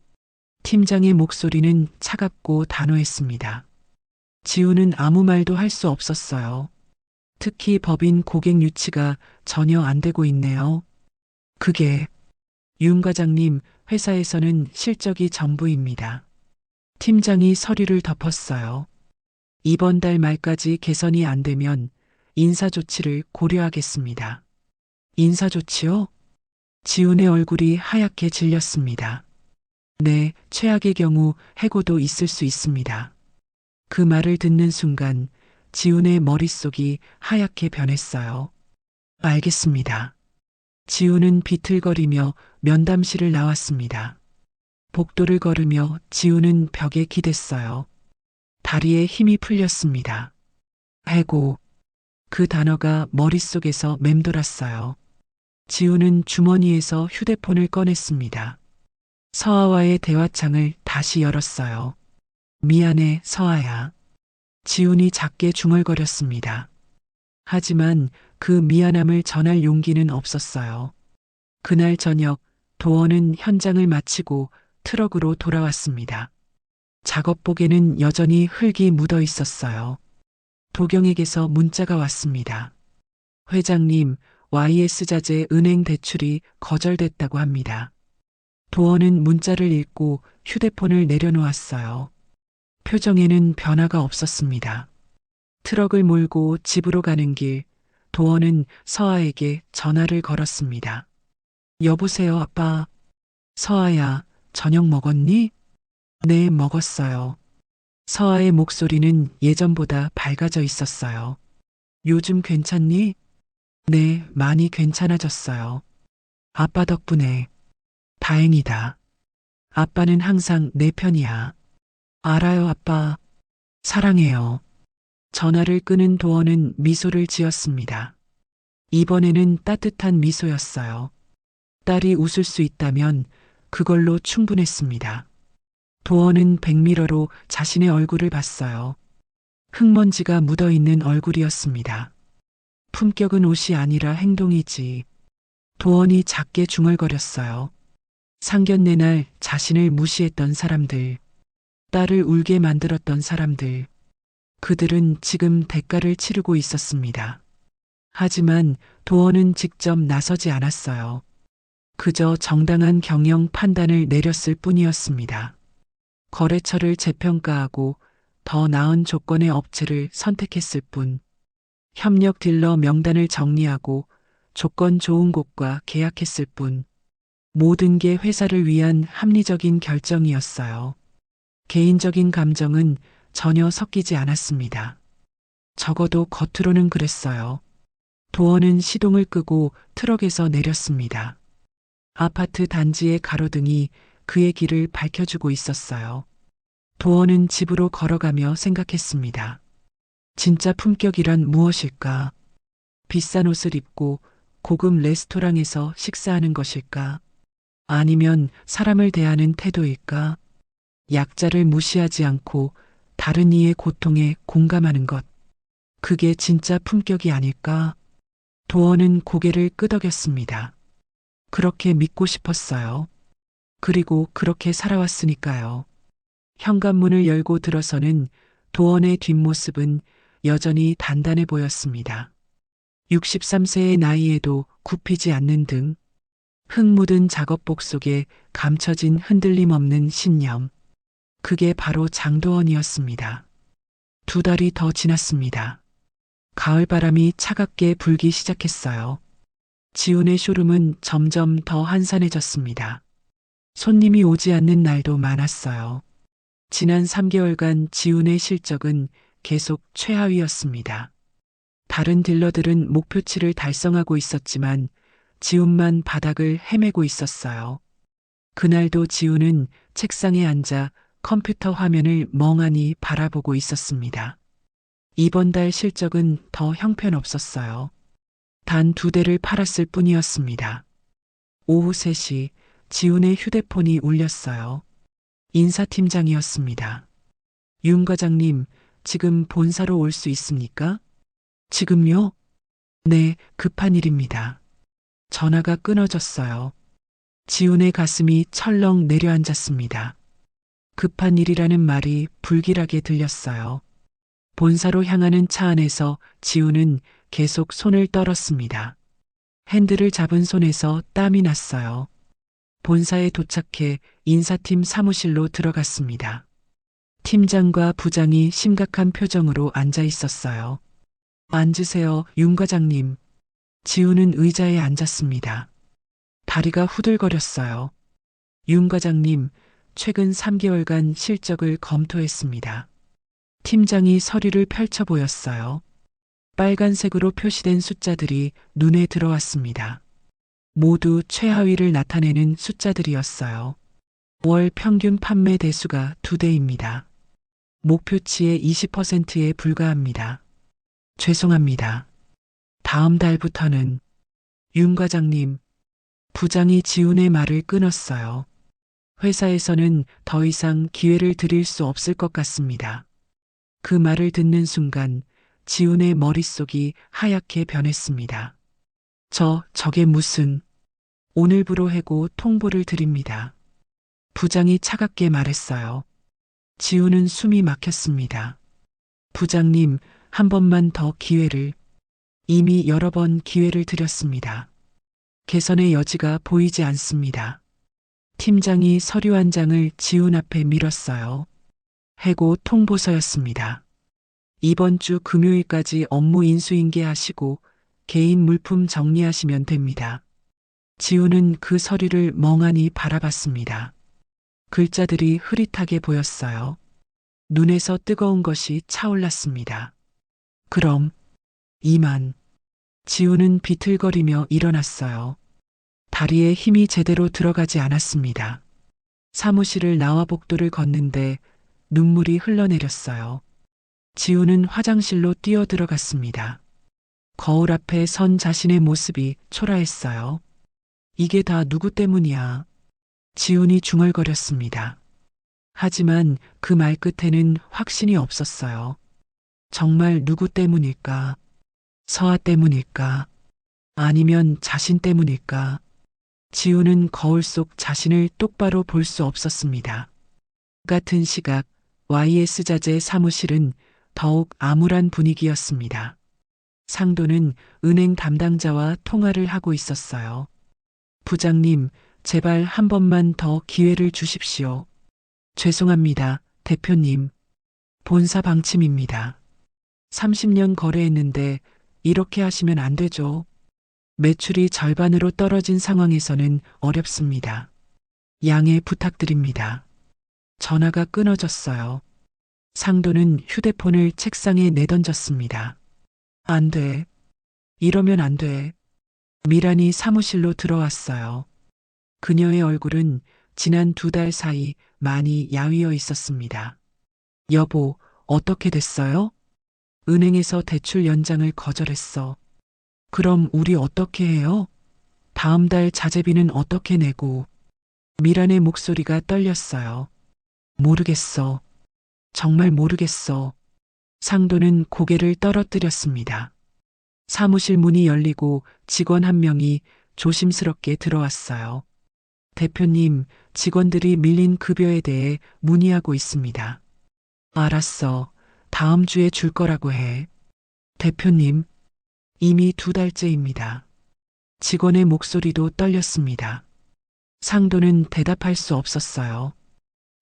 팀장의 목소리는 차갑고 단호했습니다. 지우는 아무 말도 할 수 없었어요. 특히 법인 고객 유치가 전혀 안 되고 있네요. 그게 윤 과장님, 회사에서는 실적이 전부입니다. 팀장이 서류를 덮었어요. 이번 달 말까지 개선이 안 되면 인사조치를 고려하겠습니다. 인사조치요? 지훈의 얼굴이 하얗게 질렸습니다. 네, 최악의 경우 해고도 있을 수 있습니다. 그 말을 듣는 순간 지훈의 머릿속이 하얗게 변했어요. 알겠습니다. 지훈은 비틀거리며 면담실을 나왔습니다. 복도를 걸으며 지훈은 벽에 기댔어요. 다리에 힘이 풀렸습니다. 해고. 그 단어가 머릿속에서 맴돌았어요. 지훈은 주머니에서 휴대폰을 꺼냈습니다. 서아와의 대화창을 다시 열었어요. 미안해, 서아야. 지훈이 작게 중얼거렸습니다. 하지만 그 미안함을 전할 용기는 없었어요. 그날 저녁 도원은 현장을 마치고 트럭으로 돌아왔습니다. 작업복에는 여전히 흙이 묻어 있었어요. 도경에게서 문자가 왔습니다. 회장님, YS자재 은행 대출이 거절됐다고 합니다. 도원은 문자를 읽고 휴대폰을 내려놓았어요. 표정에는 변화가 없었습니다. 트럭을 몰고 집으로 가는 길, 도원은 서아에게 전화를 걸었습니다. 여보세요, 아빠. 서아야, 저녁 먹었니? 네, 먹었어요. 서아의 목소리는 예전보다 밝아져 있었어요. 요즘 괜찮니? 네, 많이 괜찮아졌어요. 아빠 덕분에. 다행이다. 아빠는 항상 내 편이야. 알아요, 아빠. 사랑해요. 전화를 끊은 도원은 미소를 지었습니다. 이번에는 따뜻한 미소였어요. 딸이 웃을 수 있다면 그걸로 충분했습니다. 도원은 백미러로 자신의 얼굴을 봤어요. 흙먼지가 묻어있는 얼굴이었습니다. 품격은 옷이 아니라 행동이지. 도원이 작게 중얼거렸어요. 상견례 날 자신을 무시했던 사람들, 딸을 울게 만들었던 사람들, 그들은 지금 대가를 치르고 있었습니다. 하지만 도원은 직접 나서지 않았어요. 그저 정당한 경영 판단을 내렸을 뿐이었습니다. 거래처를 재평가하고 더 나은 조건의 업체를 선택했을 뿐, 협력 딜러 명단을 정리하고 조건 좋은 곳과 계약했을 뿐, 모든 게 회사를 위한 합리적인 결정이었어요. 개인적인 감정은 전혀 섞이지 않았습니다. 적어도 겉으로는 그랬어요. 도원은 시동을 끄고 트럭에서 내렸습니다. 아파트 단지의 가로등이 그의 길을 밝혀주고 있었어요. 도원은 집으로 걸어가며 생각했습니다. 진짜 품격이란 무엇일까? 비싼 옷을 입고 고급 레스토랑에서 식사하는 것일까? 아니면 사람을 대하는 태도일까? 약자를 무시하지 않고 다른 이의 고통에 공감하는 것. 그게 진짜 품격이 아닐까? 도원은 고개를 끄덕였습니다. 그렇게 믿고 싶었어요. 그리고 그렇게 살아왔으니까요. 현관문을 열고 들어서는 도원의 뒷모습은 여전히 단단해 보였습니다. 63세의 나이에도 굽히지 않는 등, 흙 묻은 작업복 속에 감춰진 흔들림 없는 신념. 그게 바로 장도원이었습니다. 2달이 더 지났습니다. 가을바람이 차갑게 불기 시작했어요. 지훈의 쇼룸은 점점 더 한산해졌습니다. 손님이 오지 않는 날도 많았어요. 지난 3개월간 지훈의 실적은 계속 최하위였습니다. 다른 딜러들은 목표치를 달성하고 있었지만 지훈만 바닥을 헤매고 있었어요. 그날도 지훈은 책상에 앉아 컴퓨터 화면을 멍하니 바라보고 있었습니다. 이번 달 실적은 더 형편없었어요. 단 2대를 팔았을 뿐이었습니다. 오후 3시 지훈의 휴대폰이 울렸어요. 인사팀장이었습니다. 윤 과장님, 지금 본사로 올 수 있습니까? 지금요? 네, 급한 일입니다. 전화가 끊어졌어요. 지훈의 가슴이 철렁 내려앉았습니다. 급한 일이라는 말이 불길하게 들렸어요. 본사로 향하는 차 안에서 지훈은 계속 손을 떨었습니다. 핸들을 잡은 손에서 땀이 났어요. 본사에 도착해 인사팀 사무실로 들어갔습니다. 팀장과 부장이 심각한 표정으로 앉아 있었어요. 앉으세요, 윤 과장님. 지우는 의자에 앉았습니다. 다리가 후들거렸어요. 윤 과장님, 최근 3개월간 실적을 검토했습니다. 팀장이 서류를 펼쳐 보였어요. 빨간색으로 표시된 숫자들이 눈에 들어왔습니다. 모두 최하위를 나타내는 숫자들이었어요. 월 평균 판매 대수가 2대입니다. 목표치의 20%에 불과합니다. 죄송합니다. 다음 달부터는 윤 과장님, 부장이 지훈의 말을 끊었어요. 회사에서는 더 이상 기회를 드릴 수 없을 것 같습니다. 그 말을 듣는 순간 지훈의 머릿속이 하얗게 변했습니다. 저게 무슨, 오늘부로 해고 통보를 드립니다. 부장이 차갑게 말했어요. 지훈은 숨이 막혔습니다. 부장님, 한 번만 더 기회를. 이미 여러 번 기회를 드렸습니다. 개선의 여지가 보이지 않습니다. 팀장이 서류 한 장을 지훈 앞에 밀었어요. 해고 통보서였습니다. 이번 주 금요일까지 업무 인수인계하시고 개인 물품 정리하시면 됩니다. 지훈은 그 서류를 멍하니 바라봤습니다. 글자들이 흐릿하게 보였어요. 눈에서 뜨거운 것이 차올랐습니다. 그럼 이만. 지훈은 비틀거리며 일어났어요. 다리에 힘이 제대로 들어가지 않았습니다. 사무실을 나와 복도를 걷는데 눈물이 흘러내렸어요. 지훈은 화장실로 뛰어 들어갔습니다. 거울 앞에 선 자신의 모습이 초라했어요. 이게 다 누구 때문이야? 지훈이 중얼거렸습니다. 하지만 그 말 끝에는 확신이 없었어요. 정말 누구 때문일까? 서아 때문일까? 아니면 자신 때문일까? 지훈은 거울 속 자신을 똑바로 볼 수 없었습니다. 같은 시각 YS 자재 사무실은 더욱 암울한 분위기였습니다. 상도는 은행 담당자와 통화를 하고 있었어요. 부장님, 제발 한 번만 더 기회를 주십시오. 죄송합니다, 대표님. 본사 방침입니다. 30년 거래했는데 이렇게 하시면 안 되죠. 매출이 절반으로 떨어진 상황에서는 어렵습니다. 양해 부탁드립니다. 전화가 끊어졌어요. 상도는 휴대폰을 책상에 내던졌습니다. 안 돼. 이러면 안 돼. 미란이 사무실로 들어왔어요. 그녀의 얼굴은 지난 2달 사이 많이 야위어 있었습니다. 여보, 어떻게 됐어요? 은행에서 대출 연장을 거절했어. 그럼 우리 어떻게 해요? 다음 달 자재비는 어떻게 내고? 미란의 목소리가 떨렸어요. 모르겠어. 정말 모르겠어. 상도는 고개를 떨어뜨렸습니다. 사무실 문이 열리고 직원 한 명이 조심스럽게 들어왔어요. 대표님, 직원들이 밀린 급여에 대해 문의하고 있습니다. 알았어. 다음 주에 줄 거라고 해. 대표님, 이미 2달째입니다. 직원의 목소리도 떨렸습니다. 상도는 대답할 수 없었어요.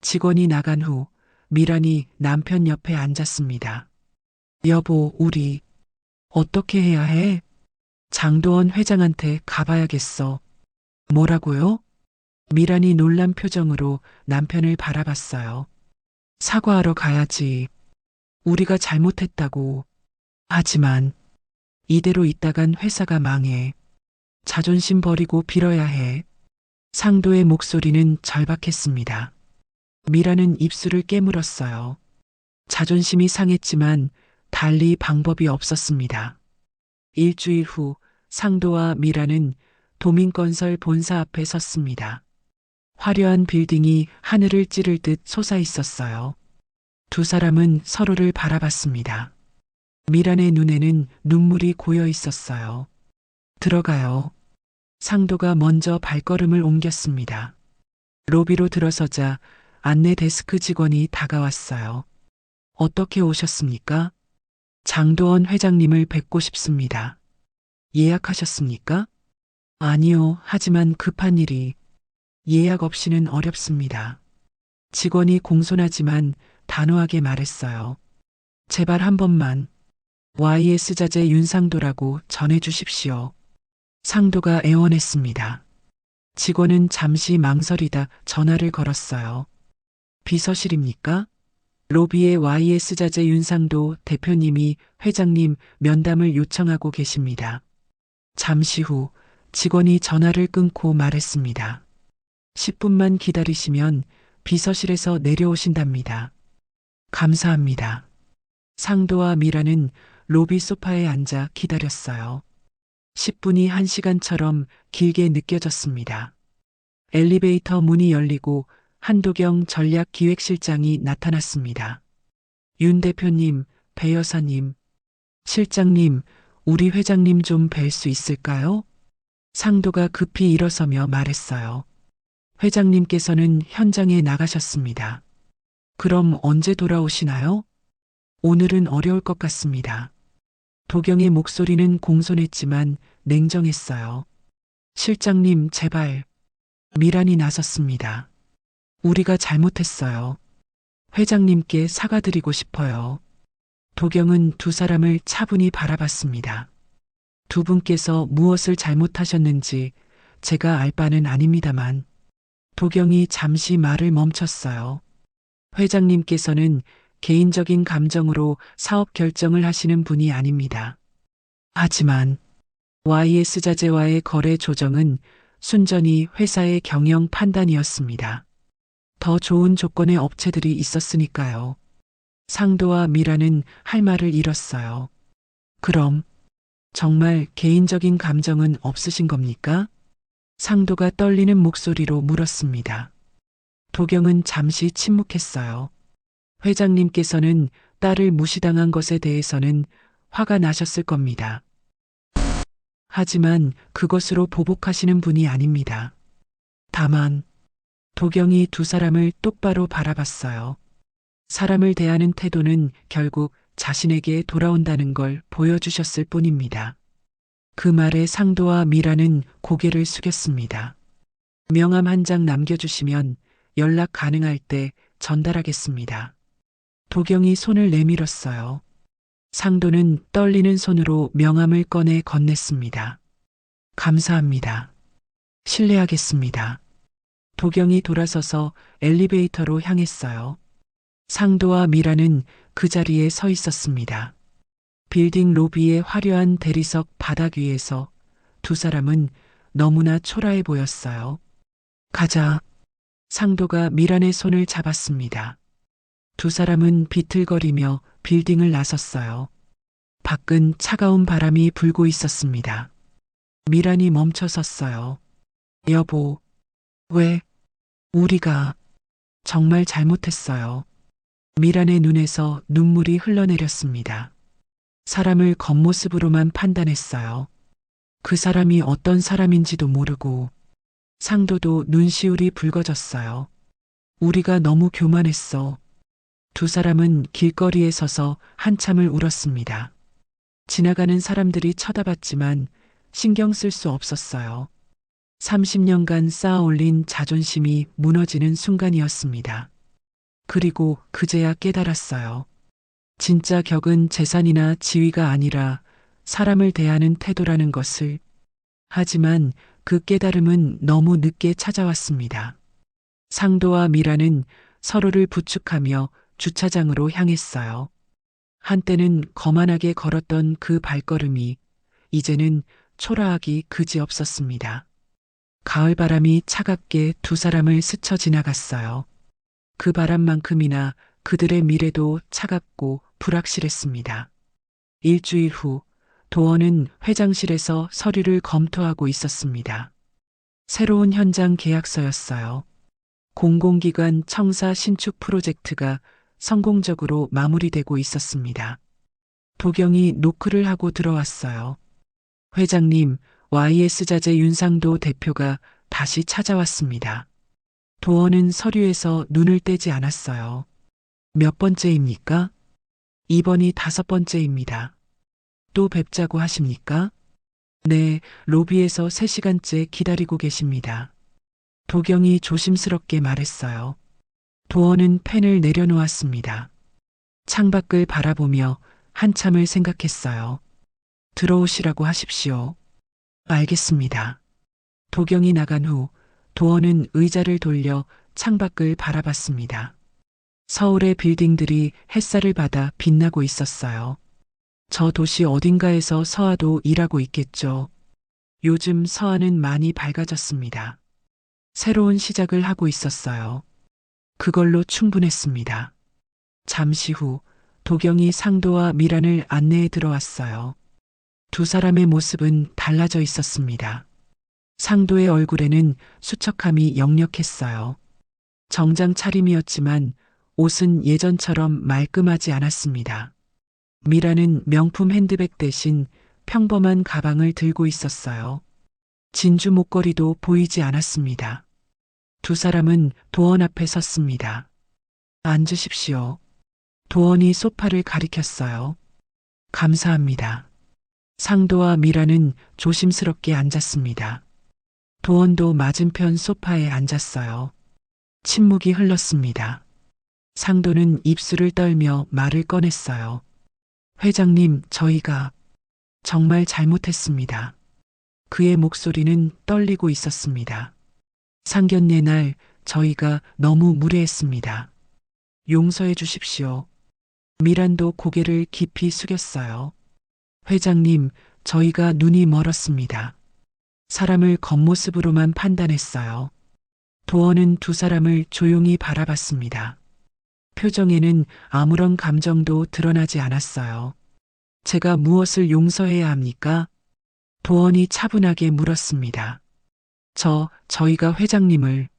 직원이 나간 후 미란이 남편 옆에 앉았습니다. 여보, 우리 어떻게 해야 해? 장도원 회장한테 가봐야겠어. 뭐라고요? 미란이 놀란 표정으로 남편을 바라봤어요. 사과하러 가야지. 우리가 잘못했다고. 하지만 이대로 있다간 회사가 망해. 자존심 버리고 빌어야 해. 상도의 목소리는 절박했습니다. 미라는 입술을 깨물었어요. 자존심이 상했지만 달리 방법이 없었습니다. 일주일 후 상도와 미라는 도민건설 본사 앞에 섰습니다. 화려한 빌딩이 하늘을 찌를 듯 솟아 있었어요. 두 사람은 서로를 바라봤습니다. 미란의 눈에는 눈물이 고여 있었어요. 들어가요. 상도가 먼저 발걸음을 옮겼습니다. 로비로 들어서자 안내 데스크 직원이 다가왔어요. 어떻게 오셨습니까? 장도원 회장님을 뵙고 싶습니다. 예약하셨습니까? 아니요, 하지만 급한 일이. 예약 없이는 어렵습니다. 직원이 공손하지만 단호하게 말했어요. 제발 한 번만. YS자재 윤상도라고 전해주십시오. 상도가 애원했습니다. 직원은 잠시 망설이다 전화를 걸었어요. 비서실입니까? 로비의 YS자재 윤상도 대표님이 회장님 면담을 요청하고 계십니다. 잠시 후 직원이 전화를 끊고 말했습니다. 10분만 기다리시면 비서실에서 내려오신답니다. 감사합니다. 상도와 미라는 로비 소파에 앉아 기다렸어요. 10분이 1시간처럼 길게 느껴졌습니다. 엘리베이터 문이 열리고 한도경 전략기획실장이 나타났습니다. 윤 대표님, 배 여사님, 실장님, 우리 회장님 좀 뵐 수 있을까요? 상도가 급히 일어서며 말했어요. 회장님께서는 현장에 나가셨습니다. 그럼 언제 돌아오시나요? 오늘은 어려울 것 같습니다. 도경의 목소리는 공손했지만 냉정했어요. 실장님, 제발. 미란이 나섰습니다. 우리가 잘못했어요. 회장님께 사과드리고 싶어요. 도경은 두 사람을 차분히 바라봤습니다. 두 분께서 무엇을 잘못하셨는지 제가 알 바는 아닙니다만. 도경이 잠시 말을 멈췄어요. 회장님께서는 개인적인 감정으로 사업 결정을 하시는 분이 아닙니다. 하지만 YS자재와의 거래 조정은 순전히 회사의 경영 판단이었습니다. 더 좋은 조건의 업체들이 있었으니까요. 상도와 미라는 할 말을 잃었어요. 그럼 정말 개인적인 감정은 없으신 겁니까? 상도가 떨리는 목소리로 물었습니다. 도경은 잠시 침묵했어요. 회장님께서는 딸을 무시당한 것에 대해서는 화가 나셨을 겁니다. 하지만 그것으로 보복하시는 분이 아닙니다. 다만 도경이 두 사람을 똑바로 바라봤어요. 사람을 대하는 태도는 결국 자신에게 돌아온다는 걸 보여주셨을 뿐입니다. 그 말에 상도와 미라는 고개를 숙였습니다. 명함 한 장 남겨주시면 연락 가능할 때 전달하겠습니다. 도경이 손을 내밀었어요. 상도는 떨리는 손으로 명함을 꺼내 건넸습니다. 감사합니다. 실례하겠습니다. 도경이 돌아서서 엘리베이터로 향했어요. 상도와 미라는 그 자리에 서 있었습니다. 빌딩 로비의 화려한 대리석 바닥 위에서 두 사람은 너무나 초라해 보였어요. 가자. 상도가 미란의 손을 잡았습니다. 두 사람은 비틀거리며 빌딩을 나섰어요. 밖은 차가운 바람이 불고 있었습니다. 미란이 멈춰 섰어요. 여보, 왜? 우리가 정말 잘못했어요. 미란의 눈에서 눈물이 흘러내렸습니다. 사람을 겉모습으로만 판단했어요. 그 사람이 어떤 사람인지도 모르고. 상도도 눈시울이 붉어졌어요. 우리가 너무 교만했어. 두 사람은 길거리에 서서 한참을 울었습니다. 지나가는 사람들이 쳐다봤지만 신경 쓸 수 없었어요. 30년간 쌓아 올린 자존심이 무너지는 순간이었습니다. 그리고 그제야 깨달았어요. 진짜 격은 재산이나 지위가 아니라 사람을 대하는 태도라는 것을. 하지만 그 깨달음은 너무 늦게 찾아왔습니다. 상도와 미라는 서로를 부축하며 주차장으로 향했어요. 한때는 거만하게 걸었던 그 발걸음이 이제는 초라하기 그지없었습니다. 가을바람이 차갑게 두 사람을 스쳐 지나갔어요. 그 바람만큼이나 그들의 미래도 차갑고 불확실했습니다. 일주일 후 도원은 회장실에서 서류를 검토하고 있었습니다. 새로운 현장 계약서였어요. 공공기관 청사 신축 프로젝트가 성공적으로 마무리되고 있었습니다. 도경이 노크를 하고 들어왔어요. 회장님, YS자재 윤상도 대표가 다시 찾아왔습니다. 도원은 서류에서 눈을 떼지 않았어요. 몇 번째입니까? 이번이 5번째입니다. 또 뵙자고 하십니까? 네, 로비에서 3시간째 기다리고 계십니다. 도경이 조심스럽게 말했어요. 도원은 펜을 내려놓았습니다. 창밖을 바라보며 한참을 생각했어요. 들어오시라고 하십시오. 알겠습니다. 도경이 나간 후 도원은 의자를 돌려 창밖을 바라봤습니다. 서울의 빌딩들이 햇살을 받아 빛나고 있었어요. 저 도시 어딘가에서 서아도 일하고 있겠죠. 요즘 서아는 많이 밝아졌습니다. 새로운 시작을 하고 있었어요. 그걸로 충분했습니다. 잠시 후 도경이 상도와 미란을 안내해 들어왔어요. 두 사람의 모습은 달라져 있었습니다. 상도의 얼굴에는 수척함이 역력했어요. 정장 차림이었지만 옷은 예전처럼 말끔하지 않았습니다. 미라는 명품 핸드백 대신 평범한 가방을 들고 있었어요. 진주 목걸이도 보이지 않았습니다. 두 사람은 도원 앞에 섰습니다. 앉으십시오. 도원이 소파를 가리켰어요. 감사합니다. 상도와 미라는 조심스럽게 앉았습니다. 도원도 맞은편 소파에 앉았어요. 침묵이 흘렀습니다. 상도는 입술을 떨며 말을 꺼냈어요. 회장님, 저희가 정말 잘못했습니다. 그의 목소리는 떨리고 있었습니다. 상견례 날 저희가 너무 무례했습니다. 용서해 주십시오. 미란도 고개를 깊이 숙였어요. 회장님, 저희가 눈이 멀었습니다. 사람을 겉모습으로만 판단했어요. 도원은 두 사람을 조용히 바라봤습니다. 표정에는 아무런 감정도 드러나지 않았어요. 제가 무엇을 용서해야 합니까? 도원이 차분하게 물었습니다. 저희가 회장님을,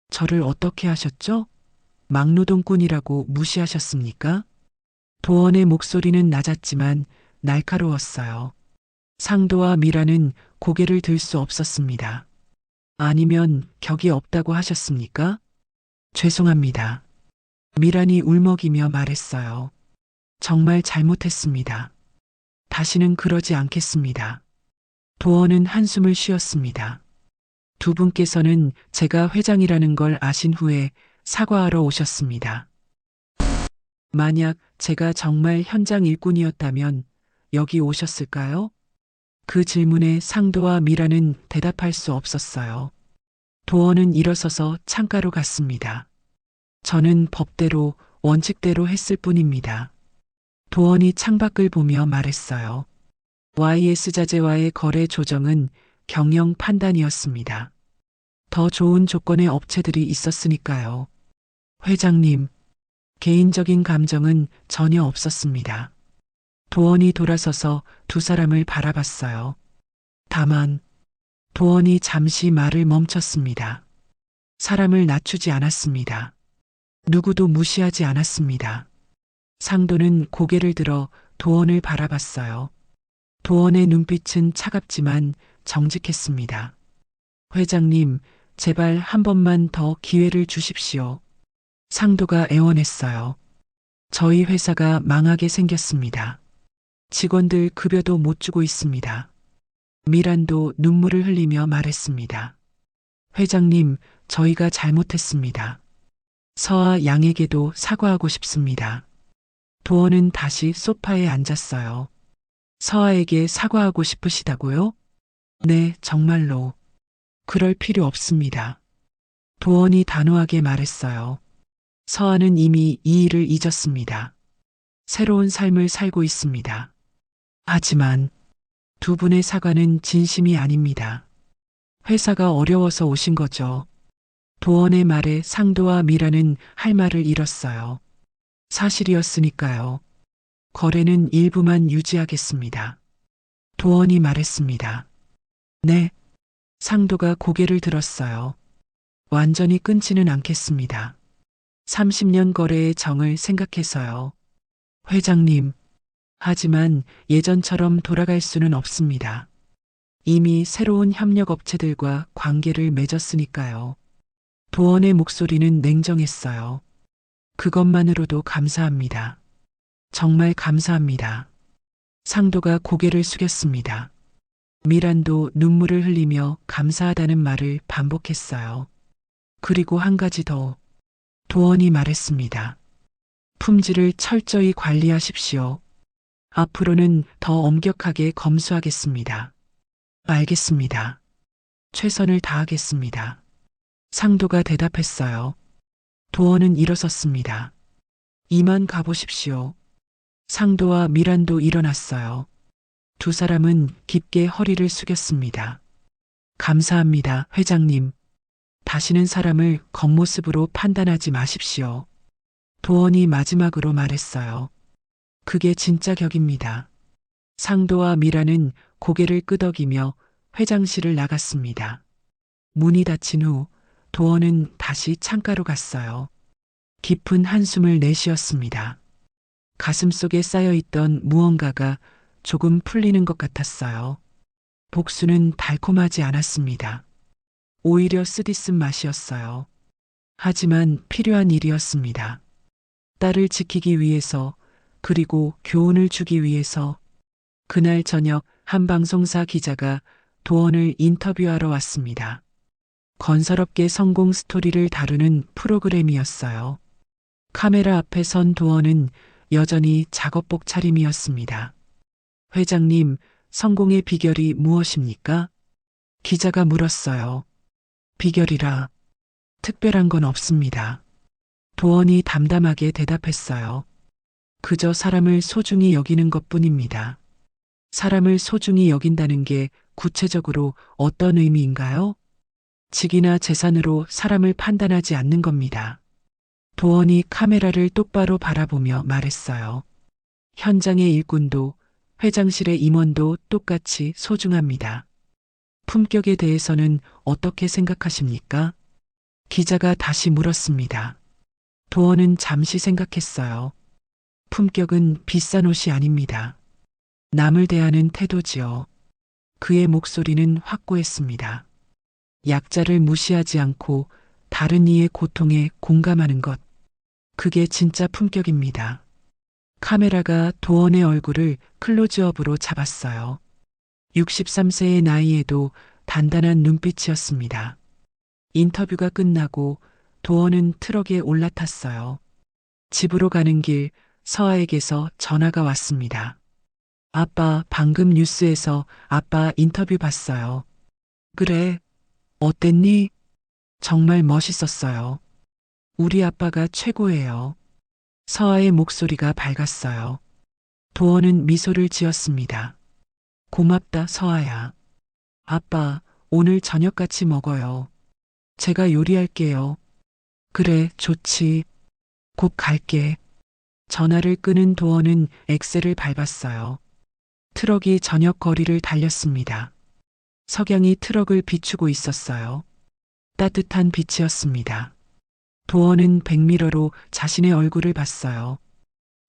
저를 어떻게 하셨죠? 막노동꾼이라고 무시하셨습니까? 도원의 목소리는 낮았지만 날카로웠어요. 상도와 미라는 고개를 들 수 없었습니다. 아니면 격이 없다고 하셨습니까? 죄송합니다. 미란이 울먹이며 말했어요. 정말 잘못했습니다. 다시는 그러지 않겠습니다. 도원은 한숨을 쉬었습니다. 두 분께서는 제가 회장이라는 걸 아신 후에 사과하러 오셨습니다. 만약 제가 정말 현장 일꾼이었다면 여기 오셨을까요? 그 질문에 상도와 미라는 대답할 수 없었어요. 도원은 일어서서 창가로 갔습니다. 저는 법대로, 원칙대로 했을 뿐입니다. 도원이 창밖을 보며 말했어요. YS자재와의 거래 조정은 경영 판단이었습니다. 더 좋은 조건의 업체들이 있었으니까요. 회장님, 개인적인 감정은 전혀 없었습니다. 도원이 돌아서서 두 사람을 바라봤어요. 다만, 도원이 잠시 말을 멈췄습니다. 사람을 낮추지 않았습니다. 누구도 무시하지 않았습니다. 상도는 고개를 들어 도원을 바라봤어요. 도원의 눈빛은 차갑지만 정직했습니다. 회장님, 제발 한 번만 더 기회를 주십시오. 상도가 애원했어요. 저희 회사가 망하게 생겼습니다. 직원들 급여도 못 주고 있습니다. 미란도 눈물을 흘리며 말했습니다. 회장님, 저희가 잘못했습니다. 서아 양에게도 사과하고 싶습니다. 도원은 다시 소파에 앉았어요. 서아에게 사과하고 싶으시다고요? 네, 정말로. 그럴 필요 없습니다. 도원이 단호하게 말했어요. 서아는 이미 이 일을 잊었습니다. 새로운 삶을 살고 있습니다. 하지만 두 분의 사과는 진심이 아닙니다. 회사가 어려워서 오신 거죠. 도원의 말에 상도와 미라는 할 말을 잃었어요. 사실이었으니까요. 거래는 일부만 유지하겠습니다. 도원이 말했습니다. 네. 상도가 고개를 들었어요. 완전히 끊지는 않겠습니다. 30년 거래의 정을 생각해서요. 회장님, 하지만 예전처럼 돌아갈 수는 없습니다. 이미 새로운 협력업체들과 관계를 맺었으니까요. 도원의 목소리는 냉정했어요. 그것만으로도 감사합니다. 정말 감사합니다. 상도가 고개를 숙였습니다. 미란도 눈물을 흘리며 감사하다는 말을 반복했어요. 그리고 한 가지 더. 도원이 말했습니다. 품질을 철저히 관리하십시오. 앞으로는 더 엄격하게 검수하겠습니다. 알겠습니다. 최선을 다하겠습니다. 상도가 대답했어요. 도원은 일어섰습니다. 이만 가보십시오. 상도와 미란도 일어났어요. 두 사람은 깊게 허리를 숙였습니다. 감사합니다, 회장님. 다시는 사람을 겉모습으로 판단하지 마십시오. 도원이 마지막으로 말했어요. 그게 진짜 격입니다. 상도와 미라는 고개를 끄덕이며 회장실을 나갔습니다. 문이 닫힌 후 도원은 다시 창가로 갔어요. 깊은 한숨을 내쉬었습니다. 가슴속에 쌓여있던 무언가가 조금 풀리는 것 같았어요. 복수는 달콤하지 않았습니다. 오히려 쓰디쓴 맛이었어요. 하지만 필요한 일이었습니다. 딸을 지키기 위해서, 그리고 교훈을 주기 위해서. 그날 저녁 한 방송사 기자가 도원을 인터뷰하러 왔습니다. 건설업계 성공 스토리를 다루는 프로그램이었어요. 카메라 앞에 선 도원은 여전히 작업복 차림이었습니다. 회장님, 성공의 비결이 무엇입니까? 기자가 물었어요. 비결이라 특별한 건 없습니다. 도원이 담담하게 대답했어요. 그저 사람을 소중히 여기는 것뿐입니다. 사람을 소중히 여긴다는 게 구체적으로 어떤 의미인가요? 직이나 재산으로 사람을 판단하지 않는 겁니다. 도원이 카메라를 똑바로 바라보며 말했어요. 현장의 일꾼도 회장실의 임원도 똑같이 소중합니다. 품격에 대해서는 어떻게 생각하십니까? 기자가 다시 물었습니다. 도원은 잠시 생각했어요. 품격은 비싼 옷이 아닙니다. 남을 대하는 태도지요. 그의 목소리는 확고했습니다. 약자를 무시하지 않고 다른 이의 고통에 공감하는 것. 그게 진짜 품격입니다. 카메라가 도원의 얼굴을 클로즈업으로 잡았어요. 63세의 나이에도 단단한 눈빛이었습니다. 인터뷰가 끝나고 도원은 트럭에 올라탔어요. 집으로 가는 길 서아에게서 전화가 왔습니다. 아빠, 방금 뉴스에서 아빠 인터뷰 봤어요. 그래, 어땠니? 정말 멋있었어요. 우리 아빠가 최고예요. 서아의 목소리가 밝았어요. 도원은 미소를 지었습니다. 고맙다, 서아야. 아빠, 오늘 저녁 같이 먹어요. 제가 요리할게요. 그래, 좋지. 곧 갈게. 전화를 끄는 도원은 엑셀을 밟았어요. 트럭이 저녁 거리를 달렸습니다. 석양이 트럭을 비추고 있었어요. 따뜻한 빛이었습니다. 도원은 백미러로 자신의 얼굴을 봤어요.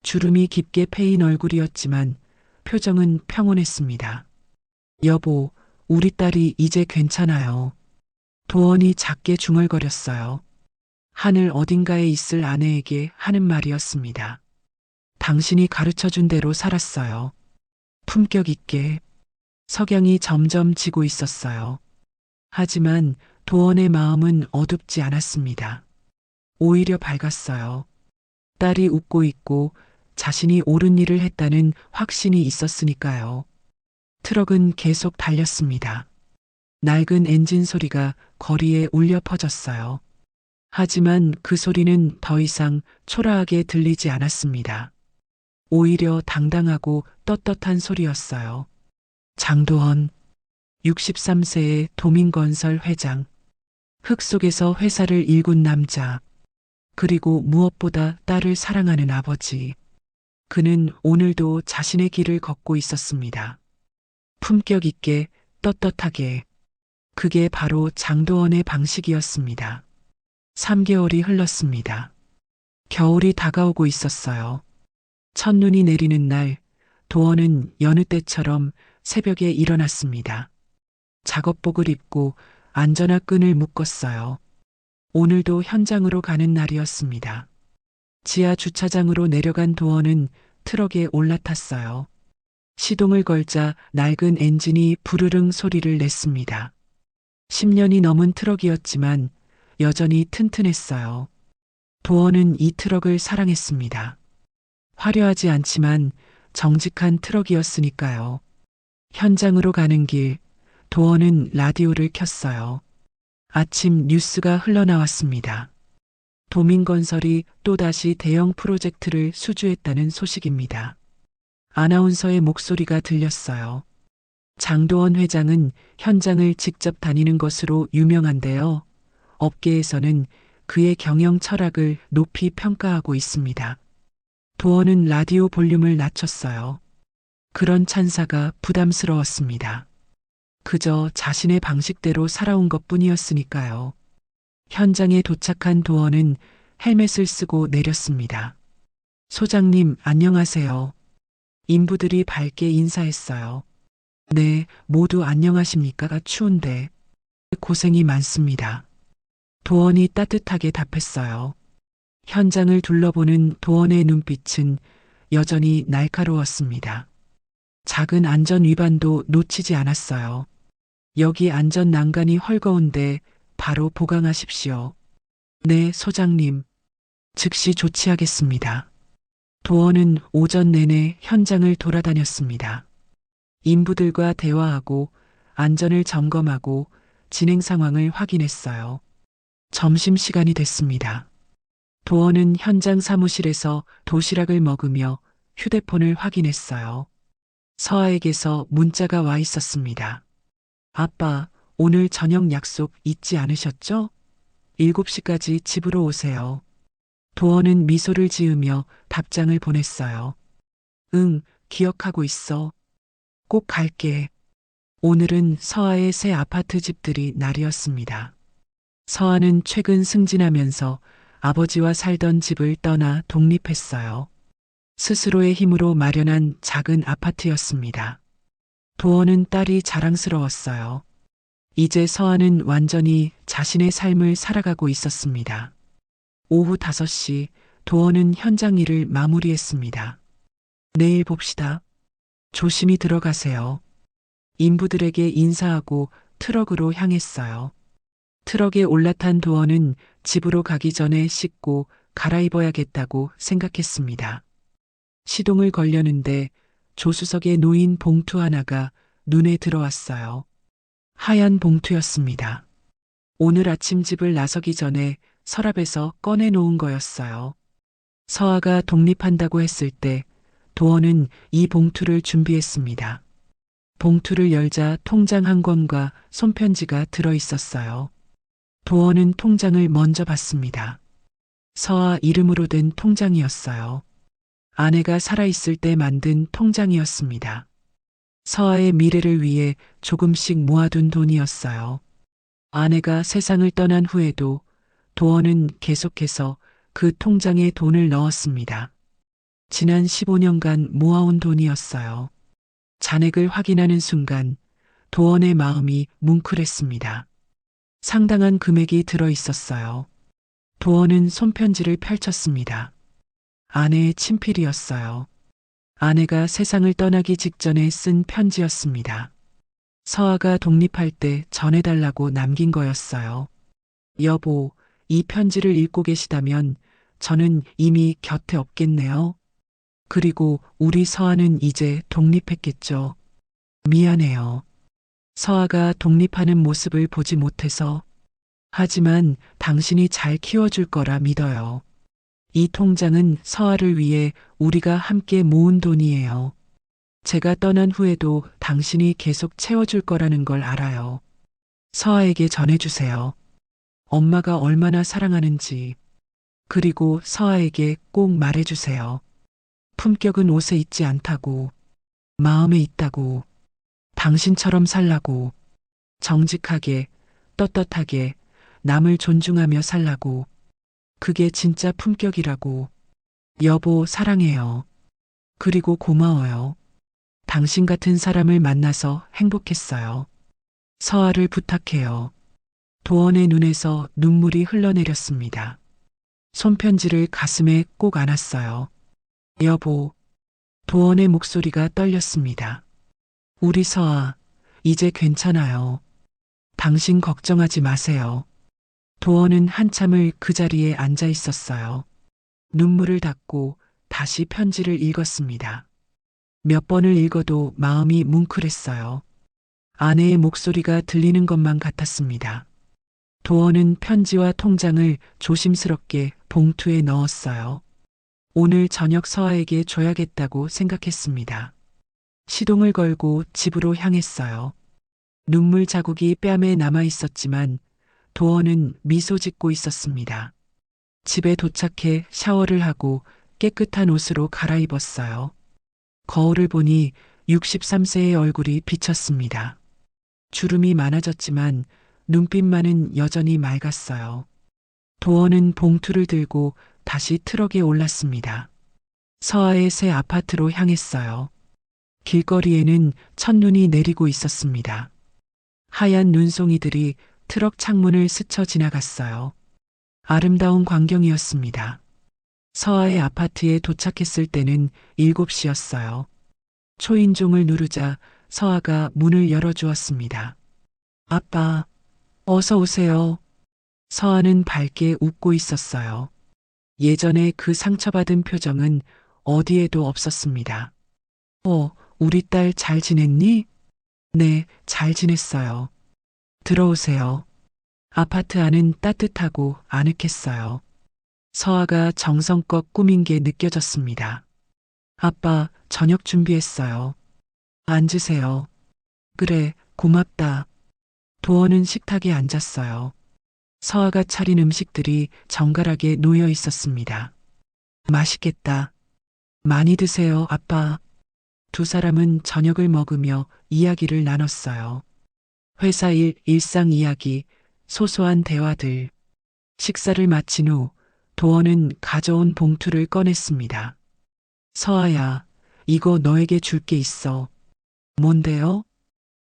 주름이 깊게 패인 얼굴이었지만 표정은 평온했습니다. 여보, 우리 딸이 이제 괜찮아요. 도원이 작게 중얼거렸어요. 하늘 어딘가에 있을 아내에게 하는 말이었습니다. 당신이 가르쳐준 대로 살았어요. 품격 있게. 석양이 점점 지고 있었어요. 하지만 도원의 마음은 어둡지 않았습니다. 오히려 밝았어요. 딸이 웃고 있고 자신이 옳은 일을 했다는 확신이 있었으니까요. 트럭은 계속 달렸습니다. 낡은 엔진 소리가 거리에 울려 퍼졌어요. 하지만 그 소리는 더 이상 초라하게 들리지 않았습니다. 오히려 당당하고 떳떳한 소리였어요. 장도원, 63세의 도민건설 회장, 흙 속에서 회사를 일군 남자, 그리고 무엇보다 딸을 사랑하는 아버지. 그는 오늘도 자신의 길을 걷고 있었습니다. 품격 있게, 떳떳하게. 그게 바로 장도원의 방식이었습니다. 3개월이 흘렀습니다. 겨울이 다가오고 있었어요. 첫눈이 내리는 날, 도원은 여느 때처럼 새벽에 일어났습니다. 작업복을 입고 안전화 끈을 묶었어요. 오늘도 현장으로 가는 날이었습니다. 지하 주차장으로 내려간 도원은 트럭에 올라탔어요. 시동을 걸자 낡은 엔진이 부르릉 소리를 냈습니다. 10년이 넘은 트럭이었지만 여전히 튼튼했어요. 도원은 이 트럭을 사랑했습니다. 화려하지 않지만 정직한 트럭이었으니까요. 현장으로 가는 길, 도어는 라디오를 켰어요. 아침 뉴스가 흘러나왔습니다. 도민건설이 또다시 대형 프로젝트를 수주했다는 소식입니다. 아나운서의 목소리가 들렸어요. 장도원 회장은 현장을 직접 다니는 것으로 유명한데요. 업계에서는 그의 경영 철학을 높이 평가하고 있습니다. 도어는 라디오 볼륨을 낮췄어요. 그런 찬사가 부담스러웠습니다. 그저 자신의 방식대로 살아온 것 뿐이었으니까요. 현장에 도착한 도어는 헬멧을 쓰고 내렸습니다. 소장님, 안녕하세요. 인부들이 밝게 인사했어요. 네, 모두 안녕하십니까가 추운데 고생이 많습니다. 도원이 따뜻하게 답했어요. 현장을 둘러보는 도원의 눈빛은 여전히 날카로웠습니다. 작은 안전 위반도 놓치지 않았어요. 여기 안전 난간이 헐거운데 바로 보강하십시오. 네, 소장님. 즉시 조치하겠습니다. 도원은 오전 내내 현장을 돌아다녔습니다. 인부들과 대화하고 안전을 점검하고 진행 상황을 확인했어요. 점심시간이 됐습니다. 도원은 현장 사무실에서 도시락을 먹으며 휴대폰을 확인했어요. 서아에게서 문자가 와 있었습니다. 아빠, 오늘 저녁 약속 잊지 않으셨죠? 7시까지 집으로 오세요. 도원은 미소를 지으며 답장을 보냈어요. 응, 기억하고 있어. 꼭 갈게. 오늘은 서아의 새 아파트 집들이 날이었습니다. 서아는 최근 승진하면서 아버지와 살던 집을 떠나 독립했어요. 스스로의 힘으로 마련한 작은 아파트였습니다. 도원은 딸이 자랑스러웠어요. 이제 서아는 완전히 자신의 삶을 살아가고 있었습니다. 오후 5시 도원은 현장 일을 마무리했습니다. 내일 봅시다. 조심히 들어가세요. 인부들에게 인사하고 트럭으로 향했어요. 트럭에 올라탄 도원은 집으로 가기 전에 씻고 갈아입어야겠다고 생각했습니다. 시동을 걸려는데 조수석에 놓인 봉투 하나가 눈에 들어왔어요. 하얀 봉투였습니다. 오늘 아침 집을 나서기 전에 서랍에서 꺼내놓은 거였어요. 서아가 독립한다고 했을 때 도원은 이 봉투를 준비했습니다. 봉투를 열자 통장 한 권과 손편지가 들어 있었어요. 도원은 통장을 먼저 봤습니다. 서아 이름으로 된 통장이었어요. 아내가 살아있을 때 만든 통장이었습니다. 서아의 미래를 위해 조금씩 모아둔 돈이었어요. 아내가 세상을 떠난 후에도 도원은 계속해서 그 통장에 돈을 넣었습니다. 지난 15년간 모아온 돈이었어요. 잔액을 확인하는 순간 도원의 마음이 뭉클했습니다. 상당한 금액이 들어 있었어요. 도원은 손편지를 펼쳤습니다. 아내의 친필이었어요. 아내가 세상을 떠나기 직전에 쓴 편지였습니다. 서아가 독립할 때 전해달라고 남긴 거였어요. 여보, 이 편지를 읽고 계시다면 저는 이미 곁에 없겠네요. 그리고 우리 서아는 이제 독립했겠죠. 미안해요. 서아가 독립하는 모습을 보지 못해서. 하지만 당신이 잘 키워줄 거라 믿어요. 이 통장은 서아를 위해 우리가 함께 모은 돈이에요. 제가 떠난 후에도 당신이 계속 채워줄 거라는 걸 알아요. 서아에게 전해주세요. 엄마가 얼마나 사랑하는지. 그리고 서아에게 꼭 말해주세요. 품격은 옷에 있지 않다고. 마음에 있다고. 당신처럼 살라고. 정직하게, 떳떳하게, 남을 존중하며 살라고. 그게 진짜 품격이라고. 여보, 사랑해요. 그리고 고마워요. 당신 같은 사람을 만나서 행복했어요. 서아를 부탁해요. 도원의 눈에서 눈물이 흘러내렸습니다. 손편지를 가슴에 꼭 안았어요. 여보. 도원의 목소리가 떨렸습니다. 우리 서아, 이제 괜찮아요. 당신 걱정하지 마세요. 도원은 한참을 그 자리에 앉아 있었어요. 눈물을 닦고 다시 편지를 읽었습니다. 몇 번을 읽어도 마음이 뭉클했어요. 아내의 목소리가 들리는 것만 같았습니다. 도원은 편지와 통장을 조심스럽게 봉투에 넣었어요. 오늘 저녁 서아에게 줘야겠다고 생각했습니다. 시동을 걸고 집으로 향했어요. 눈물 자국이 뺨에 남아 있었지만 도원은 미소 짓고 있었습니다. 집에 도착해 샤워를 하고 깨끗한 옷으로 갈아입었어요. 거울을 보니 63세의 얼굴이 비쳤습니다. 주름이 많아졌지만 눈빛만은 여전히 맑았어요. 도원은 봉투를 들고 다시 트럭에 올랐습니다. 서아의 새 아파트로 향했어요. 길거리에는 첫눈이 내리고 있었습니다. 하얀 눈송이들이 트럭 창문을 스쳐 지나갔어요. 아름다운 광경이었습니다. 서아의 아파트에 도착했을 때는 7시였어요. 초인종을 누르자 서아가 문을 열어주었습니다. 아빠, 어서 오세요. 서아는 밝게 웃고 있었어요. 예전에 그 상처받은 표정은 어디에도 없었습니다. 우리 딸 잘 지냈니? 네, 잘 지냈어요. 들어오세요. 아파트 안은 따뜻하고 아늑했어요. 서아가 정성껏 꾸민 게 느껴졌습니다. 아빠, 저녁 준비했어요. 앉으세요. 그래, 고맙다. 도원은 식탁에 앉았어요. 서아가 차린 음식들이 정갈하게 놓여 있었습니다. 맛있겠다. 많이 드세요, 아빠. 두 사람은 저녁을 먹으며 이야기를 나눴어요. 회사 일, 일상 이야기, 소소한 대화들. 식사를 마친 후 도원은 가져온 봉투를 꺼냈습니다. 서아야, 이거 너에게 줄 게 있어. 뭔데요?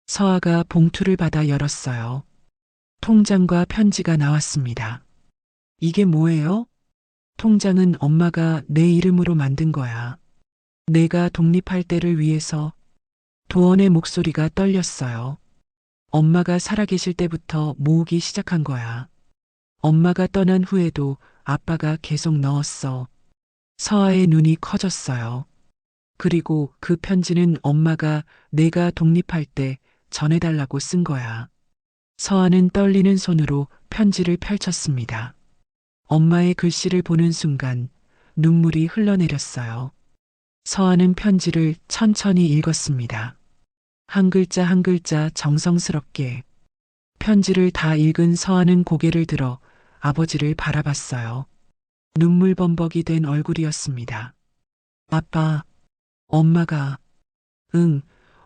서아가 봉투를 받아 열었어요. 통장과 편지가 나왔습니다. 이게 뭐예요? 통장은 엄마가 내 이름으로 만든 거야. 내가 독립할 때를 위해서. 도원의 목소리가 떨렸어요. 엄마가 살아계실 때부터 모으기 시작한 거야. 엄마가 떠난 후에도 아빠가 계속 넣었어. 서아의 눈이 커졌어요. 그리고 그 편지는 엄마가 내가 독립할 때 전해달라고 쓴 거야. 서아는 떨리는 손으로 편지를 펼쳤습니다. 엄마의 글씨를 보는 순간 눈물이 흘러내렸어요. 서아는 편지를 천천히 읽었습니다. 한 글자 한 글자 정성스럽게. 편지를 다 읽은 서아는 고개를 들어 아버지를 바라봤어요. 눈물 범벅이 된 얼굴이었습니다. 아빠, 엄마가,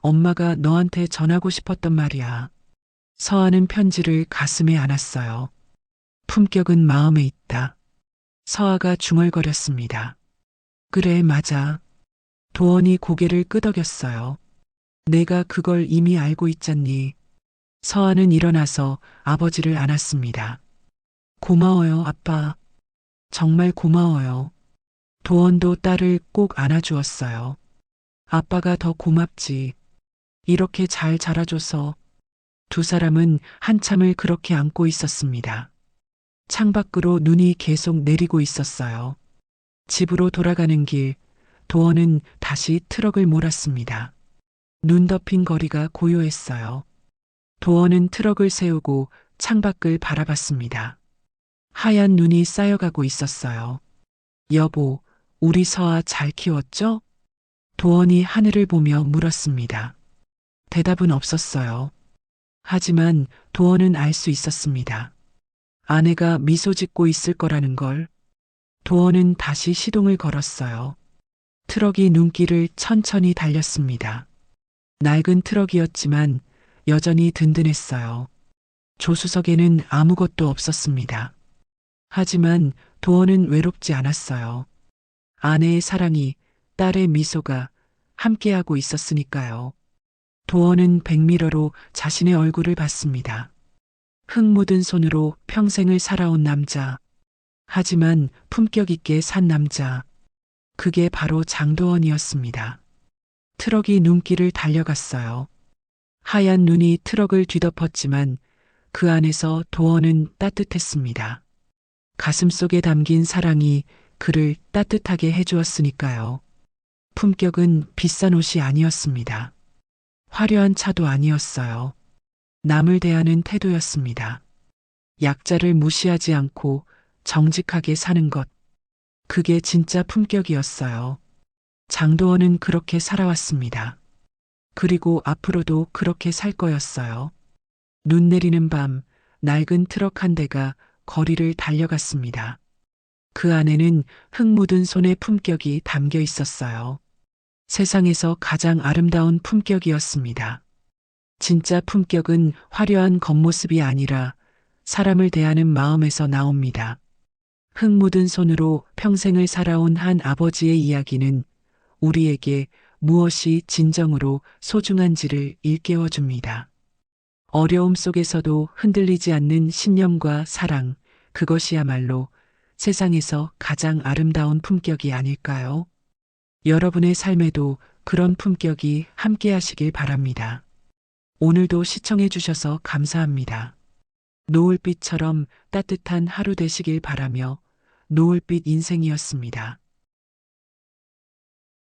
엄마가 너한테 전하고 싶었던 말이야. 서아는 편지를 가슴에 안았어요. 품격은 마음에 있다. 서아가 중얼거렸습니다. 그래, 맞아. 도원이 고개를 끄덕였어요. 내가 그걸 이미 알고 있잖니. 서아는 일어나서 아버지를 안았습니다. 고마워요, 아빠. 정말 고마워요. 도원도 딸을 꼭 안아주었어요. 아빠가 더 고맙지. 이렇게 잘 자라줘서. 두 사람은 한참을 그렇게 안고 있었습니다. 창밖으로 눈이 계속 내리고 있었어요. 집으로 돌아가는 길, 도원은 다시 트럭을 몰았습니다. 눈 덮인 거리가 고요했어요. 도원은 트럭을 세우고 창밖을 바라봤습니다. 하얀 눈이 쌓여가고 있었어요. 여보, 우리 서아 잘 키웠죠? 도원이 하늘을 보며 물었습니다. 대답은 없었어요. 하지만 도원은 알 수 있었습니다. 아내가 미소 짓고 있을 거라는 걸. 도원은 다시 시동을 걸었어요. 트럭이 눈길을 천천히 달렸습니다. 낡은 트럭이었지만 여전히 든든했어요. 조수석에는 아무것도 없었습니다. 하지만 도원은 외롭지 않았어요. 아내의 사랑이, 딸의 미소가 함께하고 있었으니까요. 도원은 백미러로 자신의 얼굴을 봤습니다. 흙 묻은 손으로 평생을 살아온 남자. 하지만 품격 있게 산 남자. 그게 바로 장도원이었습니다. 트럭이 눈길을 달려갔어요. 하얀 눈이 트럭을 뒤덮었지만 그 안에서 도원은 따뜻했습니다. 가슴 속에 담긴 사랑이 그를 따뜻하게 해주었으니까요. 품격은 비싼 옷이 아니었습니다. 화려한 차도 아니었어요. 남을 대하는 태도였습니다. 약자를 무시하지 않고 정직하게 사는 것. 그게 진짜 품격이었어요. 장도원은 그렇게 살아왔습니다. 그리고 앞으로도 그렇게 살 거였어요. 눈 내리는 밤, 낡은 트럭 한 대가 거리를 달려갔습니다. 그 안에는 흙 묻은 손의 품격이 담겨 있었어요. 세상에서 가장 아름다운 품격이었습니다. 진짜 품격은 화려한 겉모습이 아니라 사람을 대하는 마음에서 나옵니다. 흙 묻은 손으로 평생을 살아온 한 아버지의 이야기는 우리에게 무엇이 진정으로 소중한지를 일깨워 줍니다. 어려움 속에서도 흔들리지 않는 신념과 사랑, 그것이야말로 세상에서 가장 아름다운 품격이 아닐까요? 여러분의 삶에도 그런 품격이 함께 하시길 바랍니다. 오늘도 시청해 주셔서 감사합니다. 노을빛처럼 따뜻한 하루 되시길 바라며 노을빛 인생이었습니다.